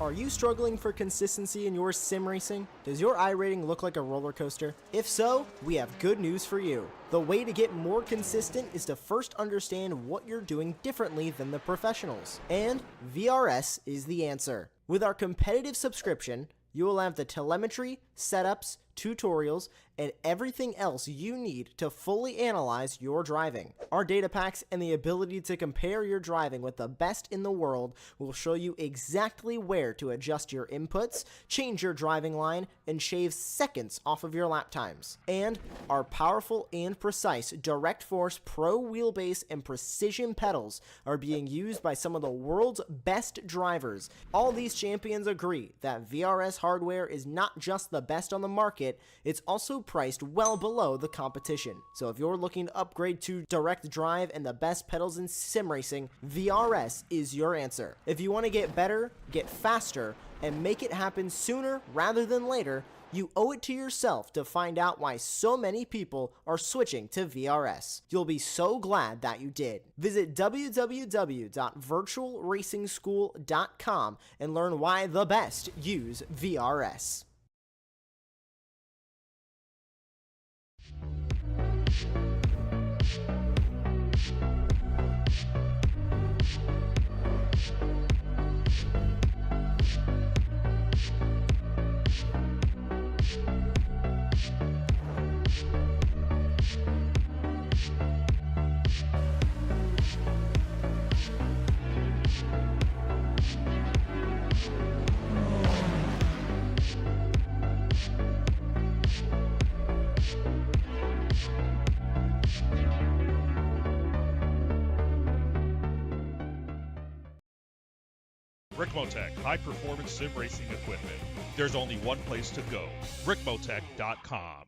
Are you struggling for consistency in your sim racing? Does your iRating look like a roller coaster? If so, we have good news for you. The way to get more consistent is to first understand what you're doing differently than the professionals. And VRS is the answer. With our competitive subscription, you will have the telemetry, setups, tutorials, and everything else you need to fully analyze your driving. Our data packs and the ability to compare your driving with the best in the world will show you exactly where to adjust your inputs, change your driving line, and shave seconds off of your lap times. And our powerful and precise Direct Force Pro wheelbase and precision pedals are being used by some of the world's best drivers. All these champions agree that VRS hardware is not just the best on the market, it's also priced well below the competition. So if you're looking to upgrade to direct drive and the best pedals in sim racing, VRS is your answer. If you want to get better, get faster, and make it happen sooner rather than later, you owe it to yourself to find out why so many people are switching to VRS. You'll be so glad that you did. Visit www.virtualracingschool.com and learn why the best use VRS. Ricmotech, high-performance sim racing equipment. There's only one place to go, Ricmotech.com.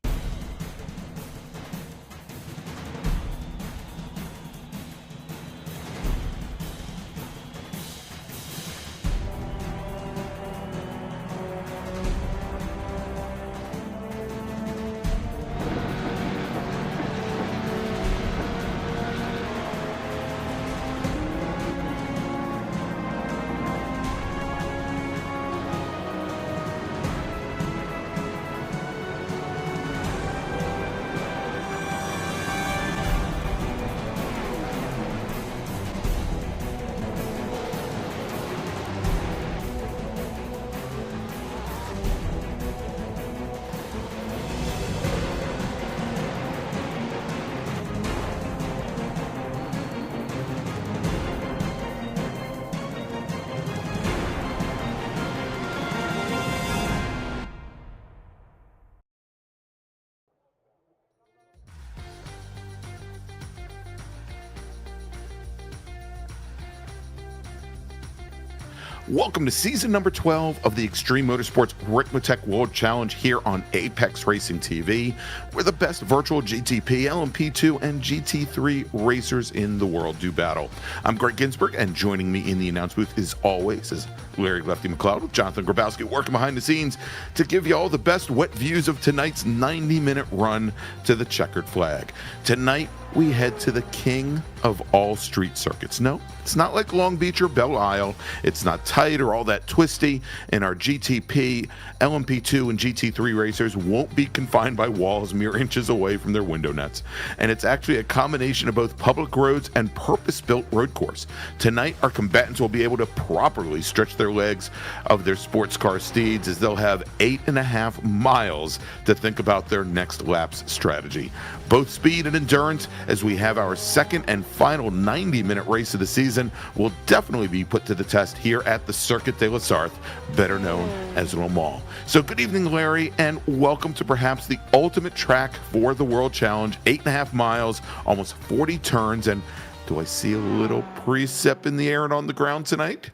Welcome to season number 12 of the Extreme Motorsports Ricmotech World Challenge here on Apex Racing TV, where the best virtual GTP, LMP2, and GT3 racers in the world do battle. I'm Greg Ginsburg, and joining me in the announce booth, as always, is Larry Lefty McLeod with Jonathan Grabowski working behind the scenes to give you all the best wet views of tonight's 90-minute run to the checkered flag. Tonight, we head to the king of all street circuits. No, it's not like Long Beach or Belle Isle. It's not tight or all that twisty, and our GTP, LMP2, and GT3 racers won't be confined by walls mere inches away from their window nets. And it's actually a combination of both public roads and purpose-built road course. Tonight, our combatants will be able to properly stretch their legs of their sports car steeds, as they'll have 8.5 miles to think about their next lap's strategy. Both speed and endurance, as we have our second and final 90-minute race of the season, will definitely be put to the test here at the Circuit de la Sarthe, better known as Le Mans. So good evening, Larry, and welcome to perhaps the ultimate track for the World Challenge. 8.5 miles, almost 40 turns, and do I see a little precip in the air and on the ground tonight?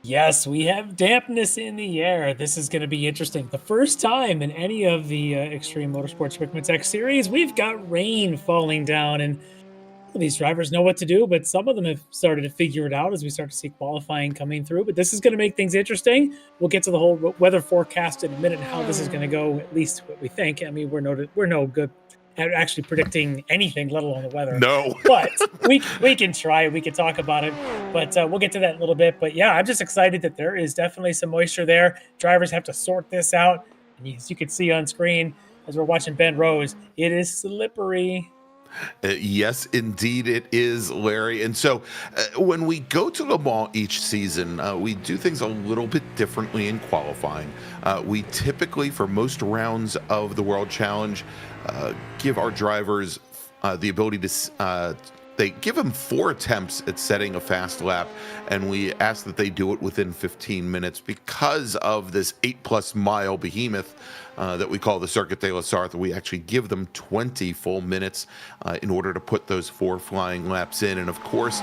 Yes, we have dampness in the air. This is going to be interesting. The first time in any of the Extreme Motorsports Ricmotech series, we've got rain falling down, and these drivers know what to do, but some of them have started to figure it out as we start to see qualifying coming through. But this is going to make things interesting. We'll get to the whole weather forecast in a minute and how this is going to go, at least what we think. I mean, we're no good at actually predicting anything, let alone the weather. No. But we can try. We can talk about it, but we'll get to that in a little bit. But yeah, I'm just excited that there is definitely some moisture there. Drivers have to sort this out. And as you can see on screen, as we're watching Ben Rose, it is slippery. Yes, indeed it is, Larry. And so when we go to Le Mans each season, we do things a little bit differently in qualifying. We typically, for most rounds of the World Challenge, give our drivers the ability to they give them 4 attempts at setting a fast lap, and we ask that they do it within 15 minutes because of this 8+ mile behemoth that we call the Circuit de la Sarthe. We actually give them 20 full minutes in order to put those 4 flying laps in. And of course,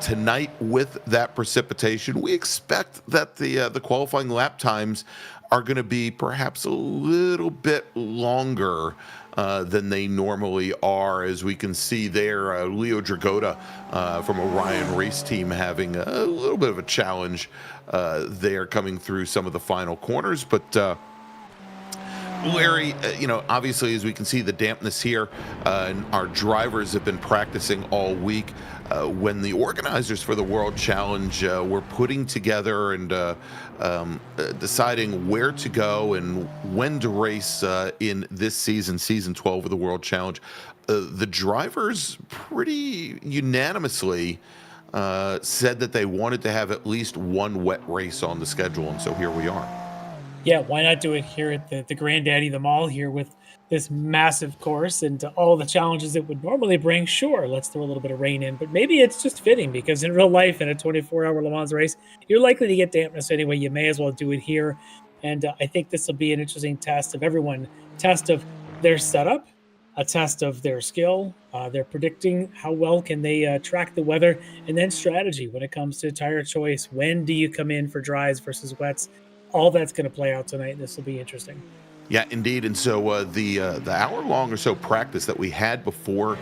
tonight with that precipitation, we expect that the qualifying lap times are going to be perhaps a little bit longer than they normally are. As we can see there, Leo Dragota from Orion Race Team having a little bit of a challenge there coming through some of the final corners. But Larry, obviously, as we can see, the dampness here, and our drivers have been practicing all week. When the organizers for the World Challenge were putting together and deciding where to go and when to race in this season 12 of the World Challenge, the drivers pretty unanimously said that they wanted to have at least one wet race on the schedule, and so here we are. Yeah, why not do it here at the granddaddy of them all here with this massive course and all the challenges it would normally bring? Sure, let's throw a little bit of rain in, but maybe it's just fitting because in real life, in a 24-hour Le Mans race, you're likely to get dampness anyway. You may as well do it here. And I think this will be an interesting test of everyone, test of their setup, a test of their skill, their predicting how well can they track the weather, and then strategy when it comes to tire choice. When do you come in for dries versus wets? All that's going to play out tonight. This will be interesting. Yeah, indeed. And so the hour-long or so practice that we had before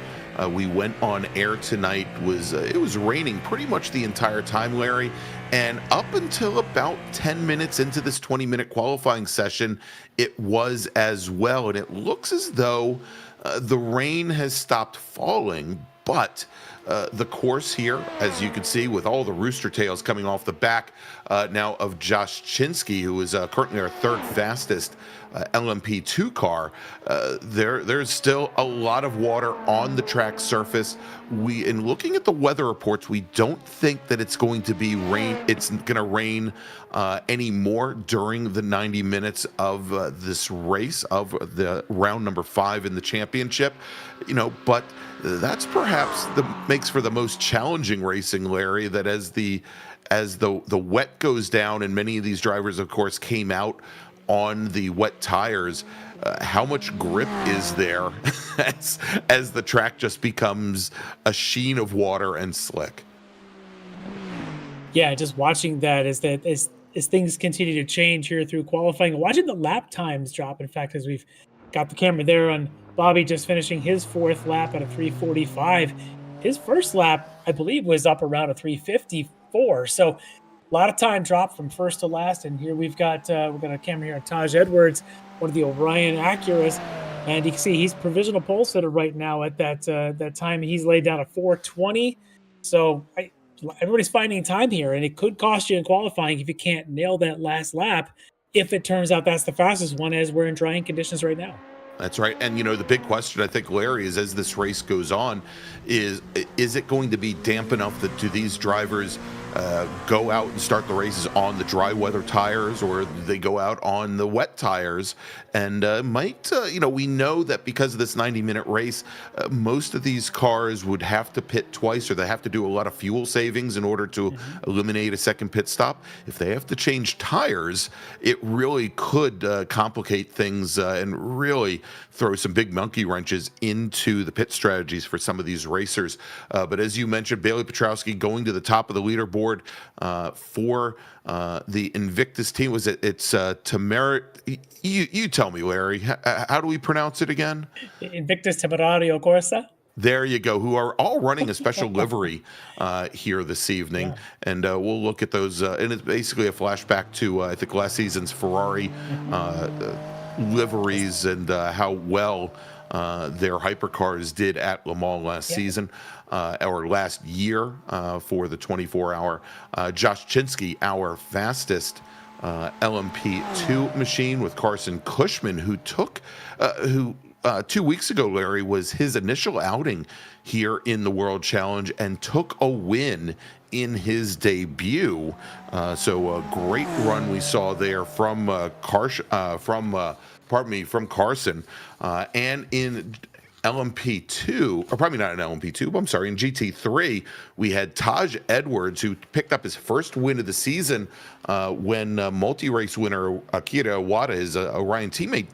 we went on air tonight was it was raining pretty much the entire time, Larry. And up until about 10 minutes into this 20-minute qualifying session, it was as well. And it looks as though the rain has stopped falling, but the course here, as you can see, with all the rooster tails coming off the back now of Josh Chinsky, who is currently our 3rd fastest LMP2 car, there's still a lot of water on the track surface. In looking at the weather reports, we don't think that it's going to be rain. It's going to rain anymore during the 90 minutes of this race of the round number 5 in the championship. But that's perhaps makes for the most challenging racing, Larry. That as the wet goes down, and many of these drivers, of course, came out on the wet tires, how much grip is there as the track just becomes a sheen of water and slick? Yeah, just watching that as things continue to change here through qualifying, watching the lap times drop. In fact, as we've got the camera there on Bobby just finishing his 4th lap at a 3:45. His first lap, I believe, was up around a 3:54. So a lot of time dropped from first to last. And here we've got a camera here on Taj Edwards, one of the Orion Acuras, and you can see he's provisional pole sitter right now at that time. He's laid down a 4:20. So everybody's finding time here, and it could cost you in qualifying if you can't nail that last lap. If it turns out that's the fastest one, as we're in drying conditions right now. That's right. And, the big question, I think, Larry, is as this race goes on, is it going to be damp enough that do these drivers go out and start the races on the dry weather tires, or do they go out on the wet tires? And we know that because of this 90-minute race, most of these cars would have to pit twice, or they have to do a lot of fuel savings in order to eliminate a second pit stop. If they have to change tires, it really could complicate things and really throw some big monkey wrenches into the pit strategies for some of these racers. But as you mentioned, Bailey Petrowski going to the top of the leaderboard for the Invictus team. It's Temerit? You tell me, Larry. How do we pronounce it again? Invictus Temerario Corsa. There you go, who are all running a special livery here this evening. Yeah. And we'll look at those. And it's basically a flashback to, I think, last season's Ferrari liveries and how well their hypercars did at Le Mans last season, or last year for the 24-hour. Josh Chinsky, our fastest LMP2 machine, with Carson Cushman, who 2 weeks ago, Larry, was his initial outing here in the World Challenge and took a win in his debut. So a great run we saw there from Carson. And in LMP2, or probably not in LMP2, but I'm sorry, in GT3, we had Taj Edwards, who picked up his first win of the season when multi-race winner Akira Iwata, his Orion teammate,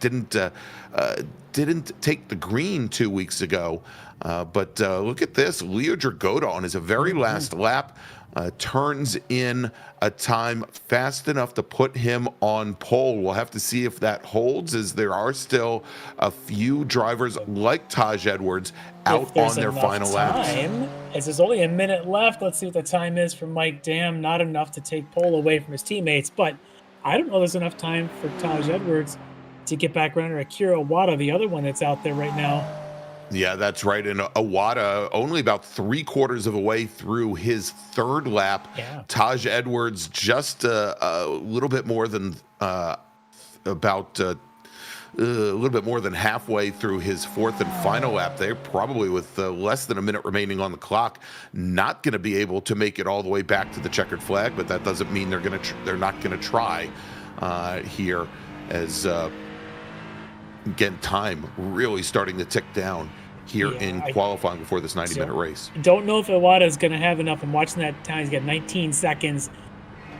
didn't take the green 2 weeks ago. But look at this. Leo Dragotta on his very last lap turns in a time fast enough to put him on pole. We'll have to see if that holds, as there are still a few drivers like Taj Edwards out on their final laps. As there's only a minute left, let's see what the time is for Mike Dam. Not enough to take pole away from his teammates, but I don't know there's enough time for Taj Edwards to get back around, or Akira Iwata, the other one that's out there right now. Yeah, that's right. And Iwata only about 3/4 of the way through his third lap. Yeah. Taj Edwards just a little bit more than halfway through his fourth and final lap. They're probably with less than a minute remaining on the clock, not going to be able to make it all the way back to the checkered flag. But that doesn't mean they're not going to try here, as again, time really starting to tick down here in qualifying before this 90-minute race. Don't know if Iwata is going to have enough. I'm watching that time. He's got 19 seconds.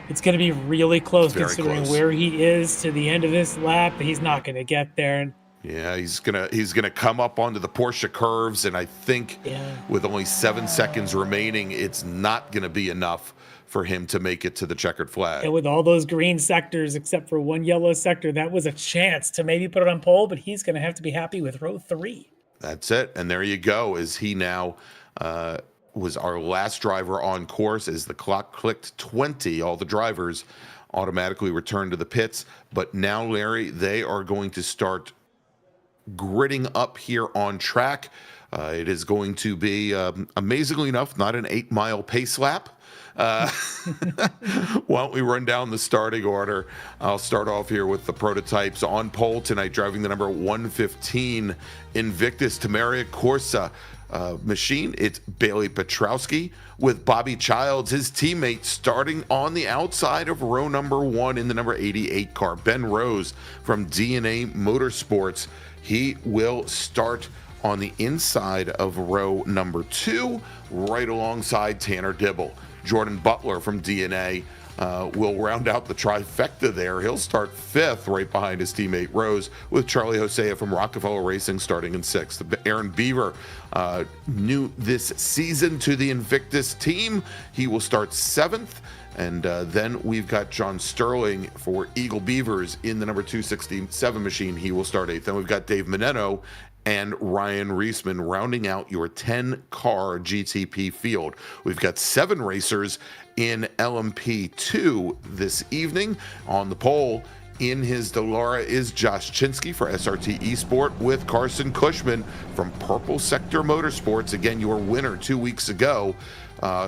It's going to be really close, considering where he is to the end of this lap. He's not going to get there. Yeah, he's gonna come up onto the Porsche curves, and I think with only 7 seconds remaining, it's not going to be enough for him to make it to the checkered flag. And with all those green sectors, except for one yellow sector, that was a chance to maybe put it on pole, but he's going to have to be happy with row 3. That's it. And there you go, as he now was our last driver on course. As the clock clicked 20, all the drivers automatically returned to the pits. But now, Larry, they are going to start gridding up here on track. It is going to be, amazingly enough, not an 8-mile pace lap. Why don't we run down the starting order? I'll start off here with the prototypes. On pole tonight, driving the number 115 Invictus Temeria Corsa machine, it's Bailey Petrowski, with Bobby Childs, his teammate, starting on the outside of row number 1 in the number 88 car. Ben Rose from DNA Motorsports, he will start on the inside of row number 2, right alongside Tanner Dibble. Jordan Butler from DNA will round out the trifecta there. He'll start 5th, right behind his teammate Rose, with Charlie Hosea from Rockefeller Racing starting in 6th. Aaron Beaver, new this season to the Invictus team. He will start 7th. And then we've got John Sterling for Eagle Beavers in the number 267 machine. He will start 8th. Then we've got Dave Meneno and Ryan Reisman rounding out your 10-car GTP field. We've got 7 racers in LMP2 this evening. On the pole in his Delara is Josh Chinsky for SRT Esport, with Carson Cushman from Purple Sector Motorsports, again your winner 2 weeks ago,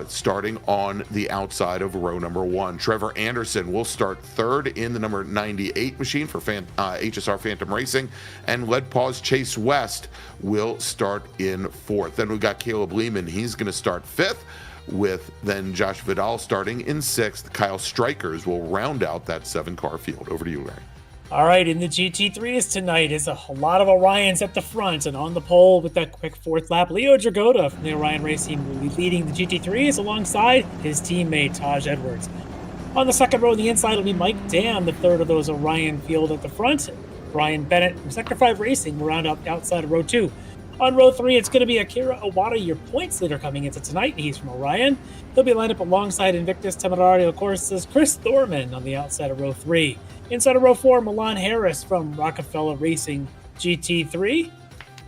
starting on the outside of row number 1. Trevor Anderson will start 3rd in the number 98 machine for HSR Phantom Racing, and Lead Paws Chase West will start in 4th. Then we've got Caleb Lehman. He's going to start 5th, with then Josh Vidal starting in 6th. Kyle Strikers will round out that 7-car field. Over to you, Larry. All right, in the GT3s tonight is a lot of Orions at the front, and on the pole with that quick 4th lap, Leo Dragotta from the Orion Racing will be leading the GT3s alongside his teammate Taj Edwards. On the second row on the inside will be Mike Dam, the third of those Orion field at the front. Brian Bennett from Sector 5 Racing will round up outside of row 2. On row 3, it's going to be Akira Iwata, your points leader, coming into tonight. He's from Orion. He'll be lined up alongside Invictus Temerario Corsa's Chris Thorman on the outside of row 3. Inside of row 4, Milan Harris from Rockefeller Racing GT3.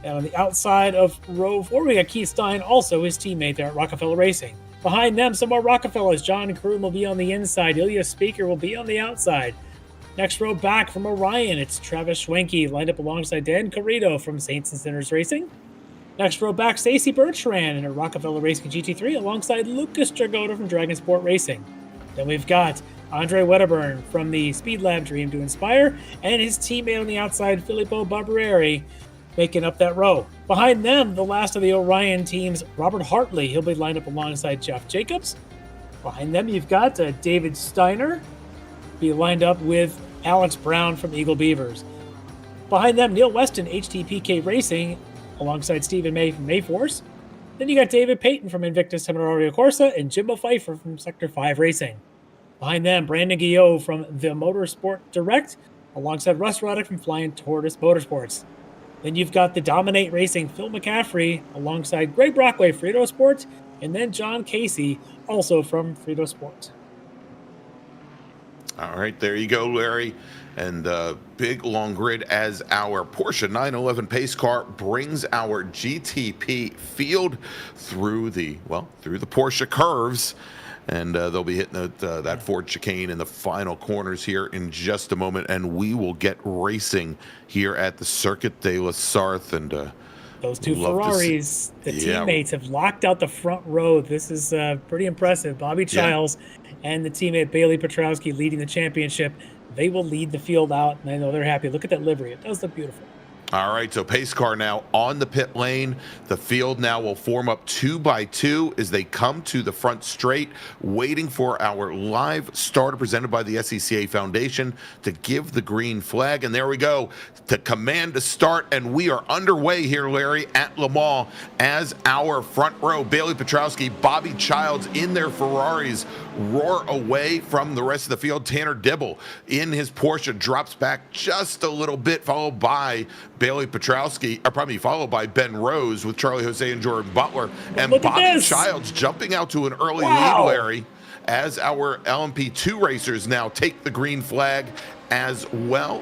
And on the outside of row 4, we got Keith Stein, also his teammate there at Rockefeller Racing. Behind them, some more Rockefellers. John Kroom will be on the inside. Ilya Speaker will be on the outside. Next row back from Orion, it's Travis Schwenke lined up alongside Dan Carrito from Saints and Sinners Racing. Next row back, Stacey Bertrand in a Rockefeller Racing GT3 alongside Lucas Dragoda from Dragonsport Racing. Then we've got Andre Wedderburn from the Speed Lab Dream to Inspire, and his teammate on the outside, Filippo Barbarieri, making up that row. Behind them, the last of the Orion teams, Robert Hartley. He'll be lined up alongside Jeff Jacobs. Behind them, you've got David Steiner, be lined up with Alex Brown from Eagle Beavers. Behind them, Neil Weston, HTPK Racing, alongside Stephen May from Mayforce. Then you got David Payton from Invictus Temerario Corsa and Jimbo Pfeiffer from Sector 5 Racing. Behind them, Brandon Guillot from the Motorsport Direct, alongside Russ Roddick from Flying Tortoise Motorsports. Then you've got the Dominate Racing Phil McCaffrey alongside Greg Brockway, Frito Sport, and then John Casey, also from Frito Sport. All right, there you go, Larry. And big long grid as our Porsche 911 pace car brings our GTP field through the Porsche curves. And they'll be hitting that Ford chicane in the final corners here in just a moment. And we will get racing here at the Circuit de la Sarthe. And those two Ferraris, the teammates have locked out the front row. This is pretty impressive. Bobby Childs and the teammate Bailey Petrowski leading the championship. They will lead the field out, and I know they're happy. Look at that livery. It does look beautiful. All right, so pace car now on the pit lane. The field now will form up 2 by 2 as they come to the front straight, waiting for our live starter presented by the SCCA Foundation to give the green flag. And there we go, to command to start, and we are underway here, Larry, at Le Mans as our front row, Bailey Petrowski, Bobby Childs in their Ferraris roar away from the rest of the field. Tanner Dibble in his Porsche drops back just a little bit, followed by Bailey Petrowski, followed by Ben Rose with Charlie Jose and Jordan Butler. And Bobby Childs jumping out to an early lead, Larry, as our LMP2 racers now take the green flag as well.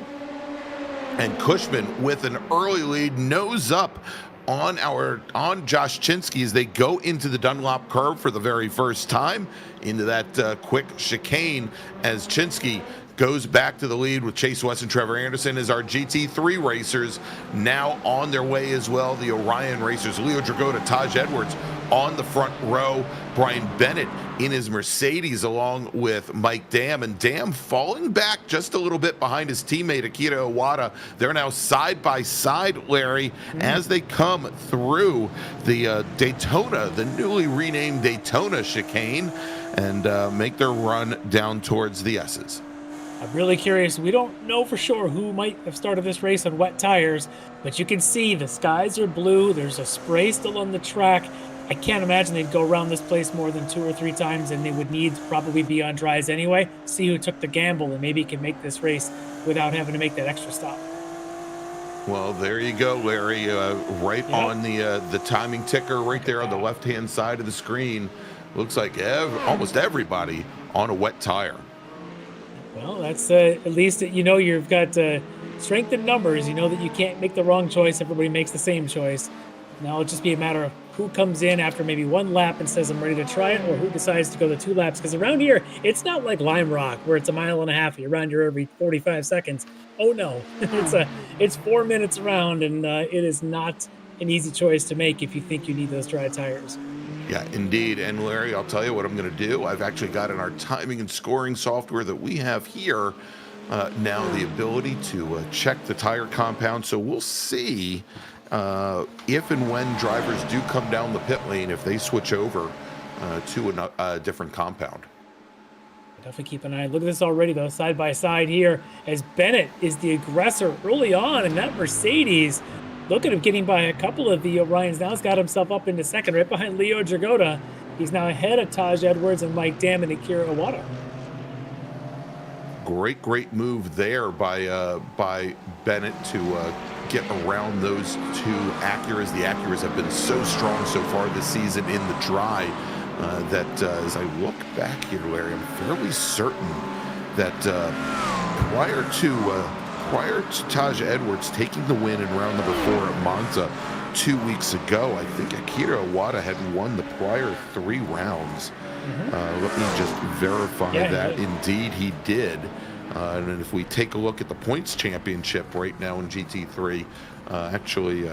And Cushman with an early lead, nose up on Josh Chinsky as they go into the Dunlop curve for the very first time into that quick chicane as Chinsky goes back to the lead with Chase West and Trevor Anderson as our GT3 racers now on their way as well. The Orion racers, Leo Dragoda, Taj Edwards on the front row, Brian Bennett in his Mercedes along with Mike Dam, and Dam falling back just a little bit behind his teammate Akira Iwata. They're now side by side, Larry, as they come through the Daytona, the newly renamed Daytona chicane, and make their run down towards the S's. I'm really curious. We don't know for sure who might have started this race on wet tires, but you can see the skies are blue. There's a spray still on the track. I can't imagine they'd go around this place more than 2 or 3 times, and they would need to probably be on dries anyway. See who took the gamble and maybe can make this race without having to make that extra stop. Well, there you go, Larry. Right on the timing ticker right there on the left-hand side of the screen. Looks like almost everybody on a wet tire. Well, that's at least you've got strength in numbers. You know that you can't make the wrong choice. Everybody makes the same choice. Now it'll just be a matter of who comes in after maybe 1 lap and says, I'm ready to try it, or who decides to go the 2 laps. Because around here, it's not like Lime Rock where it's a 1.5 miles. You're around here every 45 seconds. Oh, no. It's 4 minutes around, and it is not an easy choice to make if you think you need those dry tires. Yeah, indeed. And Larry, I'll tell you what I'm going to do. I've actually got in our timing and scoring software that we have here now the ability to check the tire compound. So we'll see if and when drivers do come down the pit lane, if they switch over to a different compound. Definitely keep an eye. Look at this already, though, side by side here, as Bennett is the aggressor early on in that Mercedes. Look at him getting by a couple of the Orions. Now he's got himself up into second, right behind Leo Dragoda. He's now ahead of Taj Edwards and Mike Dam and Akira Iwata. Great move there by Bennett to get around those 2 Acuras. The Acuras have been so strong so far this season in the dry that as I look back here, Larry, I'm fairly certain that prior to Taj Edwards taking the win in round number 4 at Monza 2 weeks ago, I think Akira Iwata had won the prior 3 rounds. Let me just verify that indeed he did. And then if we take a look at the points championship right now in GT3, actually,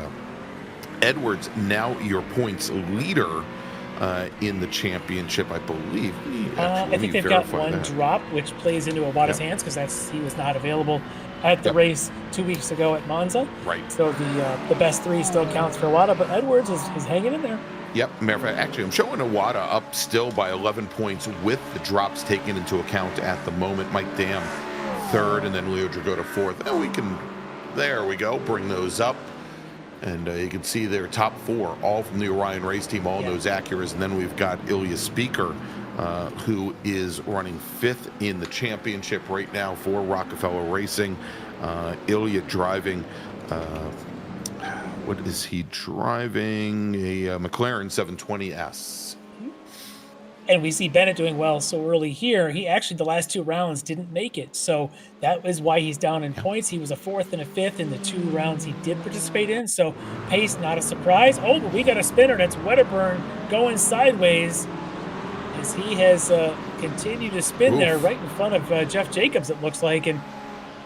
Edwards now your points leader in the championship, I believe. I think they've got one drop, which plays into Awada's hands because he was not available at the race 2 weeks ago at Monza. Right. So the best three still counts for Awada, but Edwards is hanging in there. Yep. Matter of fact, actually, I'm showing Awada up still by 11 points with the drops taken into account at the moment. Mike Dam third, and then Leo Dragotta fourth. And we can, there we go, bring those up. And you can see their top four, all from the Orion race team, all in those Acuras. And then we've got Ilya Speaker, who is running fifth in the championship right now for Rockefeller Racing. Ilya driving, what is he driving? A McLaren 720S. And we see Bennett doing well so early here. He actually, the last 2 rounds, didn't make it. So that is why he's down in points. He was a 4th and a 5th in the 2 rounds he did participate in. So pace, not a surprise. Oh, but we got a spinner. That's Wedderburn going sideways as he has continued to spin there right in front of Jeff Jacobs, it looks like. And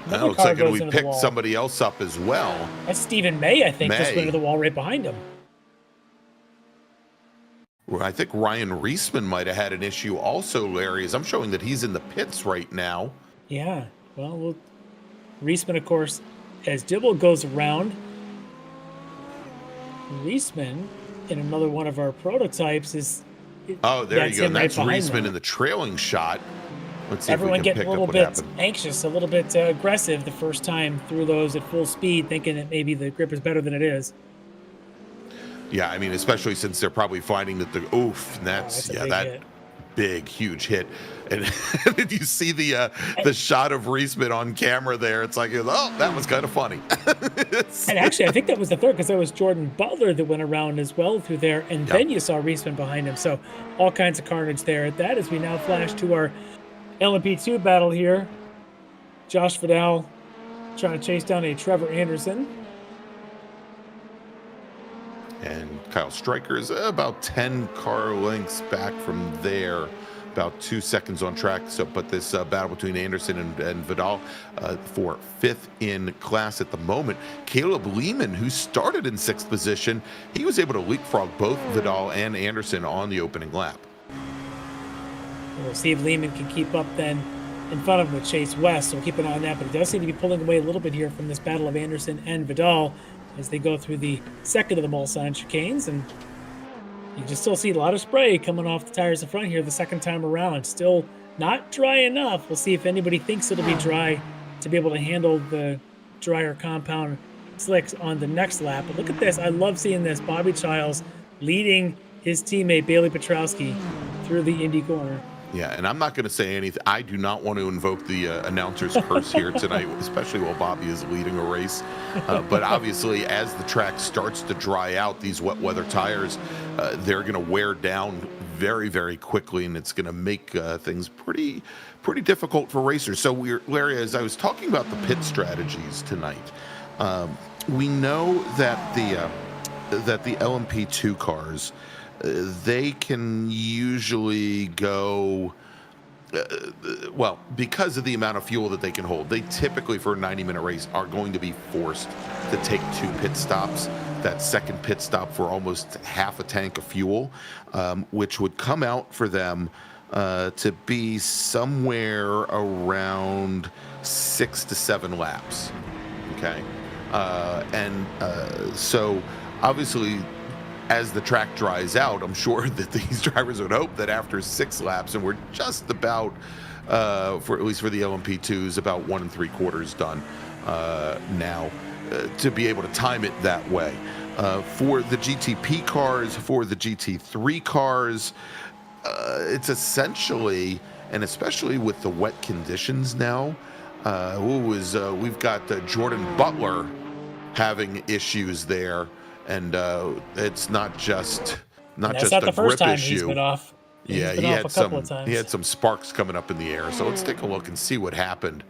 that looks like we picked somebody else up as well. That's Stephen May, I think, just went to the wall right behind him. I think Ryan Reisman might have had an issue also, Larry, as I'm showing that he's in the pits right now. Yeah, well, Reisman, of course, as Dibble goes around, Reisman in another one of our prototypes is... Oh, there you go. And that's Reisman in the trailing shot. Let's see everyone if we can getting pick a little up what bit happened. anxious, a little bit aggressive the first time through those at full speed, thinking that maybe the grip is better than it is. Yeah, I mean, especially since they're probably finding that the that's that hit. Big, huge hit. And if you see the shot of Reisman on camera there, it's like, oh, that was kind of funny. And actually, I think that was the third because there was Jordan Butler that went around as well through there, and then you saw Reisman behind him. So all kinds of carnage there at that as we now flash to our LMP2 battle here. Josh Vidal trying to chase down a Trevor Anderson. And Kyle Stryker is about 10 car lengths back from there, about 2 seconds on track. So, but this battle between Anderson and Vidal for 5th in class at the moment. Caleb Lehman, who started in 6th position, he was able to leapfrog both Vidal and Anderson on the opening lap. We'll see if Lehman can keep up then in front of him with Chase West. So we'll keep an eye on that. But he does seem to be pulling away a little bit here from this battle of Anderson and Vidal as they go through the second of the Mulsanne chicanes. And you can still see a lot of spray coming off the tires in front here the second time around. Still not dry enough. We'll see if anybody thinks it'll be dry to be able to handle the drier compound slicks on the next lap. But look at this. I love seeing this. Bobby Childs leading his teammate Bailey Petrowski through the Indy corner. Yeah, and I'm not going to say anything. I do not want to invoke the announcer's curse here tonight, especially while Bobby is leading a race. But obviously, as the track starts to dry out, these wet weather tires, they're going to wear down very, very quickly, and it's going to make things pretty difficult for racers. So, Larry, as I was talking about the pit strategies tonight, we know that the LMP2 cars, they can usually go, well, because of the amount of fuel that they can hold, they typically, for a 90-minute race, are going to be forced to take 2 pit stops. That second pit stop for almost half a tank of fuel, which would come out for them to be somewhere around 6 to 7 laps. Okay. So obviously, as the track dries out, I'm sure that these drivers would hope that after 6 laps, and we're just about, for at least for the LMP2s, about 1 3/4 done now, to be able to time it that way. For the GTP cars, for the GT3 cars, it's essentially, and especially with the wet conditions now, we've got Jordan Butler having issues there. And it's not just a first grip time issue. He's been off. He had some sparks coming up in the air. So let's take a look and see what happened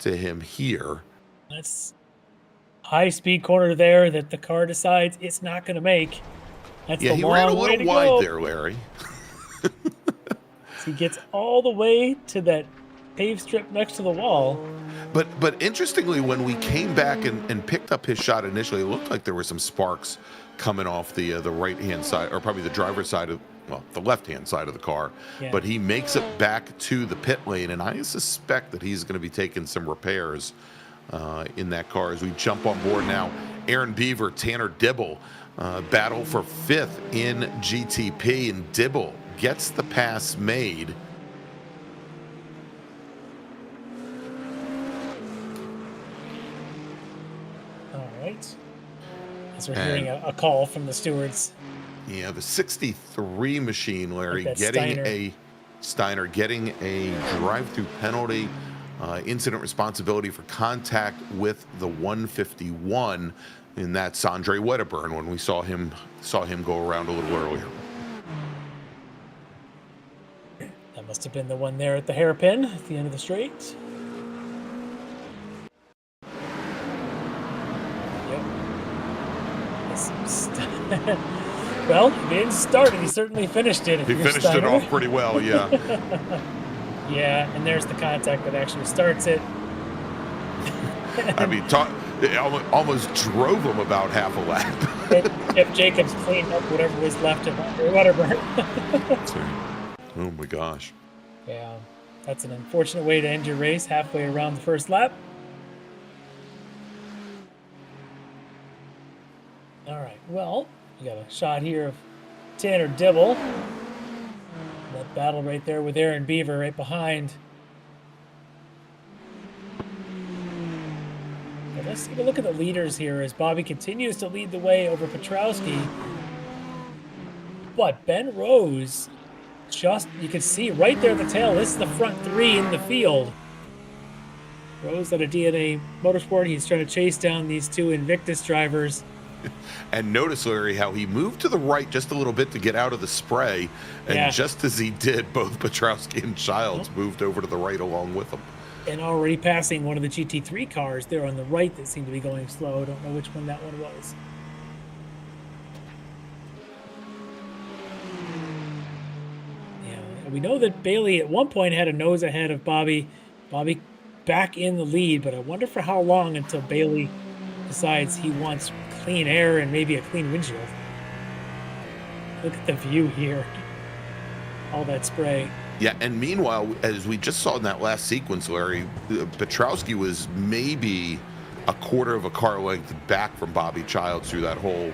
to him here. That's high speed corner there that the car decides it's not going to make. That's he ran a little wide there, Larry. So he gets all the way to that paved strip next to the wall. But interestingly, when we came back and picked up his shot initially, it looked like there were some sparks coming off the right-hand side, or probably the driver's side of, well, the left-hand side of the car. Yeah. But he makes it back to the pit lane, and I suspect that he's going to be taking some repairs in that car as we jump on board now. Aaron Beaver, Tanner Dibble battle for 5th in GTP, and Dibble gets the pass made. All right. As we're hearing a call from the stewards. Yeah, the 63 machine, Larry, Like getting Steiner getting a drive-through penalty, incident responsibility for contact with the 151, and that's Andre Wedderburn when we saw him go around a little earlier. That must have been the one there at the hairpin at the end of the straight. Yep. Well, he didn't start it. He certainly finished it. He finished it off pretty well, yeah. Yeah, and there's the contact that actually starts it. I mean, it almost drove him about half a lap. Jeff Jacobs cleaned up whatever was left of Wedderburn. Oh my gosh. Yeah, that's an unfortunate way to end your race halfway around the first lap. All right, well, we got a shot here of Tanner Dibble. That battle right there with Aaron Beaver right behind. But let's take a look at the leaders here as Bobby continues to lead the way over Petrowski. But Ben Rose, you can see right there at the tail, this is the front 3 in the field. Rose out of DNA Motorsport, he's trying to chase down these 2 Invictus drivers. And notice, Larry, how he moved to the right just a little bit to get out of the spray. And just as he did, both Petrowski and Childs moved over to the right along with him. And already passing one of the GT3 cars there on the right that seemed to be going slow. I don't know which one that one was. Yeah, we know that Bailey at one point had a nose ahead of Bobby. Bobby back in the lead, but I wonder for how long until Bailey decides he wants clean air and maybe a clean windshield. Look at the view here. All that spray. Yeah, and meanwhile, as we just saw in that last sequence, Larry, Petrowski was maybe a quarter of a car length back from Bobby Childs through that whole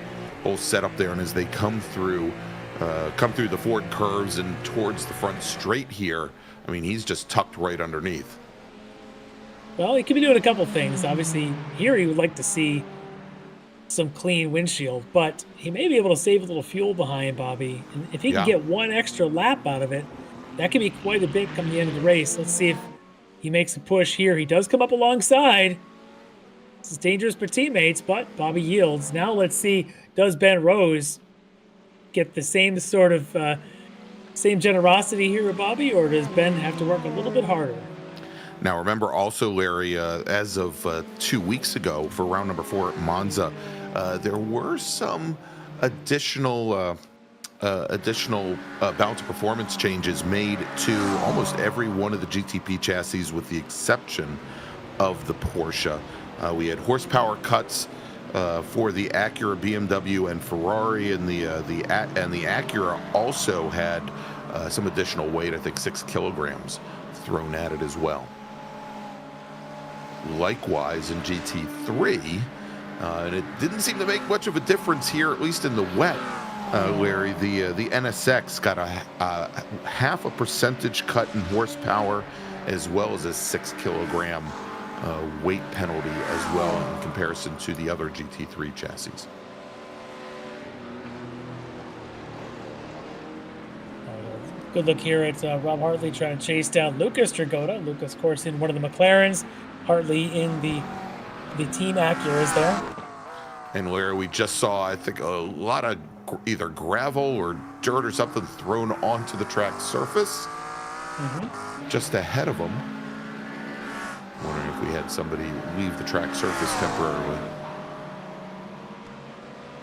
setup there. And as they come through the Ford curves and towards the front straight here, I mean, he's just tucked right underneath. Well, he could be doing a couple things. Obviously, here he would like to see some clean windshield, but he may be able to save a little fuel behind Bobby. And if he can get one extra lap out of it, that could be quite a bit come the end of the race. Let's see if he makes a push here. He does come up alongside. This is dangerous for teammates, but Bobby yields. Now let's see, does Ben Rose get the same sort of same generosity here with Bobby, or does Ben have to work a little bit harder? Now, remember also, Larry, as of 2 weeks ago for round number 4 at Monza, there were some additional balance of performance changes made to almost every one of the GTP chassis with the exception of the Porsche. We had horsepower cuts for the Acura, BMW, and Ferrari, and the Acura also had some additional weight, I think 6 kilograms thrown at it as well. Likewise in GT3, and it didn't seem to make much of a difference here, at least in the wet. Larry, the NSX got a half a percentage cut in horsepower, as well as a 6 kilogram weight penalty as well in comparison to the other GT3 chassis. Good look here at Rob Hartley trying to chase down Lucas Dragotta. Lucas, of course, in one of the McLarens. Hartley in the Team Acuras there. And Larry, we just saw, I think, a lot of either gravel or dirt or something thrown onto the track surface just ahead of them. Wondering if we had somebody leave the track surface temporarily.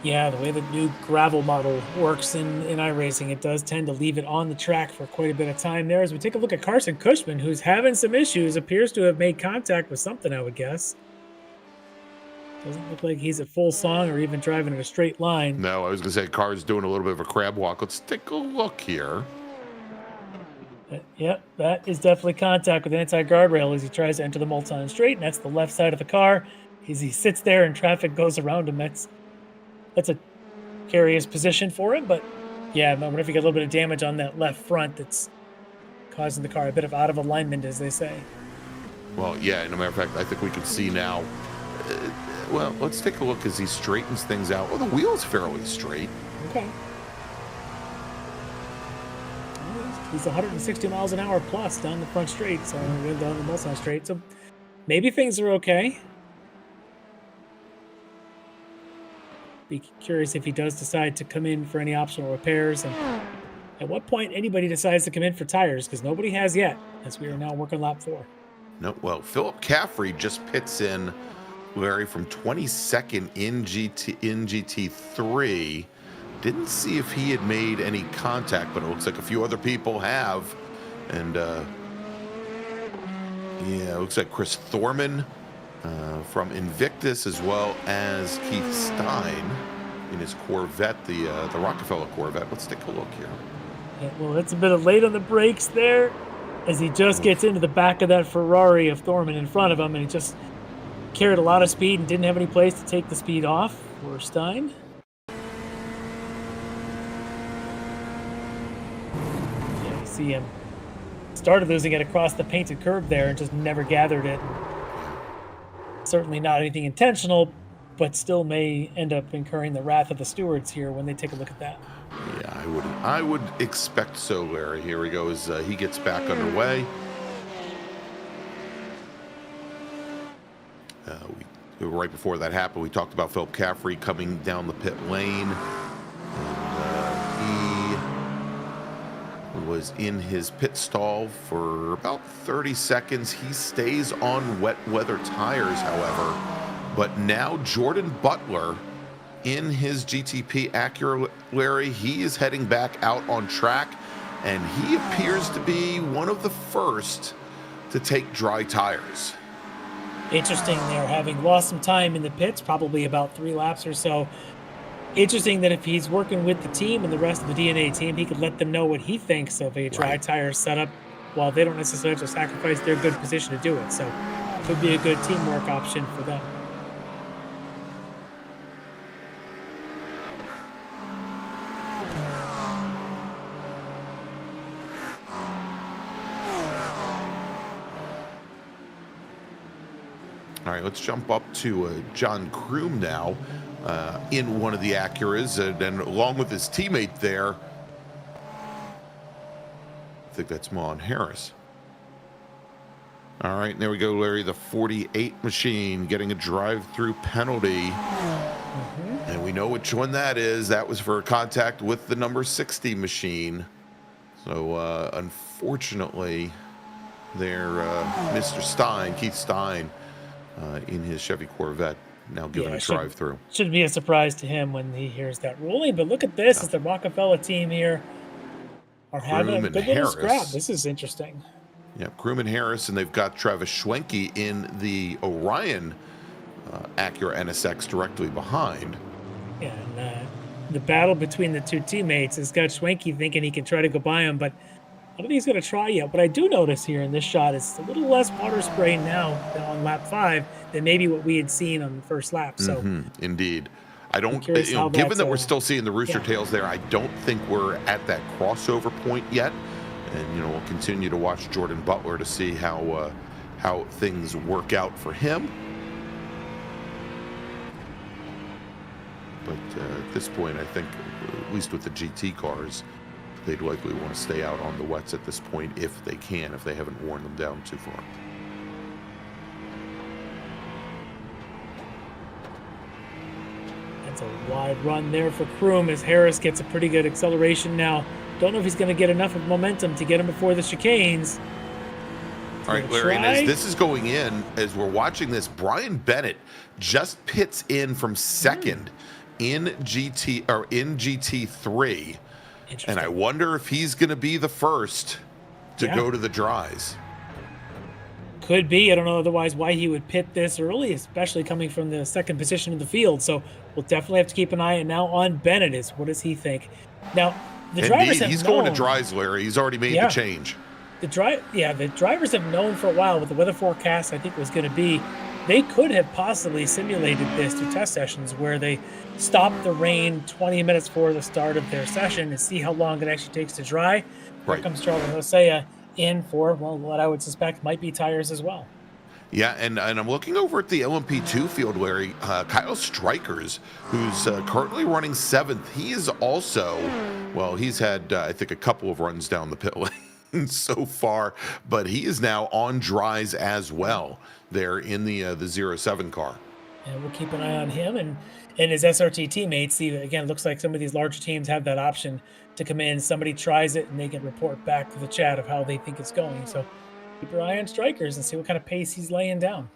Yeah, the way the new gravel model works in iRacing, it does tend to leave it on the track for quite a bit of time there. As we take a look at Carson Cushman, who's having some issues, appears to have made contact with something, I would guess. Doesn't look like he's at full song or even driving in a straight line. No, I was going to say car's doing a little bit of a crab walk. Let's take a look here. Yep, that is definitely contact with the anti-guardrail as he tries to enter the multi-line straight, and that's the left side of the car. As he sits there and traffic goes around him, that's a curious position for him, but yeah, I wonder if you get a little bit of damage on that left front that's causing the car a bit of out of alignment, as they say. Well, yeah, and a matter of fact, I think we can see now. Well, let's take a look as he straightens things out. Well, the wheel's fairly straight. Okay. He's 160 miles an hour plus down the front straight, so down the multi-line straight. So maybe things are okay. Be curious if he does decide to come in for any optional repairs, and at what point anybody decides to come in for tires, because nobody has yet, as we are now working lap 4. No, well, Philip Caffrey just pits in, Larry, from 22nd in GT3. Didn't see if he had made any contact, but it looks like a few other people have. And yeah, it looks like Chris Thorman from Invictus, as well as Keith Stein in his Corvette, the Rockefeller Corvette. Let's take a look here. Yeah, well, it's a bit of late on the brakes there, as he just gets into the back of that Ferrari of Thorman in front of him, and he just carried a lot of speed and didn't have any place to take the speed off for Stein. Yeah, you see him started losing it across the painted curb there and just never gathered it. Certainly not anything intentional, but still may end up incurring the wrath of the stewards here when they take a look at that. Yeah, I would expect so, Larry. Here he goes. He gets back underway. Right before that happened, we talked about Philip Caffrey coming down the pit lane. And, he was in his pit stall for about 30 seconds. He stays on wet weather tires, however. But now Jordan Butler in his GTP Acura, Larry, he is heading back out on track, and he appears to be one of the first to take dry tires. Interesting there, having lost some time in the pits, probably about 3 laps or so. Interesting that if he's working with the team and the rest of the DNA team, he could let them know what he thinks of a dry tire setup, while they don't necessarily have to sacrifice their good position to do it. So it could be a good teamwork option for them. All right, let's jump up to John Kroom now in one of the Acuras, and along with his teammate there, I think that's Mon Harris. All right, and there we go, Larry, the 48 machine getting a drive-through penalty. And we know which one that is. That was for contact with the number 60 machine. So, unfortunately, there, Mr. Stein, Keith Stein, in his Chevy Corvette, now given a drive-through. Shouldn't be a surprise to him when he hears that ruling. But look at this, as the Rockefeller team here are having a good little scrap. This is interesting. Yeah, Kroom and Harris, and they've got Travis Schwenke in the Orion Acura NSX directly behind. Yeah, and the battle between the two teammates has got Schwenke thinking he can try to go by him, but I don't think he's going to try yet. What I do notice here in this shot is a little less water spray now on lap 5 than maybe what we had seen on the first lap. So, indeed. I don't, given that we're still seeing the rooster tails there, I don't think we're at that crossover point yet. And, we'll continue to watch Jordan Butler to see how things work out for him. But at this point, I think, at least with the GT cars, they'd likely want to stay out on the wets at this point if they can, if they haven't worn them down too far. That's a wide run there for Kroom as Harris gets a pretty good acceleration now. Don't know if he's going to get enough of momentum to get him before the chicanes. All right, Larry, and as this is going in, as we're watching this, Brian Bennett just pits in from second in GT3, and I Interesting. wonder if he's going to be the first to Yeah. go to the dries. Could be. I don't know otherwise why he would pit this early, especially coming from the second position in the field. So we'll definitely have to keep an eye now on Bennett. Is what does he think? Now the drivers Indeed, have he's known, going to dries, Larry. He's already made Yeah. the change. the drivers have known for a while what the weather forecast I think was going to be. They could have possibly simulated this through test sessions where they stop the rain 20 minutes before the start of their session and see how long it actually takes to dry. Here Right. comes Charlie Hosea in for, well, what I would suspect might be tires as well. Yeah, and I'm looking over at the LMP2 field, Larry. Kyle Strikers, who's currently running 7th, he is also, well, he's had, I think, a couple of runs down the pit lane so far, but he is now on dries as well there in the 07 car. And we'll keep an eye on him and his SRT teammates. See, again, it looks like some of these larger teams have that option to come in. Somebody tries it and they can report back to the chat of how they think it's going. So keep your eye on Strikers and see what kind of pace he's laying down.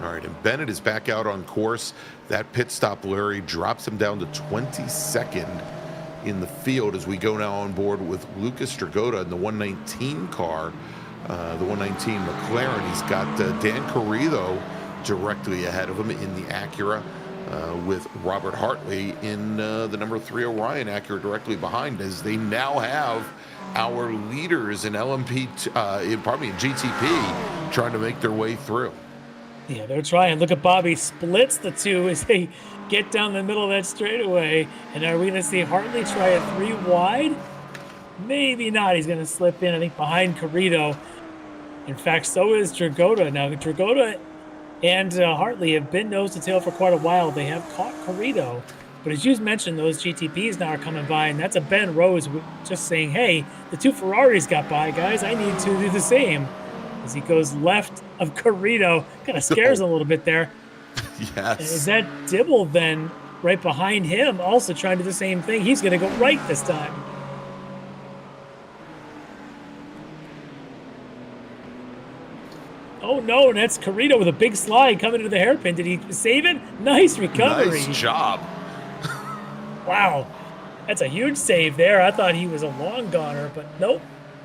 All right, and Bennett is back out on course. That pit stop, Larry, drops him down to 22nd in the field as we go now on board with Lucas Dragota in the 119 car, the 119 McLaren. He's got Dan Carrillo directly ahead of him in the Acura, with Robert Hartley in the number 3 Orion Acura directly behind, as they now have our leaders in LMP, in GTP, trying to make their way through. Yeah, they're trying. Look at Bobby splits the two as they get down the middle of that straightaway. And are we going to see Hartley try a 3 wide? Maybe not. He's going to slip in, I think, behind Carrillo. In fact, so is Dragota. Now, Dragota and Hartley have been nose to tail for quite a while. They have caught Carrillo. But as you mentioned, those GTPs now are coming by, and that's a Ben Rose just saying, hey, the 2 Ferraris got by, guys. I need to do the same. As he goes left of Carrillo, kind of scares him a little bit there. Yes. And is that Dibble then right behind him, also trying to do the same thing? He's going to go right this time. Oh no, and that's Carrillo with a big slide coming into the hairpin. Did he save it? Nice recovery. Nice job. Wow. That's a huge save there. I thought he was a long goner, but nope.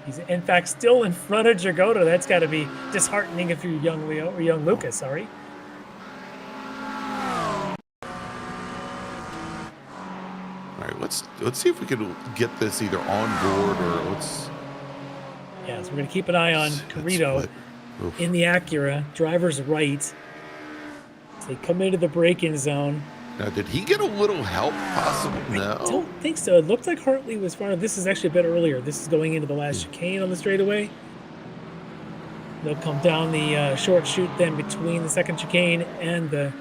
He's in fact still in front of Dragota. That's got to be disheartening if you're young Leo or young Lucas. Sorry. All right, let's see if we can get this either on board or let's. Yeah, so we're gonna keep an eye on Carrillo split. Oof. in the Acura, driver's right. So they come into the break-in zone. Now, did he get a little help possibly? I No. don't think so. It looked like Hartley was far. This is actually a bit earlier. This is going into the last chicane on the straightaway. They'll come down the short chute then between the second chicane and the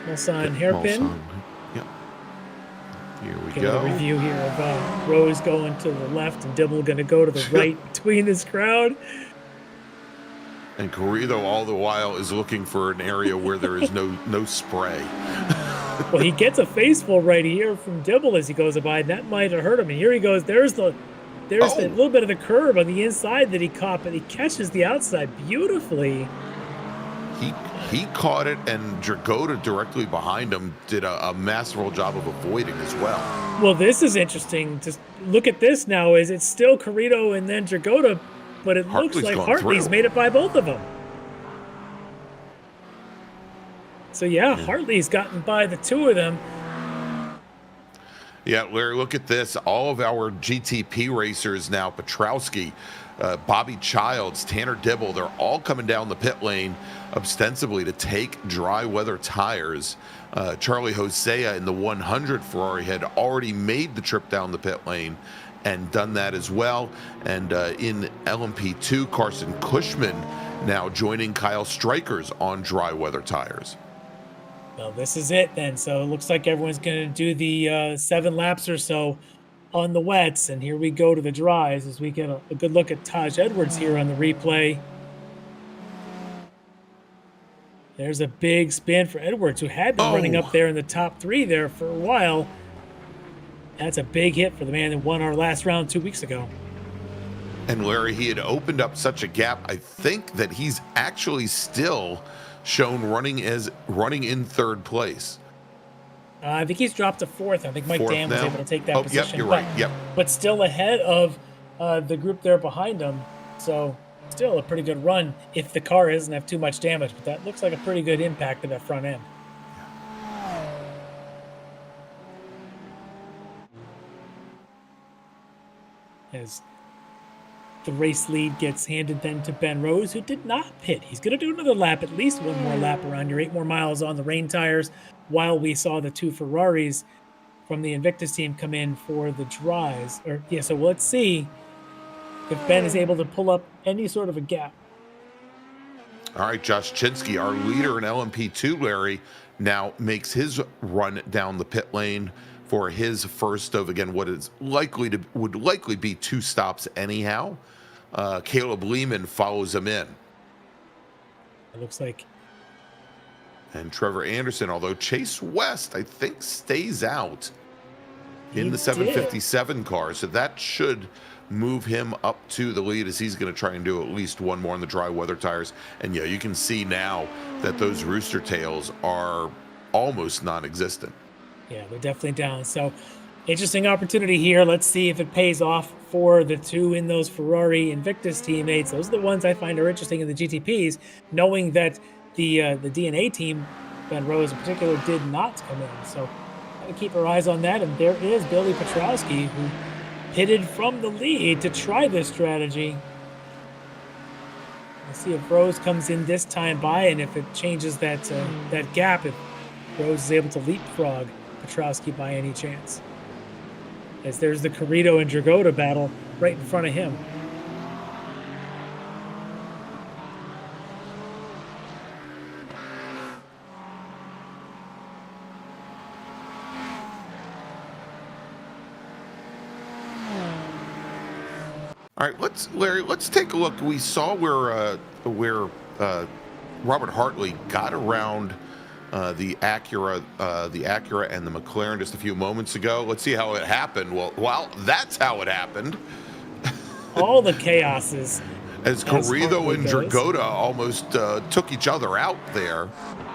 Mulsanne hairpin. Mulsanne. Yep. Here we Get go. a review here of Rose going to the left and Dibble going to go to the right between this crowd. And Carrillo all the while is looking for an area where there is no spray. Well, he gets a faceful right here from Dibble as he goes by, and that might have hurt him. And here he goes. There's the little bit of the curve on the inside that he caught, but he catches the outside beautifully. He caught it, and Dragota directly behind him did a masterful job of avoiding as well. Well, this is interesting. Just look at this now. Is it's still Carrillo and then Dragota, but it Hartley's looks like gone Hartley's through. made it by both of them. So yeah, Hartley's gotten by the 2 of them. Yeah, Larry, look at this. All of our GTP racers now, Petrowski, Bobby Childs, Tanner Dibble, they're all coming down the pit lane ostensibly to take dry weather tires. Charlie Hosea in the 100 Ferrari had already made the trip down the pit lane and done that as well. And in LMP2, Carson Cushman now joining Kyle Strikers on dry weather tires. Well, this is it then. So it looks like everyone's going to do the 7 laps or so on the wets. And here we go to the dries as we get a good look at Taj Edwards here on the replay. There's a big spin for Edwards, who had been running up there in the top 3 there for a while. That's a big hit for the man that won our last round 2 weeks ago. And Larry, he had opened up such a gap. I think that he's actually still shown running in third place. I think he's dropped to 4th. I think Mike Dam was able to take that position. Yep, you're right. Yep. But still ahead of the group there behind him. So still a pretty good run if the car doesn't have too much damage. But that looks like a pretty good impact to that front end. As the race lead gets handed then to Ben Rose, who did not pit. He's going to do another lap, at least one more lap around here, 8 more miles on the rain tires, while we saw the 2 Ferraris from the Invictus team come in for the dries. So let's see if Ben is able to pull up any sort of a gap. All right, Josh Chinsky, our leader in LMP2, Larry, now makes his run down the pit lane for his first of, again, what is would likely be 2 stops anyhow. Caleb Lehman follows him in. It looks like. And Trevor Anderson, although Chase West, I think, stays out in the 757 car. So that should move him up to the lead, as he's going to try and do at least one more on the dry weather tires. And yeah, you can see now that those rooster tails are almost non-existent. Yeah, they're definitely down. So interesting opportunity here. Let's see if it pays off for the 2 in those Ferrari Invictus teammates. Those are the ones I find are interesting in the GTPs, knowing that the DNA team, Ben Rose in particular, did not come in. So gotta keep our eyes on that. And there is Billy Petrowski, who pitted from the lead to try this strategy. Let's see if Rose comes in this time by, and if it changes that that gap, if Rose is able to leapfrog Petrowski by any chance. As there's the Corrido and Dragotta battle right in front of him. All right, Larry, let's take a look. We saw where Robert Hartley got around the Acura and the McLaren just a few moments ago. Let's see how it happened. Well, that's how it happened. All the chaoses. As Corrido and Dragotta almost took each other out there.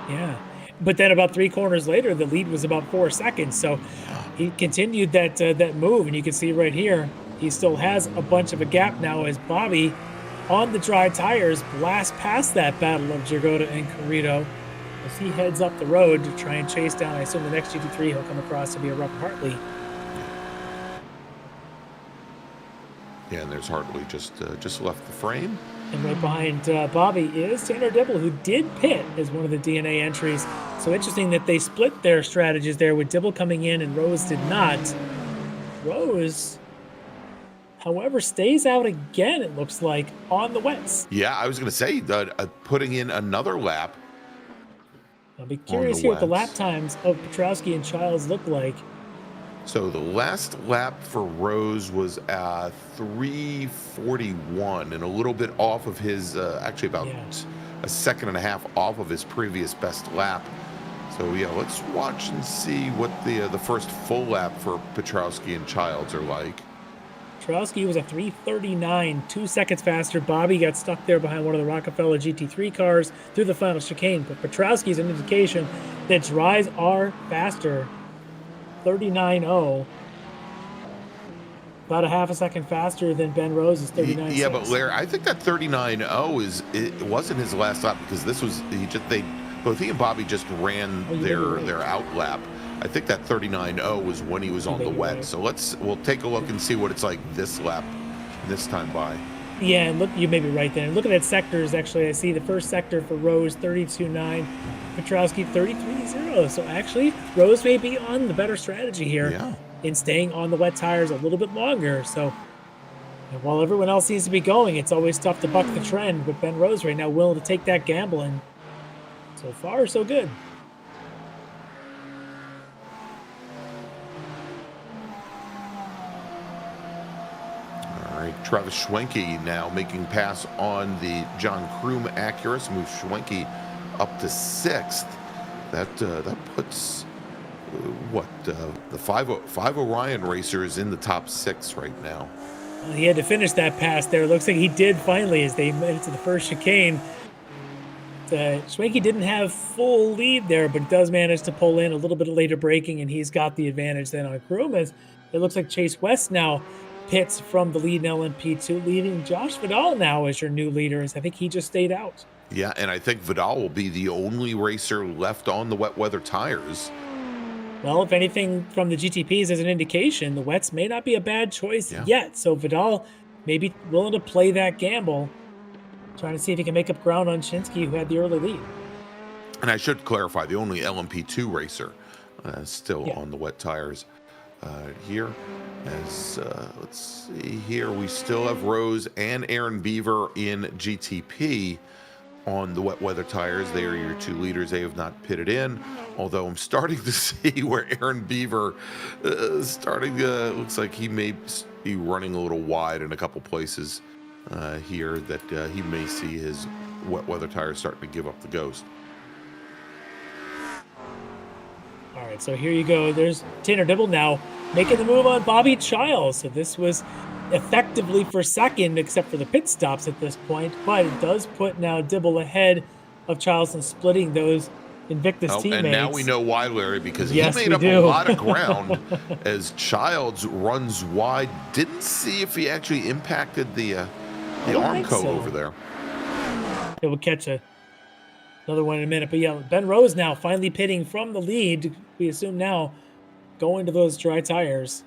Yeah, but then about 3 corners later, the lead was about 4 seconds. So he continued that move, and you can see right here, he still has a bunch of a gap now as Bobby, on the dry tires, blasts past that battle of Dragotta and Corrido as he heads up the road to try and chase down. I assume the next GT3 he'll come across to be a Robert Hartley. Yeah, and there's Hartley just left the frame. And right behind Bobby is Tanner Dibble, who did pit as one of the DNA entries. So interesting that they split their strategies there, with Dibble coming in and Rose did not. Rose, however, stays out again, it looks like, on the wets. Yeah, I was going to say putting in another lap. I'll be curious here what the lap times of Petrowski and Childs look like. So the last lap for Rose was 3:41, and a little bit off of his, actually about a second and a half off of his previous best lap. So yeah, let's watch and see what the first full lap for Petrowski and Childs are like. Petrowski was a 3:39, 2 seconds faster. Bobby got stuck there behind one of the Rockefeller GT3 cars through the final chicane. But Petrowski is an indication that dries are faster. 39.0. About a half a second faster than Ben Rose's 39.6. Yeah, but Larry, I think that 39.0 it wasn't his last lap, because this was both he and Bobby just ran their out lap. I think that 39.0 was when he was on the wet. Right. So we'll take a look and see what it's like this lap, this time by. Yeah, and look, you may be right there. Look at that sectors. Actually, I see the first sector for Rose 32.9, Petrowski 33.0. So actually, Rose may be on the better strategy here in staying on the wet tires a little bit longer. So while everyone else seems to be going, it's always tough to buck the trend. But Ben Rose right now willing to take that gamble, and so far so good. Travis Schwenke now making pass on the John Kroom Acura. So move Schwenke up to 6th. That puts the five Orion racers in the top 6 right now. Well, he had to finish that pass there. It looks like he did finally as they made it to the first chicane. Schwenke didn't have full lead there, but does manage to pull in a little bit of later braking, and he's got the advantage then on Kroom. As it looks like Chase West now pits from the lead in LMP2, leading Josh Vidal now as your new leader, as I think he just stayed out. Yeah, and I think Vidal will be the only racer left on the wet weather tires. Well, if anything from the GTPs is an indication, the wets may not be a bad choice yet. So Vidal may be willing to play that gamble, trying to see if he can make up ground on Shinsky, who had the early lead. And I should clarify, the only LMP2 racer still on the wet tires here. As let's see here, we still have Rose and Aaron Beaver in GTP on the wet weather tires. They are your 2 leaders. They have not pitted in, although I'm starting to see where Aaron Beaver looks like he may be running a little wide in a couple places here, that he may see his wet weather tires starting to give up the ghost. All right, so here you go. There's Tanner Dibble now making the move on Bobby Childs. So this was effectively for second, except for the pit stops at this point, but it does put now Dibble ahead of Childs and splitting those Invictus teammates. And now we know why, Larry, because he made up a lot of ground as Childs runs wide. Didn't see if he actually impacted the Armco over there. It will catch another one in a minute. But yeah, Ben Rose now finally pitting from the lead. We assume now going to those dry tires.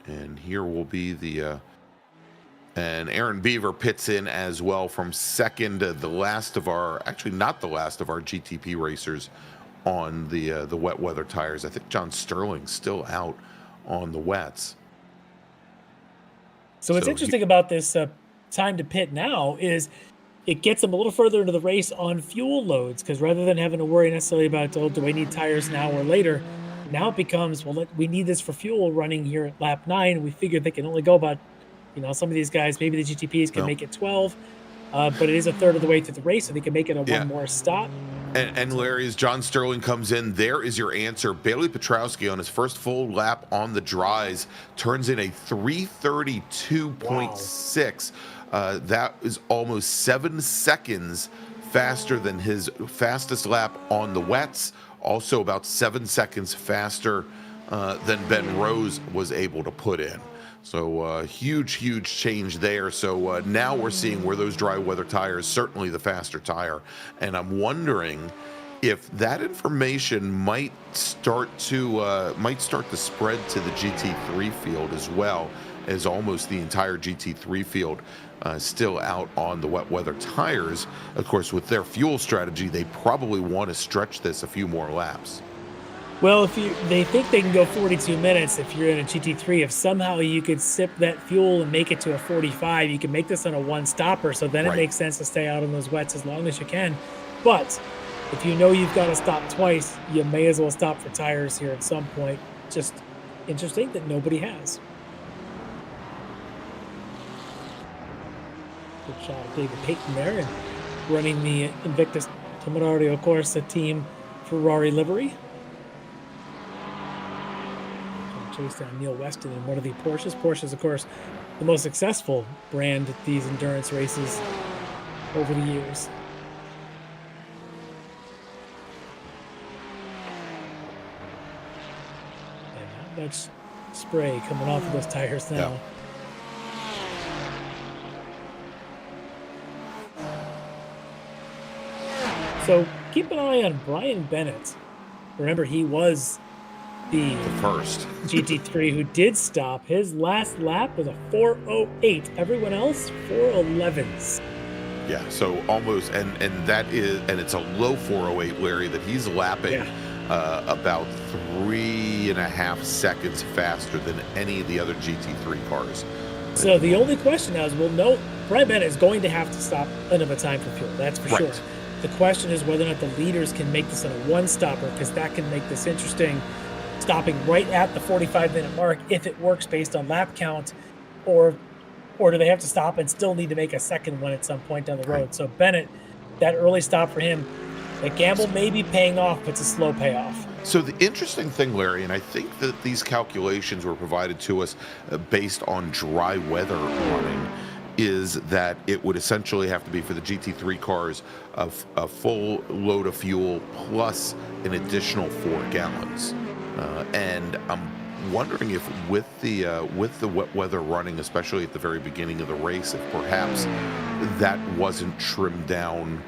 And here will be and Aaron Beaver pits in as well from second. The last of our, actually not the last of our GTP racers on the wet weather tires. I think John Sterling's still out on the wets. So what's interesting about this time to pit now is it gets them a little further into the race on fuel loads, because rather than having to worry necessarily about, oh, do I need tires now or later, now it becomes, well, we need this for fuel running here at lap 9. We figured they can only go about, some of these guys, maybe the GTPs can make it 12, but it is a third of the way through the race, so they can make it one more stop. And Larry, as John Sterling comes in, there is your answer. Bailey Petrowski on his first full lap on the dries turns in a 3:32.6. That is almost 7 seconds faster than his fastest lap on the wets. Also about 7 seconds faster than Ben Rose was able to put in. So huge change there. So now we're seeing where those dry weather tires, certainly the faster tire. And I'm wondering if that information might start to spread to the GT3 field as well, as almost the entire GT3 field still out on the wet weather tires. Of course, with their fuel strategy, they probably want to stretch this a few more laps. Well, they think they can go 42 minutes if you're in a GT3. If somehow you could sip that fuel and make it to a 45, you can make this on a one-stopper. So then it makes sense to stay out on those wets as long as you can. But if you know you've got to stop twice, you may as well stop for tires here at some point. Just interesting that nobody has. Good shot of David Payton there, and running the Invictus Temerario, of course, a team Ferrari livery. Chase down Neil Weston in one of the Porsches. Porsche's, of course, the most successful brand at these endurance races over the years. And not much spray coming off of those tires now. So keep an eye on Brian Bennett. Remember, he was the first GT3 who did stop. His last lap was a 4:08. Everyone else 4:11s. Yeah, so almost, and it's a low 4:08, Larry, that he's lapping about 3.5 seconds faster than any of the other GT3 cars. So the only question now is, Brian Bennett is going to have to stop another time for fuel. That's for sure. The question is whether or not the leaders can make this in a one-stopper, because that can make this interesting. Stopping right at the 45-minute mark if it works based on lap count, or do they have to stop and still need to make a second one at some point down the road? So Bennett that early stop for him, the gamble may be paying off, but it's a slow payoff. So the interesting thing, Larry, and I think that these calculations were provided to us based on dry weather running, is that it would essentially have to be for the GT3 cars a full load of fuel plus an additional 4 gallons. And I'm wondering if with the wet weather running, especially at the very beginning of the race, if perhaps that wasn't trimmed down,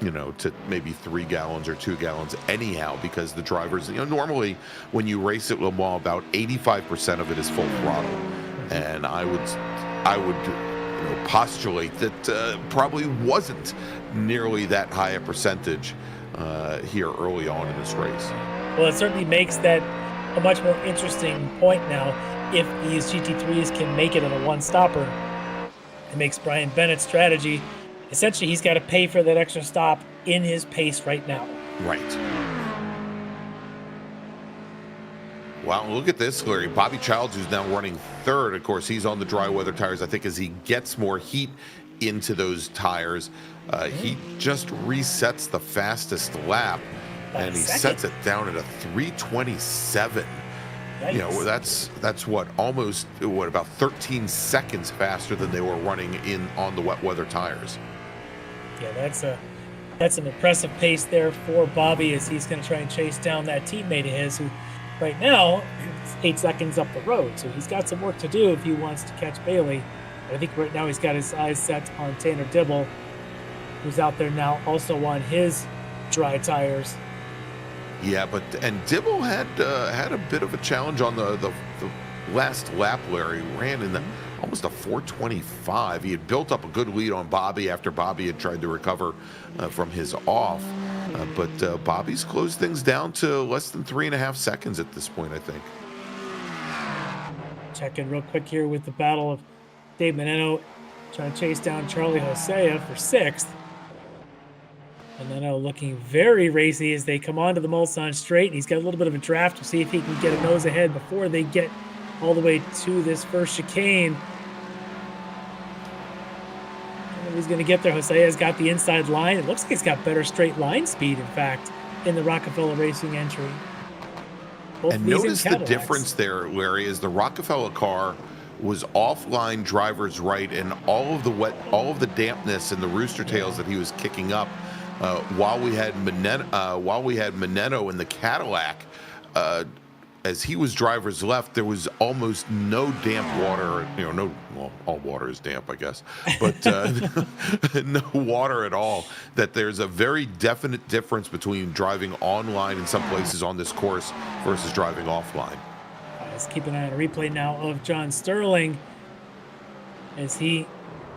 you know, to maybe 3 gallons or 2 gallons anyhow, because the drivers, you know, normally when you race at Le Mans, about 85% of it is full throttle. And I would you know, postulate that probably wasn't nearly that high a percentage here early on in this race. Well, it certainly makes that a much more interesting point now. If these GT3s can make it in a one-stopper, it makes Brian Bennett's strategy, essentially he's got to pay for that extra stop in his pace right now. Right. Wow, look at this, Larry. Bobby Childs, who's now running third. Of course, he's on the dry weather tires. I think as he gets more heat into those tires, he just resets the fastest lap, and he sets it down at a 3:27. Yikes. You know, that's what, almost about 13 seconds faster than they were running on the wet weather tires. Yeah, that's an impressive pace there for Bobby, as he's going to try and chase down that teammate of his, who right now is 8 seconds up the road. So he's got some work to do if he wants to catch Bailey. But I think right now he's got his eyes set on Tanner Dibble, who's out there now also on his dry tires. Yeah, and Dibble had a bit of a challenge on the last lap. Larry ran in almost a 4:25. He had built up a good lead on Bobby after Bobby had tried to recover from his off. But Bobby's closed things down to less than 3.5 seconds at this point, I think. Check in real quick here with the battle of Dave Menino trying to chase down Charlie Hosea for 6th. Menino looking very racy as they come onto the Mulsanne straight. He's got a little bit of a draft. We'll see if he can get a nose ahead before they get all the way to this first chicane. He's going to get there. Hosea's got the inside line. It looks like he's got better straight line speed, in fact, in the Rockefeller Racing entry. And notice the difference there, Larry, is the Rockefeller car was offline driver's right, and all of the dampness and the rooster tails that he was kicking up, while we had Menino in the Cadillac, as he was driver's left, there was almost no damp water. You know, all water is damp, I guess, but no water at all. That there's a very definite difference between driving online in some places on this course versus driving offline. Let's keep an eye on a replay now of John Sterling as he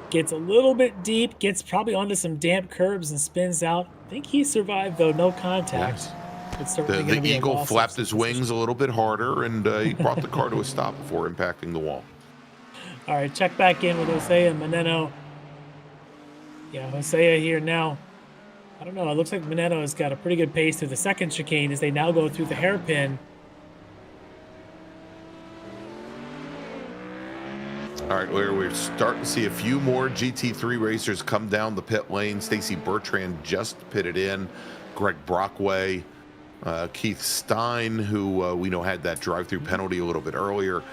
gets a little bit deep, gets probably onto some damp curbs and spins out. I think he survived, though, no contact. Yes. The Eagle flapped his wings a little bit harder, and he brought the car to a stop before impacting the wall. All right, check back in with Hosea and Menino. Yeah, Hosea here now. I don't know. It looks like Menino has got a pretty good pace through the second chicane as they now go through the hairpin. All right, we're starting to see a few more GT3 racers come down the pit lane. Stacy Bertrand just pitted in. Greg Brockway. Keith Stein, who we know had that drive-through penalty a little bit earlier.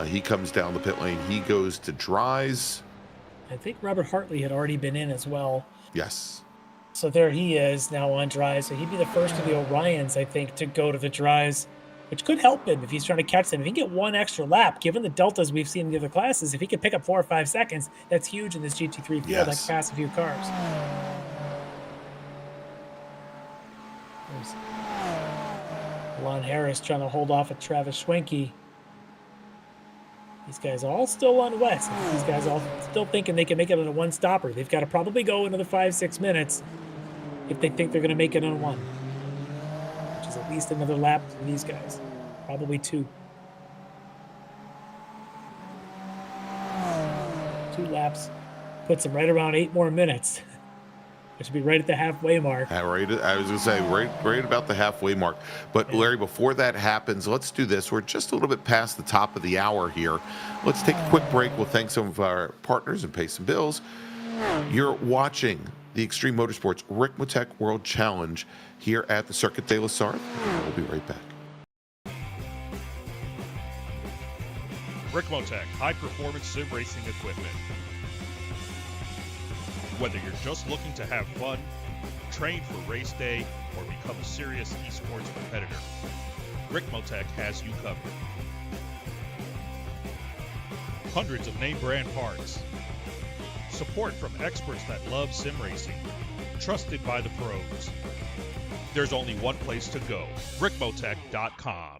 He comes down the pit lane. He goes to dries. I think Robert Hartley had already been in as well. Yes. So there he is now on dries. So he'd be the first of the Orions, I think, to go to the dries, which could help him if he's trying to catch them. If he can get one extra lap, given the deltas we've seen in the other classes, if he can pick up 4 or 5 seconds, that's huge in this GT3 field. Yes. That can pass a few cars. There's Lon Harris trying to hold off at Travis Schwenke. These guys are all still on wet. These guys are all still thinking they can make it on a one-stopper. They've got to probably go another 5-6 minutes if they think they're going to make it on one, which is at least another lap for these guys. Probably 2. 2 laps puts them right around 8 more minutes. It should be right at the halfway mark. I was going to say right about the halfway mark. But Larry, before that happens, let's do this. We're just a little bit past the top of the hour here. Let's take a quick break. We'll thank some of our partners and pay some bills. You're watching the Extreme Motorsports Ricmotech World Challenge here at the Circuit de la Sarthe. We'll be right back. Ricmotech high-performance sim racing equipment. Whether you're just looking to have fun, train for race day, or become a serious esports competitor, Ricmotech has you covered. Hundreds of name brand parts. Support from experts that love sim racing. Trusted by the pros. There's only one place to go, Ricmotech.com.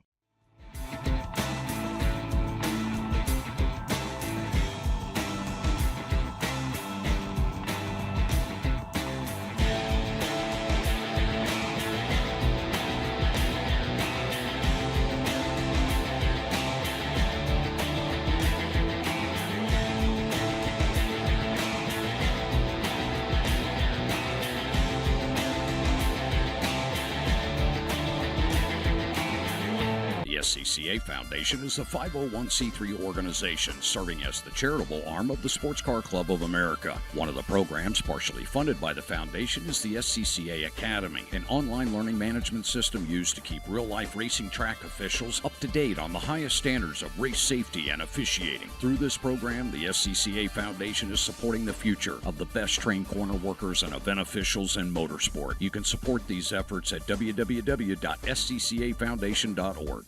The SCCA Foundation is a 501c3 organization serving as the charitable arm of the Sports Car Club of America. One of the programs partially funded by the foundation is the SCCA Academy, an online learning management system used to keep real-life racing track officials up to date on the highest standards of race safety and officiating. Through this program, the SCCA Foundation is supporting the future of the best trained corner workers and event officials in motorsport. You can support these efforts at www.sccafoundation.org.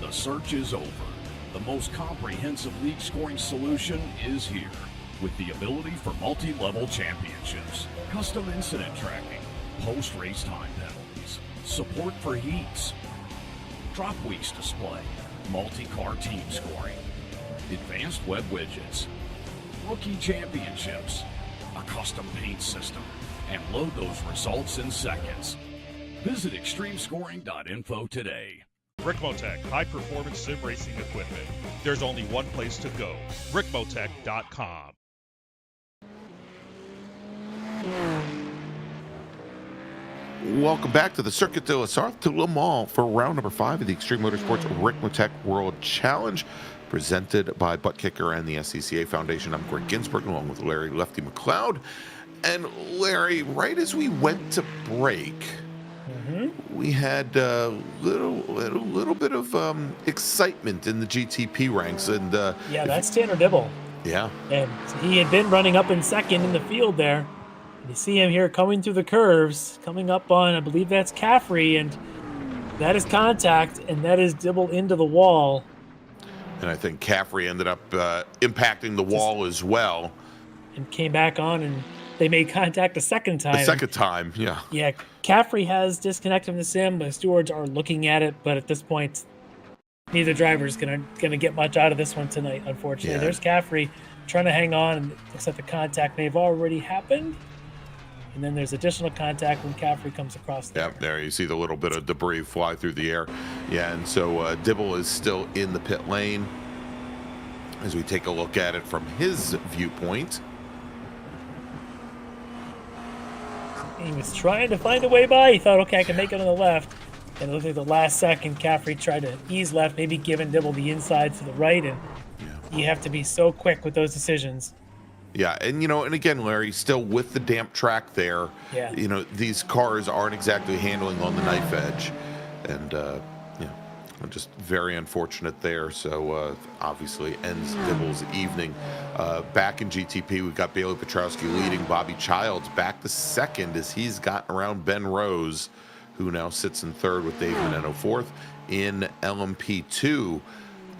The search is over. The most comprehensive league scoring solution is here, with the ability for multi-level championships, custom incident tracking, post-race time penalties, support for heats, drop weeks display, multi-car team scoring, advanced web widgets, rookie championships, a custom paint system, and load those results in seconds. Visit extremescoring.info today. Ricmotech high-performance sim racing equipment. There's only one place to go, Ricmotech.com. Welcome back to the Circuit de la Sarthe to Le Mans for round number 5 of the Extreme Motorsports Ricmotech World Challenge, presented by Butt Kicker and the SCCA Foundation. I'm Greg Ginsburg, along with Larry Lefty McLeod. And Larry, right as we went to break, we had a little bit of excitement in the GTP ranks, and Yeah, that's Tanner Dibble. yeah, And he had been running up in second in the field there. And you see him here coming through the curves, coming up on, I believe that's Caffrey, and that is contact, and that is Dibble into the wall. and I think Caffrey ended up impacting the wall as well. And came back on, and they made contact a second time. The second time, yeah. Yeah, Caffrey has disconnected from the sim. The stewards are looking at it, but at this point, neither driver is gonna get much out of this one tonight, unfortunately. Yeah. There's Caffrey trying to hang on, and looks like the contact may have already happened. And then there's additional contact when Caffrey comes across there. Yeah, there you see the little bit of debris fly through the air. Yeah, and so Dibble is still in the pit lane as we take a look at it from his viewpoint. He was trying to find a way by. He thought, okay, I can make it on the left. And it looked like the last second, Caffrey tried to ease left, maybe giving Dibble the inside to the right. And you have to be so quick with those decisions. Yeah, and and again, Larry, still with the damp track there, Yeah. These cars aren't exactly handling on the knife edge, and just very unfortunate there. So obviously ends Dibble's evening. Back in GTP, we've got Bailey Petrowski leading. Bobby Childs back to second as he's gotten around Ben Rose, who now sits in third with Dave Menino fourth. In LMP2,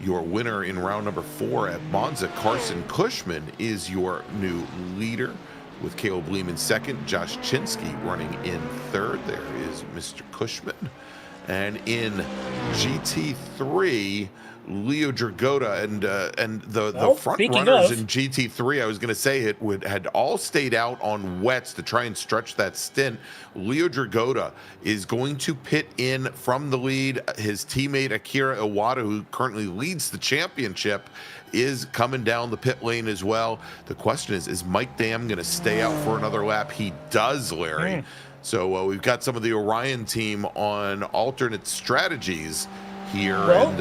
your winner in round number 4 at Monza, Carson Cushman, is your new leader, with Caleb Lehman second, Josh Chinsky running in third. There is Mr. Cushman. And in GT3, Leo Dragota and the front runners in GT3, I was going to say had all stayed out on wets to try and stretch that stint. Leo Dragota is going to pit in from the lead. His teammate Akira Iwata, who currently leads the championship, is coming down the pit lane as well. The question is Mike Dam going to stay out for another lap? He does, Larry. So we've got some of the Orion team on alternate strategies here, and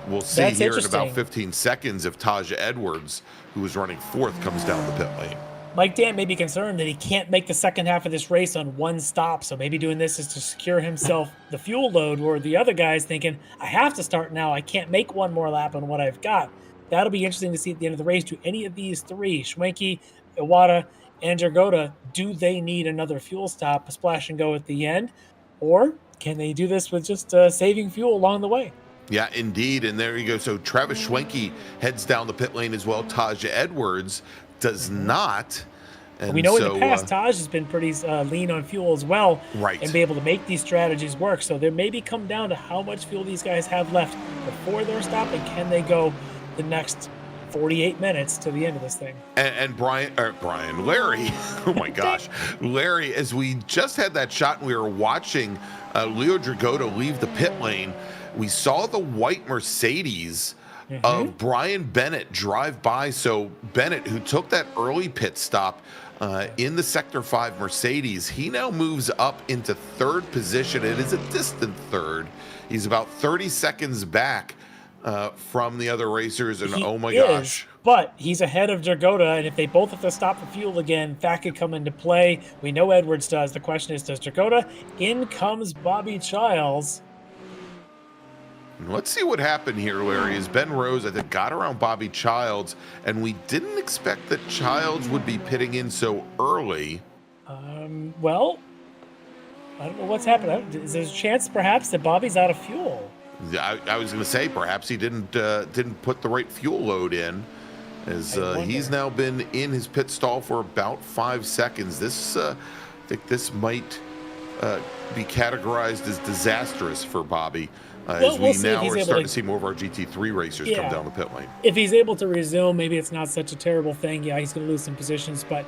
we'll see here in about 15 seconds if Taj Edwards, who is running fourth, comes down the pit lane. Mike Dan may be concerned that he can't make the second half of this race on one stop, so maybe doing this is to secure himself the fuel load, or the other guy's thinking, I have to start now, I can't make one more lap on what I've got. That'll be interesting to see at the end of the race. Do any of these three, Schwenke, Iwata, and Dragota, do they need another fuel stop, a splash and go at the end? Or can they do this with just saving fuel along the way? Yeah, indeed. And there you go. So Travis Schwenke heads down the pit lane as well. Taj Edwards does not. And we know in the past, Taj has been pretty lean on fuel as well. Right. And be able to make these strategies work. So there maybe come down to how much fuel these guys have left before their stop, and can they go the next 48 minutes to the end of this thing. And Larry, oh my gosh, Larry, as we just had that shot and we were watching Leo Dragota leave the pit lane, we saw the white Mercedes of Brian Bennett drive by. So Bennett, who took that early pit stop in the Sector 5 Mercedes, he now moves up into third position. It is a distant third. He's about 30 seconds back from the other racers, and oh my gosh. But he's ahead of Dragota, and if they both have to stop for fuel again, that could come into play. We know Edwards does. The question is, does Dragota? In comes Bobby Childs. Let's see what happened here, Larry. As Ben Rose, I think, got around Bobby Childs, and we didn't expect that Childs would be pitting in so early. Well, I don't know what's happened. Is there a chance, perhaps, that Bobby's out of fuel? I was going to say perhaps he didn't put the right fuel load in, as he's now been in his pit stall for about 5 seconds. This I think this might be categorized as disastrous for Bobby, as we now are starting to see more of our GT3 racers come down the pit lane. If he's able to resume, maybe it's not such a terrible thing. Yeah, he's going to lose some positions, but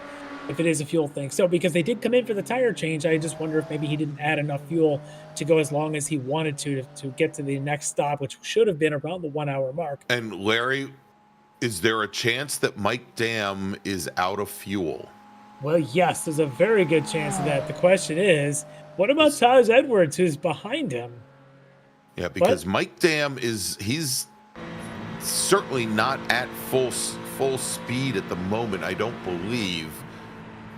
if it is a fuel thing. So because they did come in for the tire change, I just wonder if maybe he didn't add enough fuel to go as long as he wanted to get to the next stop, which should have been around the 1 hour mark. And Larry, is there a chance that Mike Dam is out of fuel? Well, yes, there's a very good chance of that. The question is, what about Taj Edwards, who's behind him? Yeah, because Mike Dam he's certainly not at full speed at the moment, I don't believe.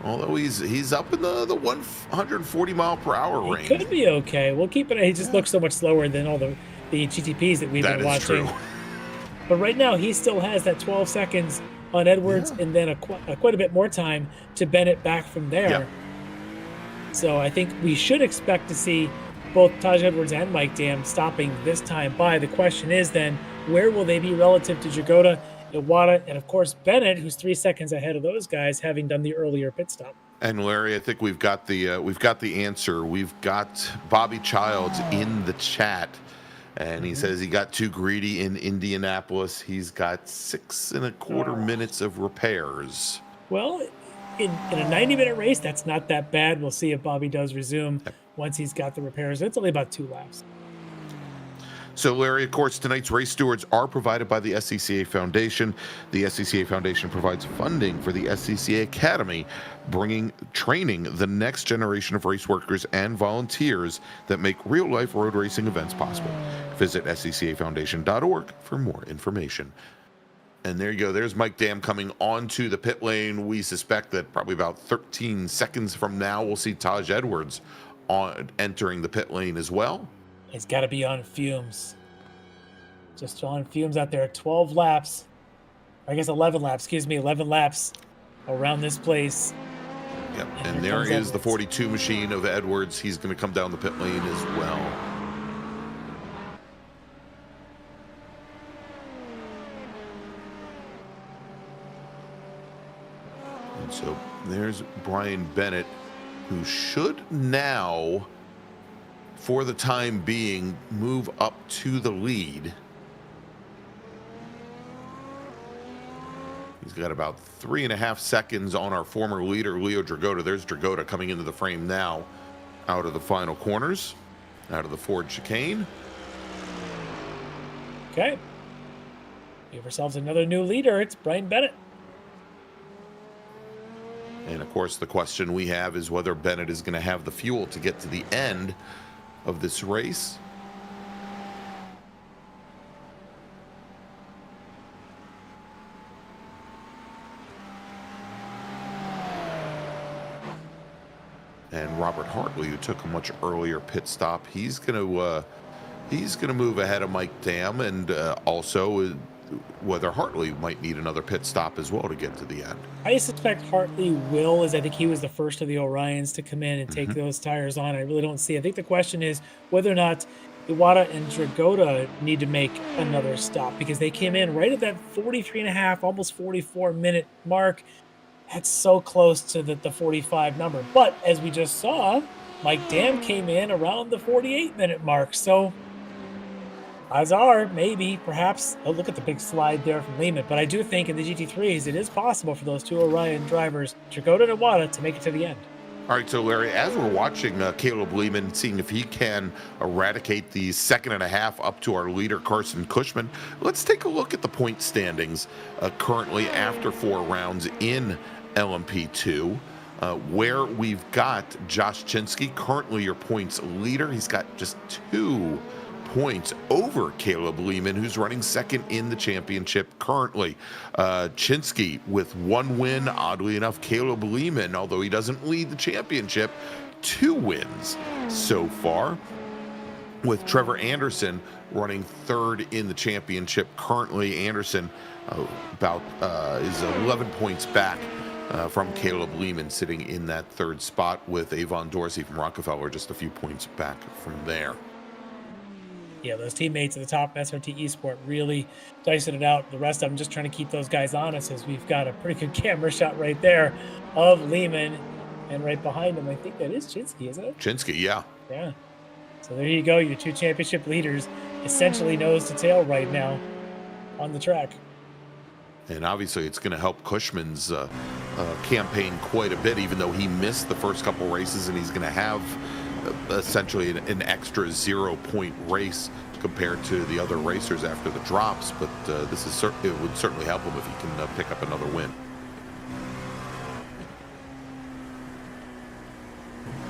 Although he's up in the 140 mile per hour range. Could be okay. We'll keep it. He just looks so much slower than all the GTPs that we've been watching. True. But right now, he still has that 12 seconds on Edwards, and then quite a bit more time to Bennett back from there. Yeah. So I think we should expect to see both Taj Edwards and Mike Dam stopping this time by. The question is then, where will they be relative to Dragota, Iwata, and of course Bennett, who's 3 seconds ahead of those guys, having done the earlier pit stop? And Larry, I think we've got the answer. We've got Bobby Childs in the chat, and he says he got too greedy in Indianapolis. He's got 6.25 minutes of repairs. Well, in a 90-minute race, that's not that bad. We'll see if Bobby does resume once he's got the repairs. It's only about 2 laps. So, Larry, of course, tonight's race stewards are provided by the SCCA Foundation. The SCCA Foundation provides funding for the SCCA Academy, training the next generation of race workers and volunteers that make real-life road racing events possible. Visit sccafoundation.org for more information. And there you go. There's Mike Dam coming onto the pit lane. We suspect that probably about 13 seconds from now, we'll see Taj Edwards entering the pit lane as well. He's got to be on fumes. Just on fumes out there. 12 laps. I guess 11 laps. 11 laps around this place. Yep. And there is the 42 machine of Edwards. He's going to come down the pit lane as well. And so there's Brian Bennett, who should now for the time being, move up to the lead. He's got about 3.5 seconds on our former leader, Leo Dragota. There's Dragota coming into the frame now, out of the final corners, out of the Ford chicane. Okay. Give ourselves another new leader. It's Brian Bennett. And of course, the question we have is whether Bennett is going to have the fuel to get to the end of this race. And Robert Hartley, who took a much earlier pit stop, he's going to move ahead of Mike Dam, and also whether Hartley might need another pit stop as well to get to the end. I suspect Hartley will, as I think he was the first of the Orions to come in and take those tires on. I really don't see. I think the question is whether or not Iwata and Dragota need to make another stop, because they came in right at that 43.5, almost 44-minute mark. That's so close to the 45 number. But as we just saw, Mike Dam came in around the 48-minute mark. So odds are, maybe, perhaps, oh, look at the big slide there from Lehman. But I do think in the GT3s, it is possible for those two Orion drivers, Dragota and Iwata, to make it to the end. All right, so Larry, as we're watching Caleb Lehman, seeing if he can eradicate the 2.5 up to our leader, Carson Cushman, let's take a look at the point standings currently after 4 rounds in LMP2, where we've got Josh Chinsky, currently your points leader. He's got just 2 points over Caleb Lehman, who's running second in the championship currently. Chinsky with 1 win. Oddly enough, Caleb Lehman, although he doesn't lead the championship, 2 wins so far, with Trevor Anderson running third in the championship currently. Anderson is 11 points back from Caleb Lehman, sitting in that 3rd spot, with Avon Dorsey from Rockefeller just a few points back from there. Yeah, those teammates at the top, SRT Esport, really dicing it out. The rest of them just trying to keep those guys honest, as we've got a pretty good camera shot right there of Lehman. And right behind him, I think that is Chinsky, isn't it? Chinsky, yeah. Yeah. So there you go, your 2 championship leaders, essentially nose to tail right now on the track. And obviously it's going to help Cushman's campaign quite a bit, even though he missed the first couple races, and he's going to have essentially an extra 0-point race compared to the other racers after the drops. But this is it would certainly help him if he can pick up another win.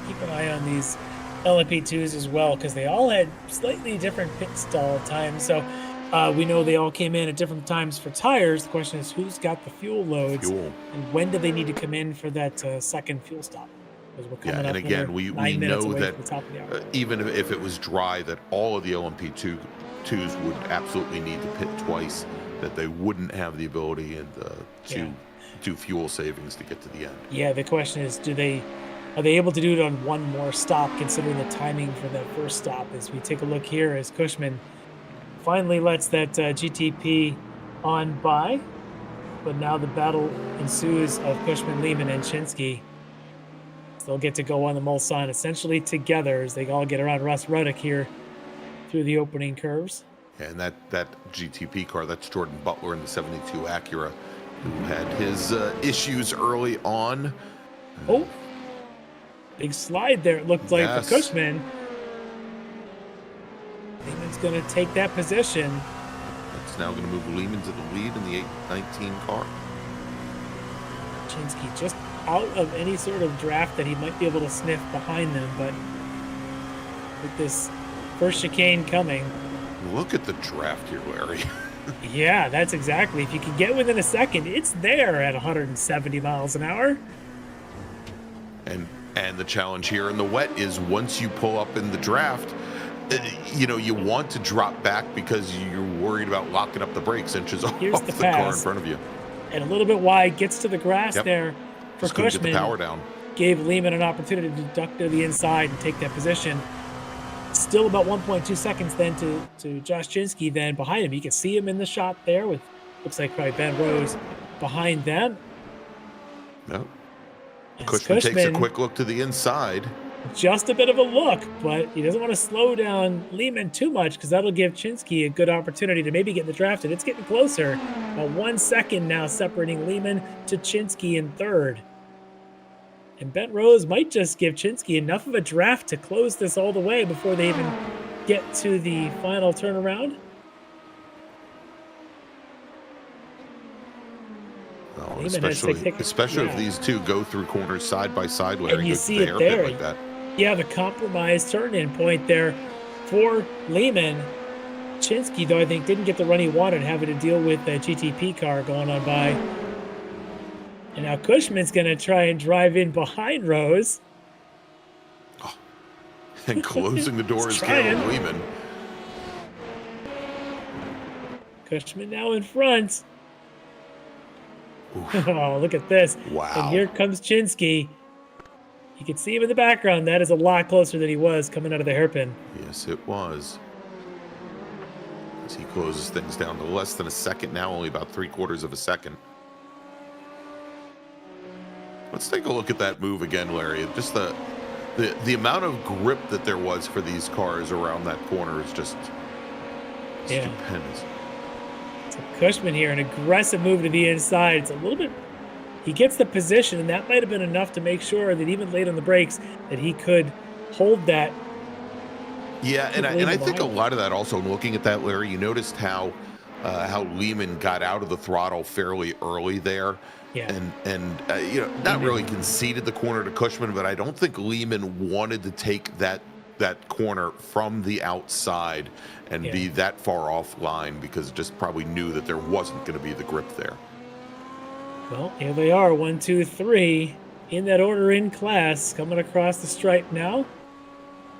Keep an eye on these LMP2s as well, because they all had slightly different pit stall times. So we know they all came in at different times for tires. The question is, who's got the fuel loads, and when do they need to come in for that second fuel stop? Yeah, and again, we know that even if it was dry, that all of the LMP2s would absolutely need to pit twice, that they wouldn't have the ability to do fuel savings to get to the end. Yeah, the question is, are they able to do it on one more stop, considering the timing for that first stop? As we take a look here, as Cushman finally lets that GTP on by, but now the battle ensues of Cushman, Lehman, and Chinsky. They'll get to go on the Mulsanne essentially together as they all get around Russ Ruddock here through the opening curves. And that GTP car, that's Jordan Butler in the 72 Acura, who had his issues early on. Oh, big slide there, it looked like, for Cushman. Lehman's going to take that position. It's now going to move Lehman to the lead in the 819 car. Chinsky just out of any sort of draft that he might be able to sniff behind them, but with this first chicane coming. Look at the draft here, Larry. Yeah, that's exactly. If you can get within a second, it's there at 170 miles an hour. And the challenge here in the wet is, once you pull up in the draft, you want to drop back because you're worried about locking up the brakes inches off the car in front of you. And a little bit wide, gets to the grass there for Just couldn't Cushman. get the power down. Gave Lehman an opportunity to duck to the inside and take that position. Still about 1.2 seconds then to Josh Chinsky then behind him. You can see him in the shot there with, looks like probably Ben Rose behind them. Yep. Cushman takes a quick look to the inside. just a bit of a look, but he doesn't want to slow down Lehman too much because that'll give Chinsky a good opportunity to maybe get in the draft. And it's getting closer. About 1 second now separating Lehman to Chinsky in third. And Bent Rose might just give Chinsky enough of a draft to close this all the way before they even get to the final turnaround. Oh, especially if these two go through corners side by side, and you see it there. Like that. Yeah, the compromised turn-in point there for Lehman. Chinsky, though, I think didn't get the run he wanted, having to deal with a GTP car going on by. And now Cushman's going to try and drive in behind Rose. Oh. And closing the door is Caleb Lehman. Cushman now in front. Oh, look at this. Wow. And here comes Chinsky. You can see him in the background. That is a lot closer than he was coming out of the hairpin. Yes, it was. As he closes things down to less than a second now, only about 3/4 of a second. Let's take a look at that move again, Larry. Just the amount of grip that there was for these cars around that corner is just stupendous. So Cushman here, an aggressive move to the inside. It's a little bit, he gets the position, and that might have been enough to make sure that even late on the brakes that he could hold that. Yeah, and I think a lot of that also, looking at that, Larry, you noticed how Lehman got out of the throttle fairly early there. Yeah. And you know, not really conceded the corner to Cushman, but I don't think Lehman wanted to take that corner from the outside and be that far offline, because just probably knew that there wasn't going to be the grip there. Well, here they are, 1, 2, 3 in that order in class, coming across the stripe now.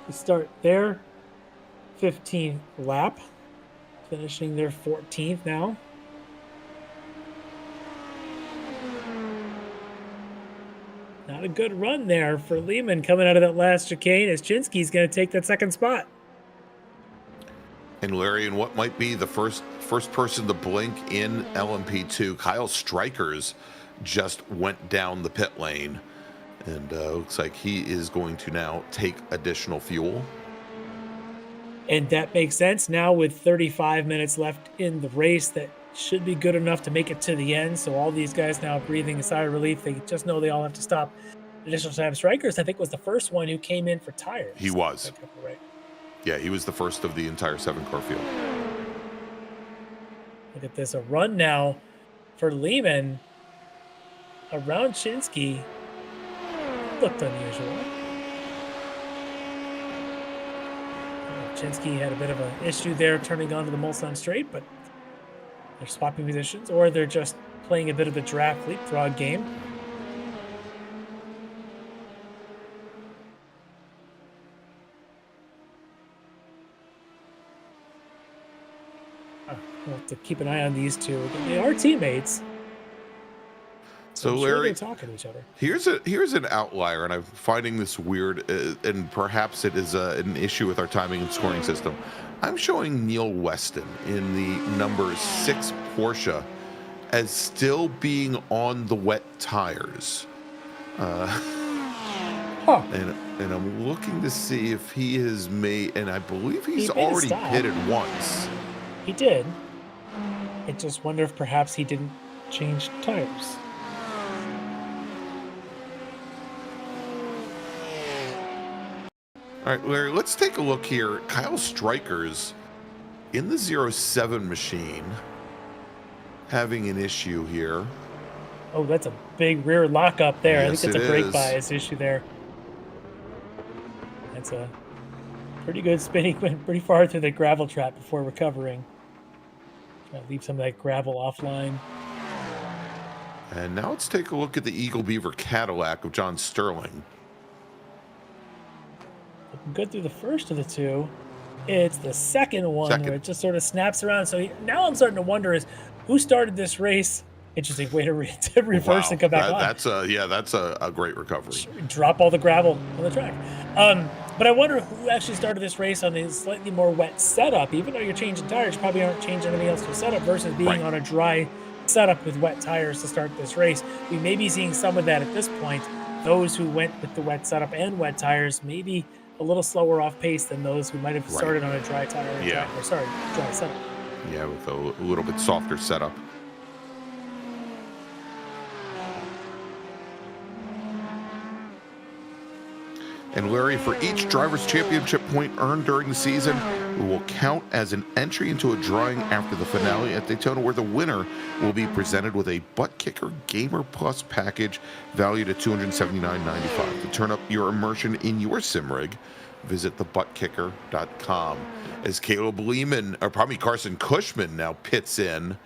We start their 15th lap, finishing their 14th now. Not a good run there for Lehman coming out of that last chicane, as Chinsky's going to take that second spot. And Larry, in what might be the first person to blink in LMP2, Kyle Strikers just went down the pit lane, and looks like he is going to now take additional fuel. And that makes sense now with 35 minutes left in the race. That should be good enough to make it to the end. So all these guys now breathing a sigh of relief. They just know they all have to stop additional time. Strikers, I think, was the first one who came in for tires. He was. Right. Yeah, he was the first of the entire 7-car field. Look at this. A run now for Lehman around Chinsky. Looked unusual. Chinsky had a bit of an issue there turning onto the Mulsanne straight, but they're swapping positions, or they're just playing a bit of the draft leapfrog game. We'll have to keep an eye on these two. They are teammates. So I'm Larry, sure they're talking to each other. Here's an outlier, and I'm finding this weird, and perhaps it is an issue with our timing and scoring system. I'm showing Neil Weston in the number 6 Porsche as still being on the wet tires. And I'm looking to see if he has made, and I believe he's already pitted once. He did. I just wonder if perhaps he didn't change tires. All right, Larry, let's take a look here. Kyle Strikers in the 07 machine having an issue here. Oh, that's a big rear lockup there. Yes, I think that's a brake is. bias issue there. That's a pretty good spin. He went pretty far through the gravel trap before recovering. Try to leave some of that gravel offline. And now let's take a look at the Eagle Beaver Cadillac of John Sterling. Looking good through the first of the two. It's the second one where it just sort of snaps around. So now I'm starting to wonder is who started this race? Interesting way to reverse and come back on. That's a great recovery. Drop all the gravel on the track. But I wonder who actually started this race on a slightly more wet setup. Even though you're changing tires, you probably aren't changing anything else to the setup versus being on a dry setup with wet tires to start this race. We may be seeing some of that at this point those who went with the wet setup and wet tires maybe a little slower off pace than those who might have started on a dry tire. Dry setup. Yeah, with a little bit softer setup. And Larry, for each driver's championship point earned during the season, it will count as an entry into a drawing after the finale at Daytona, where the winner will be presented with a Butt Kicker Gamer Plus package valued at $279.95. To turn up your immersion in your sim rig, visit thebuttkicker.com. As Carson Cushman now pits in.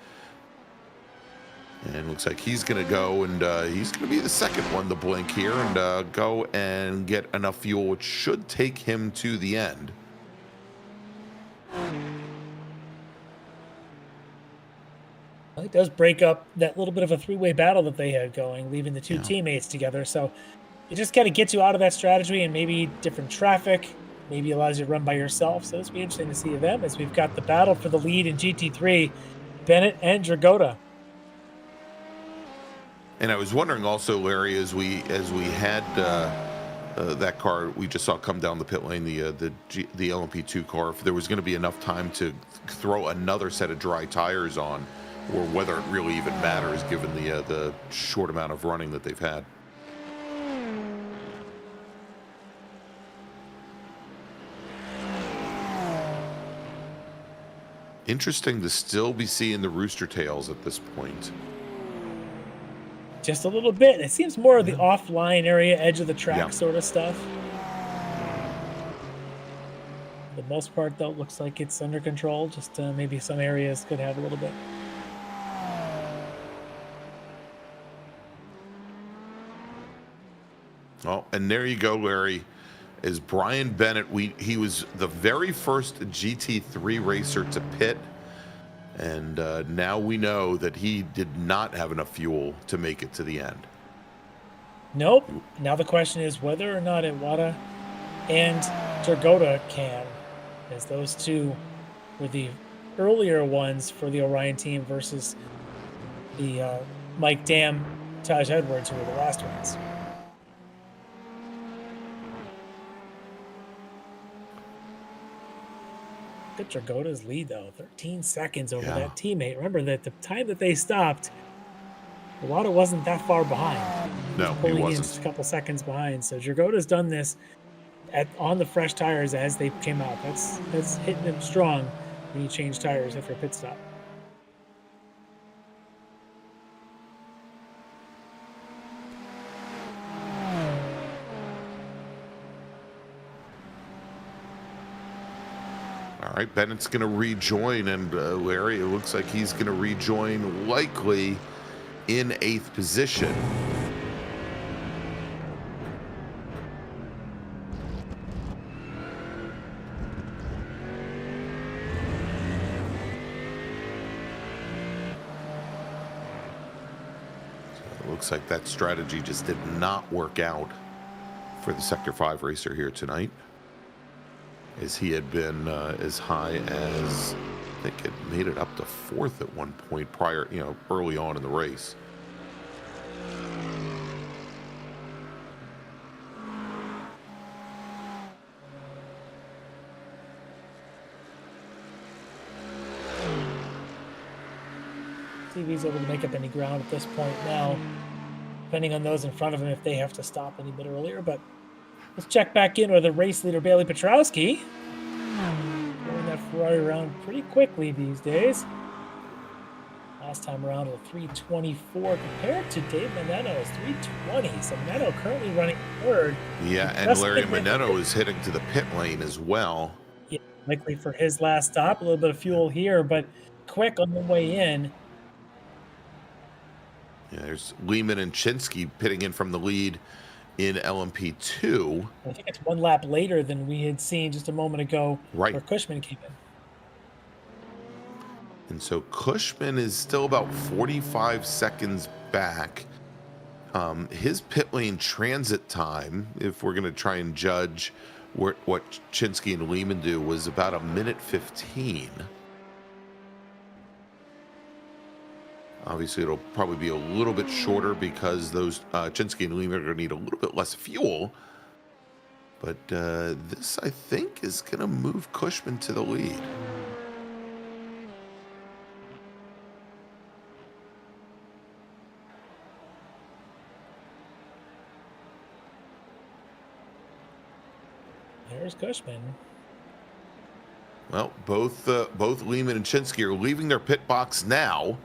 And looks like he's going to go, and he's going to be the second one to blink here and go and get enough fuel, which should take him to the end. Well, it does break up that little bit of a three-way battle that they had going, leaving the two teammates together. So it just kind of gets you out of that strategy and maybe different traffic, maybe allows you to run by yourself. So it's be interesting to see them as we've got the battle for the lead in GT3, Bennett and Dragota. And I was wondering also, Larry, as we had that car we just saw come down the pit lane, the LMP2 car, if there was going to be enough time to throw another set of dry tires on, or whether it really even matters given the short amount of running that they've had. Interesting to still be seeing the rooster tails at this point. Just a little bit. It seems more of the offline area, edge of the track sort of stuff. For the most part, though, it looks like it's under control. Just maybe some areas could have a little bit. Oh, and there you go, Larry. Is Brian Bennett. He was the very first GT3 racer to pit. And now we know that he did not have enough fuel to make it to the end. Nope. Now the question is whether or not Iwata and Dragota can, as those two were the earlier ones for the Orion team versus the Mike Dam, Taj Edwards, who were the last ones. Dragota's lead, though, 13 seconds over that teammate. Remember that the time that they stopped, Iwata wasn't that far behind. No, he wasn't. Just a couple seconds behind. So Dragota's done this on the fresh tires as they came out. That's hitting them strong when you change tires after a pit stop. All right, Bennett's going to rejoin, and Larry, it looks like he's going to rejoin likely in 8th position. So it looks like that strategy just did not work out for the Sector 5 racer here tonight, as he had been as high as, I think it made it up to 4th at one point prior, early on in the race. See if he's able to make up any ground at this point now, depending on those in front of him if they have to stop any bit earlier, but let's check back in with the race leader, Bailey Petrowski. Going that Ferrari around pretty quickly these days. Last time around a 324 compared to Dave Manetto's 320. So Manetto currently running third. Yeah, and Larry Manetto is heading to the pit lane as well. Yeah, likely for his last stop. A little bit of fuel here, but quick on the way in. Yeah, there's Lehman and Chinsky pitting in from the lead in LMP2. I think it's one lap later than we had seen just a moment ago, right, where Cushman came in. And so Cushman is still about 45 seconds back. His pit lane transit time, if we're going to try and judge what Chinsky and Lehman do, was about 1:15. Obviously, it'll probably be a little bit shorter because those Chinsky and Lehman are going to need a little bit less fuel. But this, I think, is going to move Cushman to the lead. There's Cushman. Well, both Lehman and Chinsky are leaving their pit box now.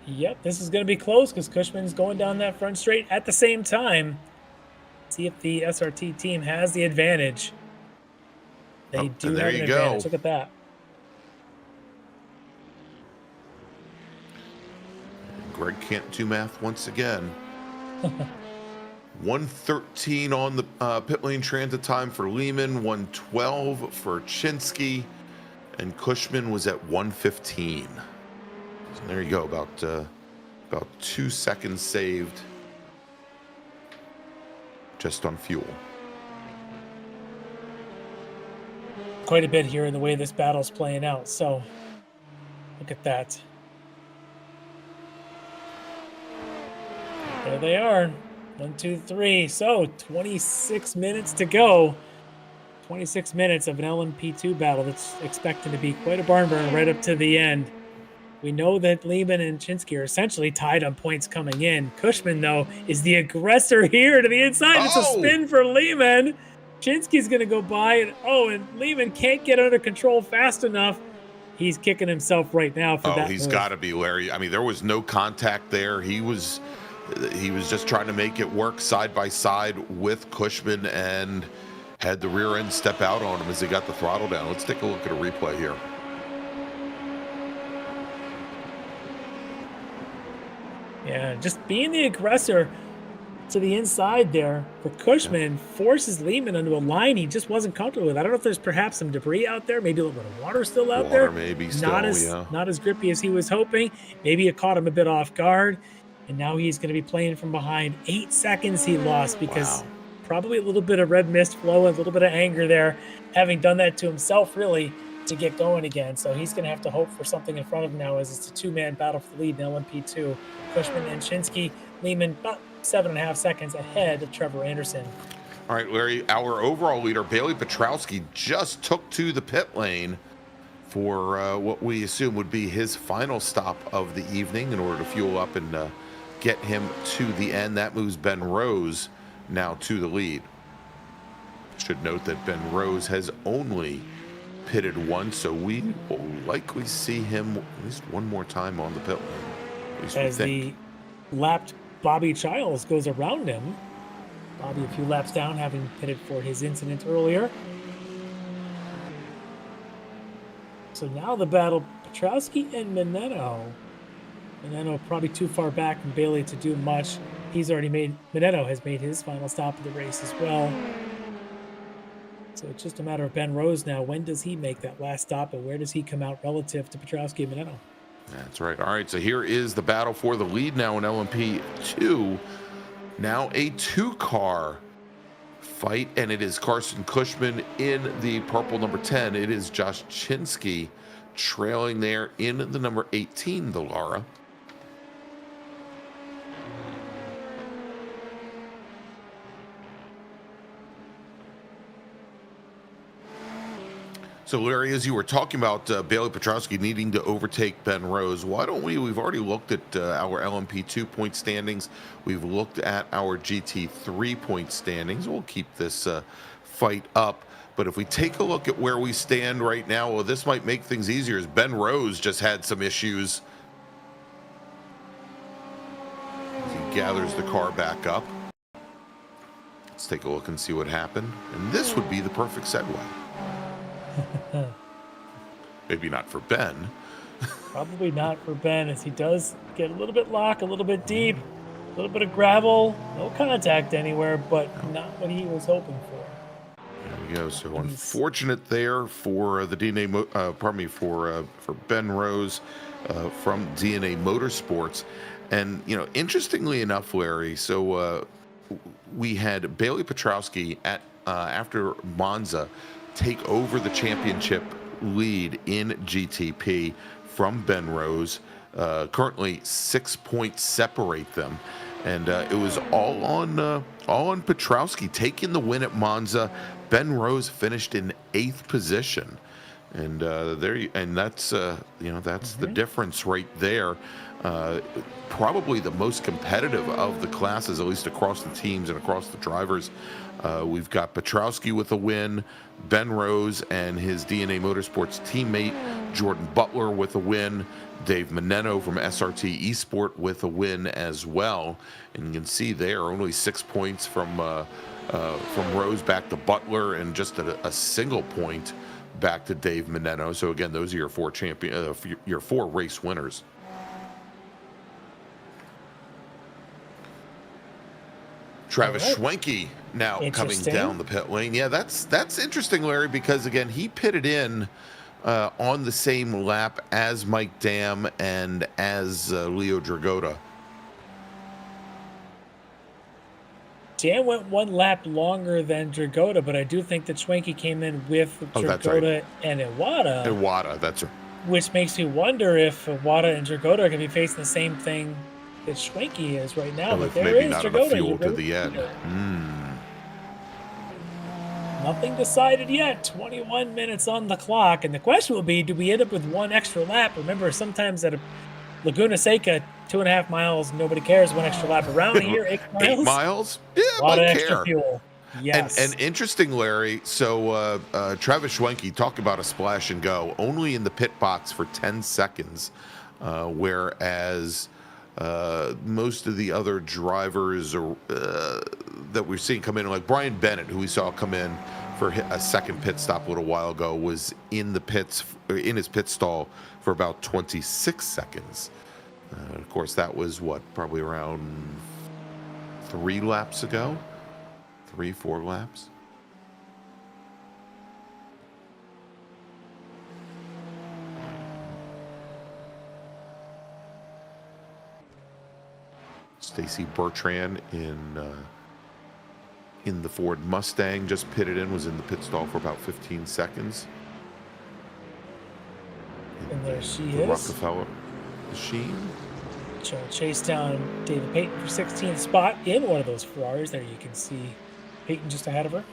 Yep, this is going to be close because Cushman's going down that front straight at the same time. See if the SRT team has the advantage. They do have an advantage. Look at that. Greg can't do math once again. 113 on the pit lane transit time for Lehman, 112 for Chinsky, and Cushman was at 115. So there you go, about 2 seconds saved just on fuel. Quite a bit here in the way this battle's playing out. So look at that. There they are. 1, 2, 3. So 26 minutes to go. 26 minutes of an LMP2 battle that's expecting to be quite a barn burner right up to the end. We know that Lehman and Chinsky are essentially tied on points coming in. Cushman, though, is the aggressor here to the inside. It's a spin for Lehman. Chinsky's going to go by, and Lehman can't get under control fast enough. He's kicking himself right now for that. Oh, he's got to be, Larry. I mean, there was no contact there. He was just trying to make it work side by side with Cushman and had the rear end step out on him as he got the throttle down. Let's take a look at a replay here. Yeah, just being the aggressor to the inside there for Cushman forces Lehman into a line he just wasn't comfortable with. I don't know if there's perhaps some debris out there, maybe a little bit of water still out there. Maybe not as grippy as he was hoping. Maybe it caught him a bit off guard, and now he's going to be playing from behind. 8 seconds he lost because probably a little bit of red mist flow, a little bit of anger there, having done that to himself really to get going again. So he's going to have to hope for something in front of him now as it's a two-man battle for the lead in LMP2. Cushman and Chinsky, Lehman about 7.5 seconds ahead of Trevor Anderson. All right, Larry, our overall leader, Bailey Petrowski, just took to the pit lane for what we assume would be his final stop of the evening in order to fuel up and get him to the end. That moves Ben Rose now to the lead. Should note that Ben Rose has only pitted once, so we will likely see him at least one more time on the pit lane. At least as the lapped Bobby Childs goes around him. Bobby a few laps down, having pitted for his incident earlier. So now the battle, Petrowski and Meneno. Meneno probably too far back from Bailey to do much. Meneno has made his final stop of the race as well. So it's just a matter of Ben Rose now. When does he make that last stop, and where does he come out relative to Petrowski and Meneno? That's right. All right, so here is the battle for the lead now in LMP2. Now a two-car fight, and it is Carson Cushman in the purple number 10. It is Josh Chinsky trailing there in the number 18, the Lara. So, Larry, as you were talking about Bailey Petrowski needing to overtake Ben Rose, why don't we've already looked at our LMP2 point standings. We've looked at our GT3 point standings. We'll keep this fight up. But if we take a look at where we stand right now, well, this might make things easier as Ben Rose just had some issues as he gathers the car back up. Let's take a look and see what happened. And this would be the perfect segue. Maybe not for Ben. Probably not for Ben, as he does get a little bit locked, a little bit deep, a little bit of gravel, no contact anywhere, but not what he was hoping for. There we go. So unfortunate there for the for Ben Rose from DNA Motorsports. And interestingly enough, Larry, so we had Bailey Petrowski at after Monza take over the championship lead in GTP from Ben Rose. Currently 6 points separate them. And it was all on Petrowski taking the win at Monza. Ben Rose finished in 8th position, and that's the difference right there. Probably the most competitive of the classes, at least across the teams and across the drivers. We've got Petrowski with a win, Ben Rose and his DNA Motorsports teammate Jordan Butler with a win, Dave Meneno from SRT Esport with a win as well. And you can see there only 6 points from Rose back to Butler, and just a single point back to Dave Meneno. So again, those are your your 4 race winners. Travis Schwenke now coming down the pit lane. Yeah, that's interesting, Larry, because again, he pitted in on the same lap as Mike Dam and as Leo Dragota. Dan went 1 lap longer than Dragota, but I do think that Schwenke came in with Dragota and Iwata. Iwata, that's right. Which makes me wonder if Iwata and Dragota are going to be facing the same thing that Schwenke is right now. But there maybe is not Dragota. Enough fuel to the end. Nothing decided yet. 21 minutes on the clock. And the question will be, do we end up with 1 extra lap? Remember, sometimes at Laguna Seca, 2.5 miles, nobody cares. 1 extra lap. Around here, 8 miles. 8 miles? Yeah, a lot of care. extra fuel. Yes. And interesting, Larry, so Travis Schwenke, talk about a splash and go, only in the pit box for 10 seconds, whereas most of the other drivers that we've seen come in, like Brian Bennett, who we saw come in for a second pit stop a little while ago, was in the pits, in his pit stall for about 26 seconds. Of course, that was probably around 3 laps ago, 3-4 laps. Stacy Bertrand in the Ford Mustang just pitted in, was in the pit stall for about 15 seconds. And there she is. Rockefeller machine. She'll chase down David Payton for 16th spot in one of those Ferraris. There you can see Payton just ahead of her.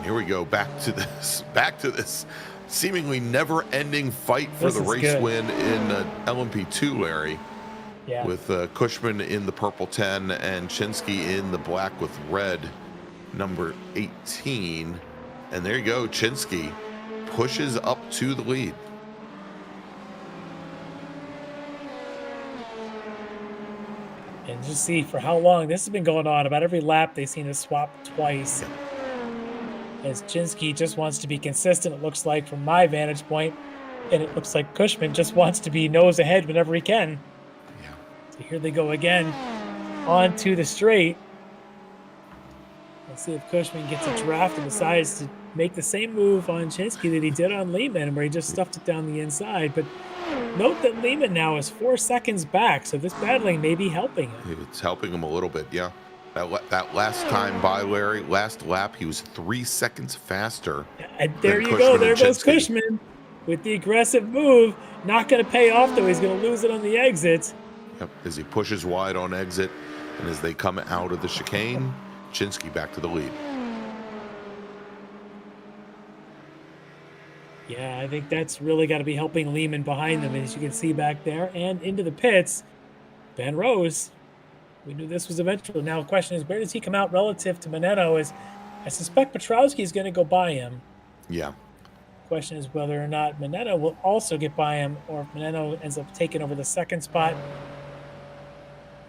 Here we go, back to this seemingly never-ending fight for the race win in LMP2, Larry. Yeah. With Cushman in the purple 10 and Chinsky in the black with red, number 18. And there you go, Chinsky pushes up to the lead. And just see for how long this has been going on. About every lap, they seem to swap twice. Yeah. As Chinsky just wants to be consistent, it looks like, from my vantage point. And it looks like Cushman just wants to be nose ahead whenever he can. Yeah. So here they go again, onto the straight. Let's see if Cushman gets a draft and decides to make the same move on Chinsky that he did on Lehman, where he just stuffed it down the inside. But note that Lehman now is 4 seconds back, so this battling may be helping him. It's helping him a little bit, yeah. That last time by Larry, last lap, he was 3 seconds faster. And there you go. There goes Cushman with the aggressive move. Not going to pay off, though. He's going to lose it on the exit. Yep, as he pushes wide on exit, and as they come out of the chicane, Chinsky back to the lead. Yeah, I think that's really got to be helping Lehman behind them, as you can see back there. And into the pits, Ben Rose. We knew this was eventual. Now the question is, where does he come out relative to Meneno? As I suspect Petrowski is going to go by him. Yeah. Question is whether or not Meneno will also get by him, or if Meneno ends up taking over the second spot.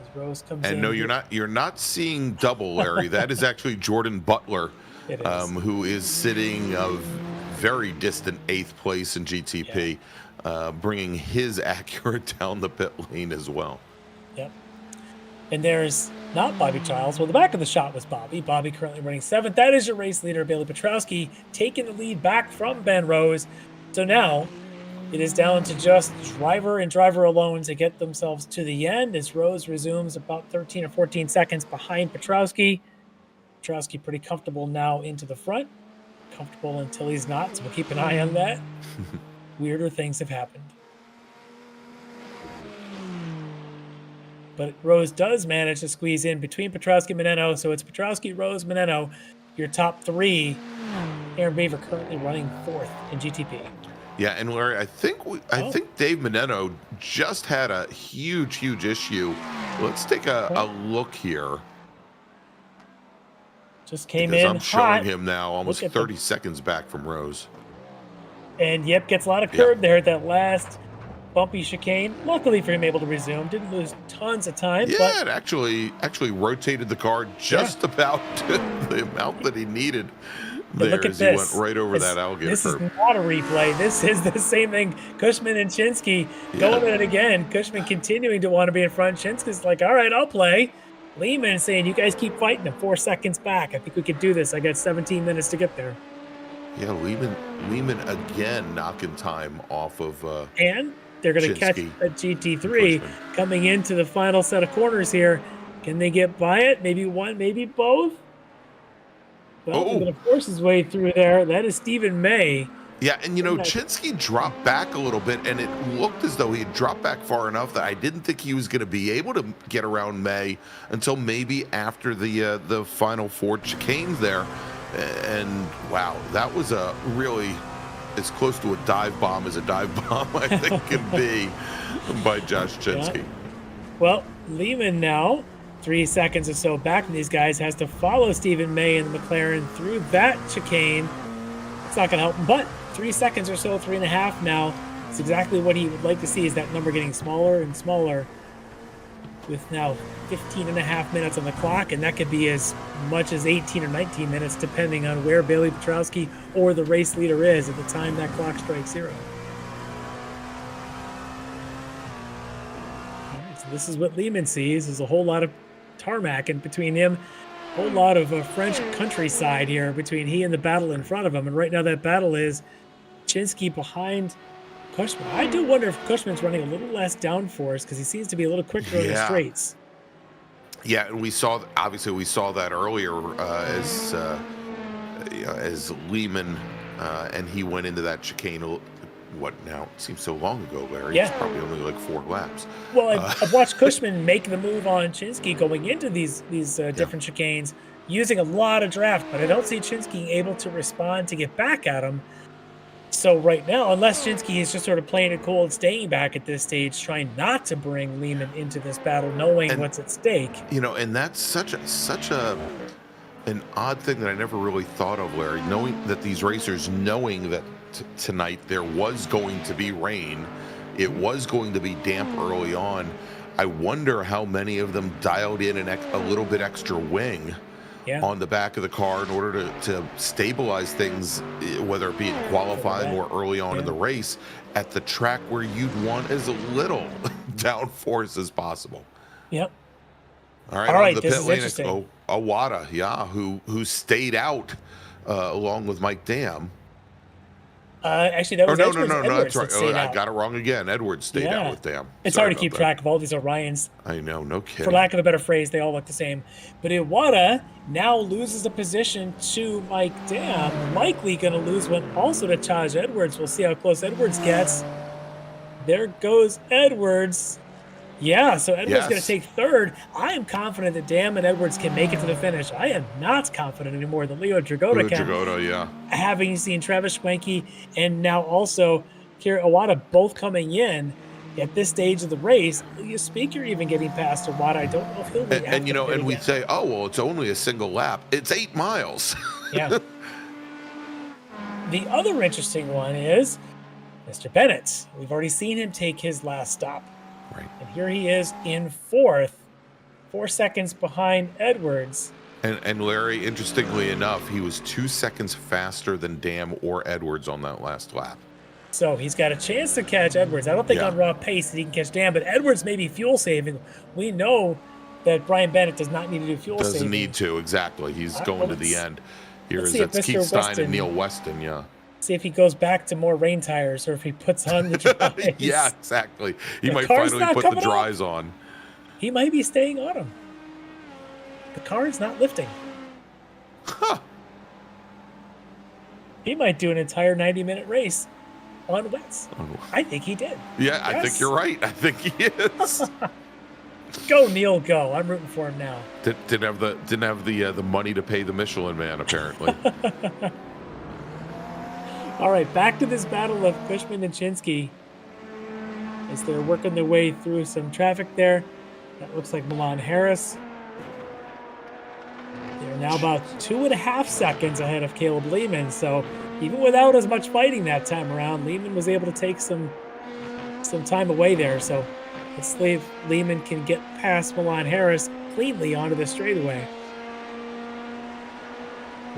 As Rose comes in. And no, you're not seeing double, Larry. That is actually Jordan Butler, who is sitting a very distant 8th place in GTP, bringing his Acura down the pit lane as well. Yep. And there's not Bobby Childs. Well, the back of the shot was Bobby. Bobby currently running 7th. That is your race leader, Bailey Petrowski, taking the lead back from Ben Rose. So now It is down to just driver and driver alone to get themselves to the end as Rose resumes about 13 or 14 seconds behind Petrowski. Petrowski pretty comfortable now into the front. Comfortable until he's not, so we'll keep an eye on that. Weirder things have happened. But Rose does manage to squeeze in between Petrowski and Meneno, so it's Petrowski, Rose, Meneno, your top three. Aaron Beaver currently running 4th in GTP. Yeah, and Larry, I think Dave Meneno just had a huge issue. Let's take a look here. Just came because in I'm hot. showing him now almost 30 seconds back from Rose. And yep, gets a lot of curb there at that last bumpy chicane. Luckily for him, able to resume. Didn't lose tons of time. Yeah, but it actually rotated the car just about the amount that he needed. There look at as this. he went right over that alligator This curb. is not a replay. This is the same thing. Cushman and Chinsky going at it again. Cushman continuing to want to be in front. Chinsky's like, all right, I'll play. Lehman saying, you guys keep fighting. I'm 4 seconds back. I think we could do this. I got 17 minutes to get there. Yeah, Lehman again knocking time off of and they're going to catch a GT3 coming into the final set of corners here. Can they get by it? Maybe one, maybe both. Well, he's going to force his way through there. That is Stephen May. Yeah, and Chinsky dropped back a little bit, and it looked as though he had dropped back far enough that I didn't think he was going to be able to get around May until maybe after the final 4 chicanes there. And wow, that was a really as close to a dive bomb as a dive bomb I think can be by Josh Chinsky. Yeah. Well, Lehman now 3 seconds or so back from these guys, has to follow Stephen May and the McLaren through that chicane. It's not going to help him, but 3 seconds or so, 3.5 now. It's exactly what he would like to see, is that number getting smaller and smaller with now 15.5 minutes on the clock, and that could be as much as 18 or 19 minutes depending on where Bailey Petrowski or the race leader is at the time that clock strikes 0. All right, so this is what Lehman sees. There's a whole lot of tarmac in between him, a whole lot of French countryside here between he and the battle in front of him, and right now that battle is Chinsky behind Cushman. I do wonder if Cushman's running a little less downforce because he seems to be a little quicker in the straights. Yeah, and we saw that earlier as Lehman and he went into that chicane. What now? It seems so long ago, Larry. Yeah. It's probably only like 4 laps. Well, I've watched Cushman make the move on Chinsky going into these different chicanes using a lot of draft, but I don't see Chinsky able to respond to get back at him. So right now, unless Chinsky is just sort of playing it cool and staying back at this stage, trying not to bring Lehman into this battle, knowing what's at stake. And that's such an odd thing that I never really thought of, Larry. Knowing that these racers, knowing that tonight there was going to be rain, it was going to be damp early on. I wonder how many of them dialed in a little bit extra wing. On the back of the car in order to stabilize things, whether it be in qualifying or early on in the race, at the track where you'd want as little downforce as possible. Yep. All right, on the pit lane, Awada, who stayed out along with Mike Dam. Actually, that was no, Edwards that's right. I got it wrong again. Edwards stayed out with Dam. It's hard to keep track of all these Orions. I know, no kidding. For lack of a better phrase, they all look the same. But Iwata now loses a position to Mike Dam. Likely going to lose one also to Taj Edwards. We'll see how close Edwards gets. There goes Edwards. Yeah, so Edwards going to take third. I am confident that Dam and Edwards can make it to the finish. I am not confident anymore that Leo Dragota can. Dragota, Having seen Travis Schwenke and now also Kira Iwata both coming in at this stage of the race, you speak, you're even getting past Iwata. I don't know if he'll be and we say, oh, well, it's only a single lap. It's 8 miles. Yeah. The other interesting one is Mr. Bennett. We've already seen him take his last stop. Right. And here he is in 4th, 4 seconds behind Edwards. And Larry, interestingly enough, he was 2 seconds faster than Dam or Edwards on that last lap. So he's got a chance to catch Edwards. I don't think on raw pace that he can catch Dam, but Edwards may be fuel saving. We know that Brian Bennett does not need to do fuel saving. Doesn't need to, exactly. He's going to the end. Here is that's Keith Stein and Neil Weston, See if he goes back to more rain tires or if he puts on the dries. Yeah, exactly. He The might car's finally not put the coming dries on. He might be staying on him. The car is not lifting. Huh. He might do an entire 90-minute race on wets. Oh. I think he did. Yeah, I think you're right. I think he is. Go, Neil, go. I'm rooting for him now. Didn't have the money to pay the Michelin Man, apparently. All right, back to this battle of Cushman and Chinsky as they're working their way through some traffic there. That looks like Milan Harris. They're now about 2.5 seconds ahead of Caleb Lehman. So even without as much fighting that time around, Lehman was able to take some time away there. So let's see if Lehman can get past Milan Harris cleanly onto the straightaway.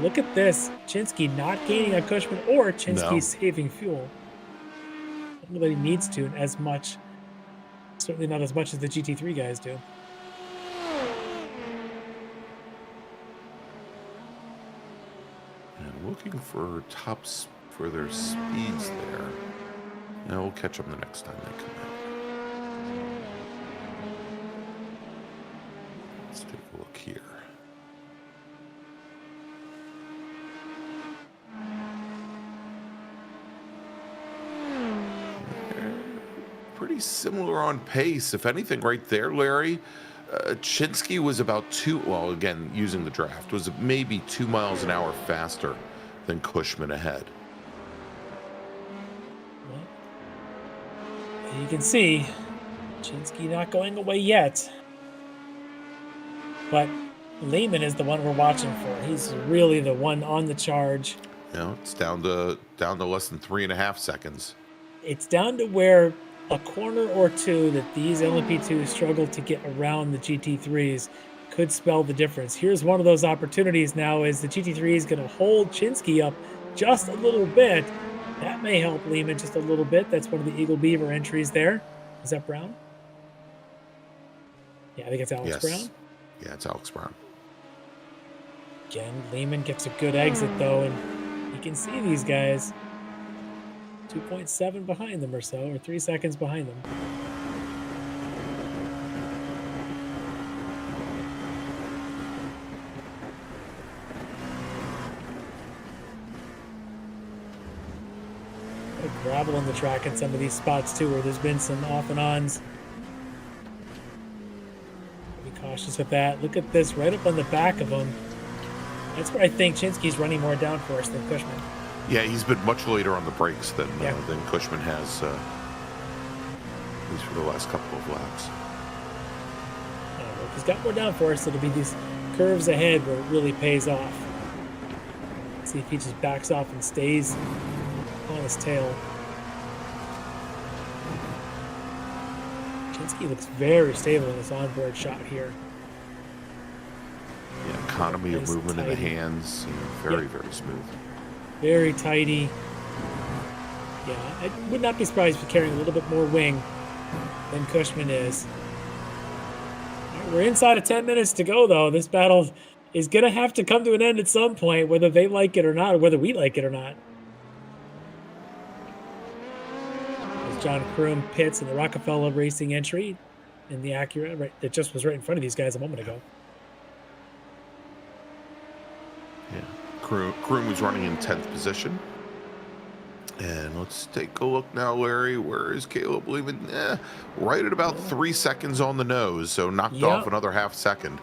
Look at this. Chinsky not gaining on Cushman or Chinsky saving fuel. I don't know that he needs to as much. Certainly not as much as the GT3 guys do. And looking for tops for their speeds there. And we'll catch them the next time they come out. Let's take a look here. Pretty similar on pace. If anything, right there, Larry, Chinsky was about again, using the draft, was maybe 2 miles an hour faster than Cushman ahead. Well, you can see Chinsky not going away yet. But Lehman is the one we're watching for. He's really the one on the charge. You know, it's down to less than 3.5 seconds. It's down to where a corner or two that these LMP2s struggle to get around the GT3s could spell the difference. Here's one of those opportunities now as the GT3 is going to hold Chinsky up just a little bit. That may help Lehman just a little bit. That's one of the Eagle Beaver entries there. Is that Brown? Yeah, I think it's Alex Brown. Yeah, it's Alex Brown. Again, Lehman gets a good exit though, and you can see these guys 2.7 behind them or so, or 3 seconds behind them. Gravel on the track in some of these spots too, where there's been some off and ons. Be cautious with that. Look at this right up on the back of him. That's where I think Chinsky's running more downforce than Cushman. Yeah, he's been much later on the brakes than Cushman has, at least for the last couple of laps. If he's got more downforce, it'll be these curves ahead where it really pays off. See if he just backs off and stays on his tail. Chinsky looks very stable in this onboard shot here. Yeah, economy of movement in the hands, very smooth. Very tidy. Yeah, I would not be surprised if he's carrying a little bit more wing than Cushman is. All right, we're inside of 10 minutes to go, though. This battle is going to have to come to an end at some point, whether they like it or not, or whether we like it or not. As John Kroom pits in the Rockefeller Racing entry in the Acura, right, that just was right in front of these guys a moment ago. Yeah. Kroom was running in 10th position. And let's take a look now, Larry. Where is Caleb Lehman? Right at about 3 seconds on the nose, so knocked off another half second.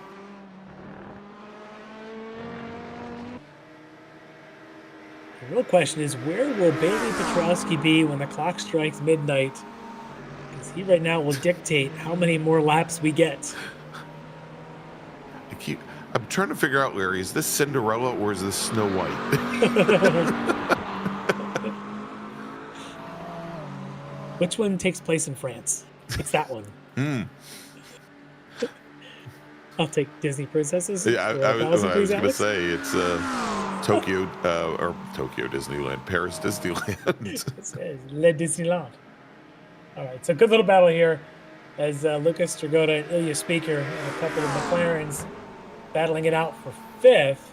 The real question is, where will Bailey Petrowski be when the clock strikes midnight? Because he right now will dictate how many more laps we get. I'm trying to figure out, Larry, is this Cinderella or is this Snow White? Which one takes place in France? It's that one. I'll take Disney princesses. Yeah, I was going to say it's Tokyo Disneyland, Paris Disneyland. Le Disneyland. All right, so good little battle here as Lucas Dragotta and Ilya Speaker and a couple of McLarens battling it out for 5th.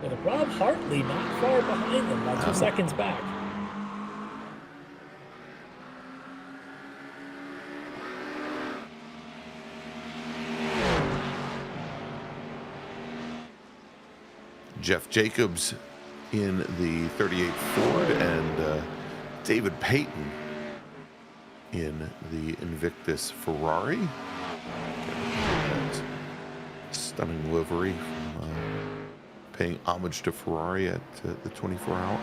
With Rob Hartley not far behind them, about 2 seconds back. Jeff Jacobs in the 38 Ford and David Payton in the Invictus Ferrari. Stunning livery from paying homage to Ferrari at the 24 Hours.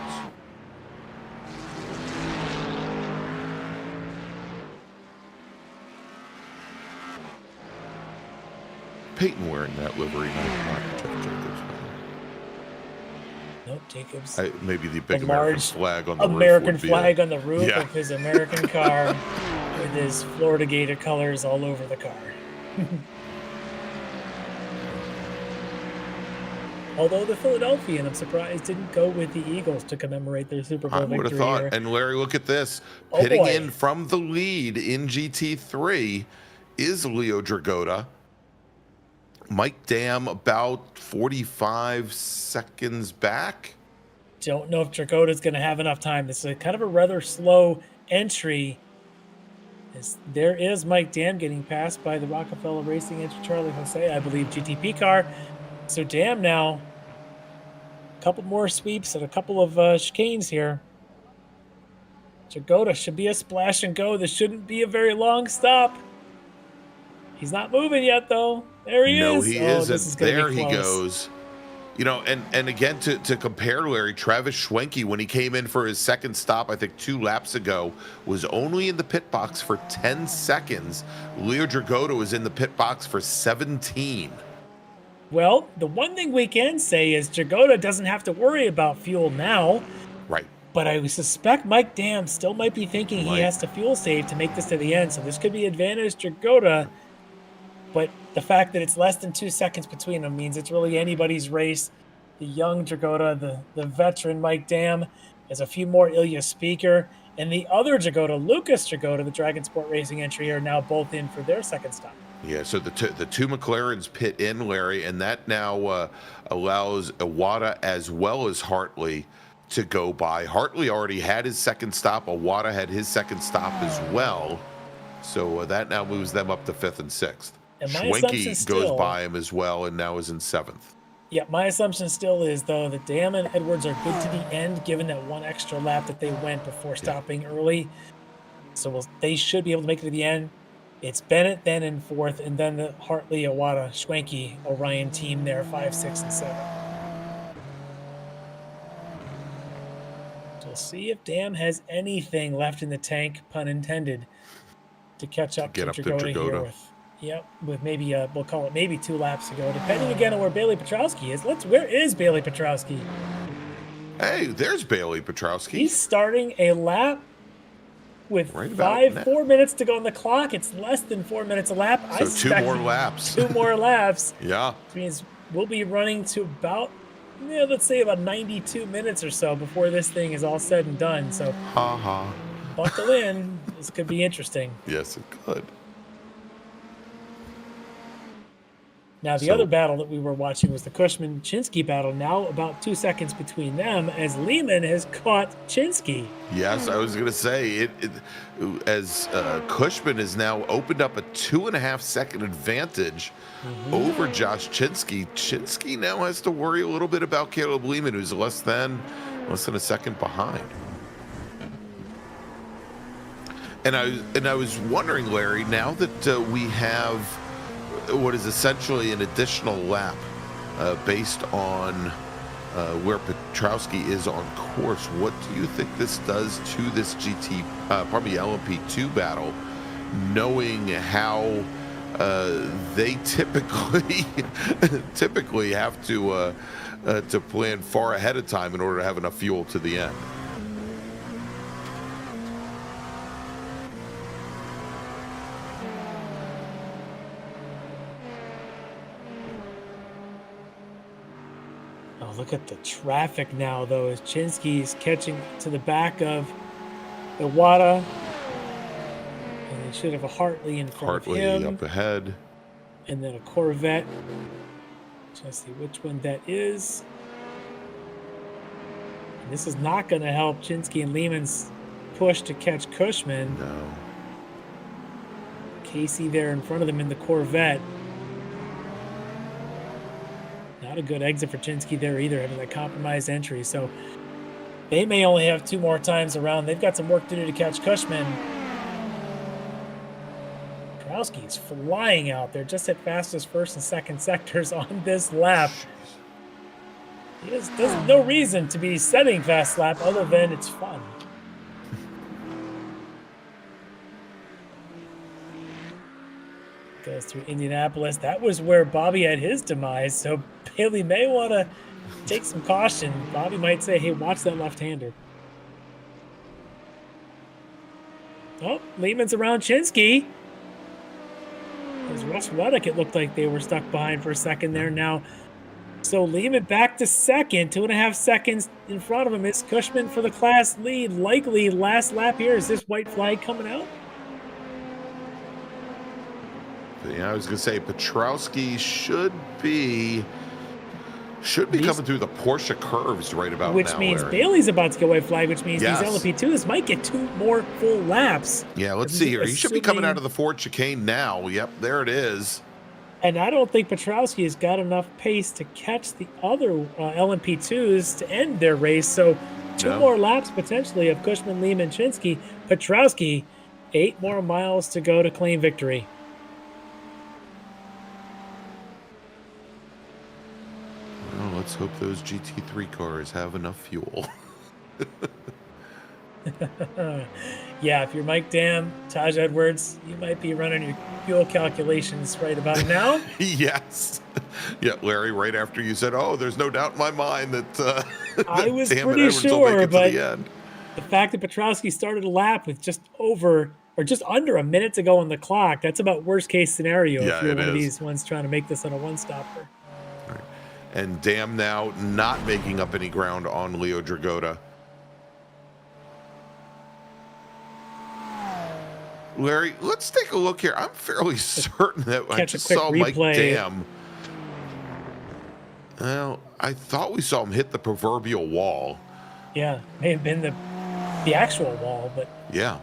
Peyton wearing that livery, not Jeff Jacobs. Nope, Jacobs. Maybe the big A American large flag on the American roof. flag on the roof Yeah. of his American car with his Florida Gator colors all over the car. Although the Philadelphian, I'm surprised, didn't go with the Eagles to commemorate their Super Bowl I would victory have thought. here. And Larry, look at this. Oh, Pitting boy. in from the lead in GT3 is Leo Dragotta. Mike Dam about 45 seconds back. Don't know if Dragotta's going to have enough time. This is kind of a rather slow entry. There is Mike Dam getting passed by the Rockefeller Racing entry Charlie Jose, I believe, GTP car. So Dam now, a couple more sweeps and a couple of chicanes here. Dragotta should be a splash and go. This shouldn't be a very long stop. He's not moving yet, though. There he is. No, he isn't. This is gonna There be he close. goes. You know, and again, to compare, Larry, Travis Schwenke, when he came in for his second stop, I think 2 laps ago, was only in the pit box for 10 seconds. Leo Dragotta was in the pit box for 17. Well, the one thing we can say is Dragotta doesn't have to worry about fuel now. Right. But I suspect Mike Dam still might be thinking he Right. has to fuel save to make this to the end. So this could be advantage Dragotta. But the fact that it's less than 2 seconds between them means it's really anybody's race. The young Dragotta, the veteran Mike Dam, there's a few more Ilya Speaker, and the other Dragotta, Lucas Dragotta, the Dragon Sport Racing entry, are now both in for their second stop. Yeah, so the two McLarens pit in, Larry, and that now allows Iwata as well as Hartley to go by. Hartley already had his second stop. Iwata had his second stop as well. So that now moves them up to 5th and 6th. And my assumption Schwenke still, goes by him as well and now is in 7th. Yeah, my assumption still is, though, that Dam and Edwards are good to the end, given that one extra lap that they went before stopping early. So they should be able to make it to the end. It's Bennett then in 4th, and then the Hartley, Iwata, Schwenke, Orion team there, 5, 6, and 7. So we'll see if Dam has anything left in the tank, pun intended, to catch up to Dragotta here with maybe we'll call it maybe 2 laps to go, depending again on where Bailey Petrowski is. Where is Bailey Petrowski? Hey, there's Bailey Petrowski. He's starting a lap with Right 4 minutes to go on the clock. It's less than 4 minutes a lap. So 2 more laps. 2 more laps. Yeah. Which means we'll be running to about, let's say about 92 minutes or so before this thing is all said and done. So buckle in. This could be interesting. Yes, it could. Now, the other battle that we were watching was the Cushman-Chinsky battle. Now about 2 seconds between them as Lehman has caught Chinsky. Yes, I was going to say, as Cushman has now opened up a 2.5 second advantage over Josh Chinsky. Chinsky now has to worry a little bit about Caleb Lehman, who's less than a second behind. And I was wondering, Larry, now that we have what is essentially an additional lap based on where Petrowski is on course, what do you think this does to this LMP2 battle, knowing how they typically have to plan far ahead of time in order to have enough fuel to the end? Look at the traffic now, though, as Chinsky's catching to the back of Iwata. And they should have a Hartley in front of him. Hartley up ahead. And then a Corvette. Trying to see which one that is. This is not going to help Chinsky and Lehman's push to catch Cushman. No. Casey there in front of them in the Corvette. Not a good exit for Chinsky there either, having that compromised entry. So they may only have 2 more times around. They've got some work to do to catch Cushman. Petrowski's flying out there, just at fastest first and second sectors on this lap. There's no reason to be setting fast lap other than it's fun. Goes through Indianapolis. That was where Bobby had his demise, so Bailey may want to take some caution. Bobby might say, hey, watch that left-hander. Oh, Lehman's around Chinsky. As Russ Ruddock, it looked like they were stuck behind for a second there now. So Lehman back to second, 2.5 seconds in front of him. It's Cushman for the class lead. Likely last lap here. Is this white flag coming out? Yeah, I was going to say Petrowski should be coming through the Porsche curves right about now. Which means Larry. Bailey's about to get white flag, which means Yes. these LMP2s might get 2 more full laps. Yeah, let's see here. He should be coming out of the Ford chicane now. Yep, there it is. And I don't think Petrowski has got enough pace to catch the other LMP2s to end their race. So 2 more laps potentially of Cushman, Lehman, Chinsky. Petrowski, 8 more miles to go to claim victory. Well, let's hope those GT3 cars have enough fuel. Yeah, if you're Mike Dam, Taj Edwards, you might be running your fuel calculations right about now. Yes. Yeah, Larry, right after you said, oh, there's no doubt in my mind that I was Dam and pretty Edwards will sure, make it but to the end. the fact that Petrowski started a lap with just under a minute to go on the clock, that's about worst case scenario Yeah, if you're it one of is. these ones trying to make this on a one-stopper. And Dam now not making up any ground on Leo Dragota. Larry, let's take a look here. I'm fairly certain that I Catch a just quick saw Mike replay. Dam. Well, I thought we saw him hit the proverbial wall. Yeah, may have been the actual wall, but Yeah.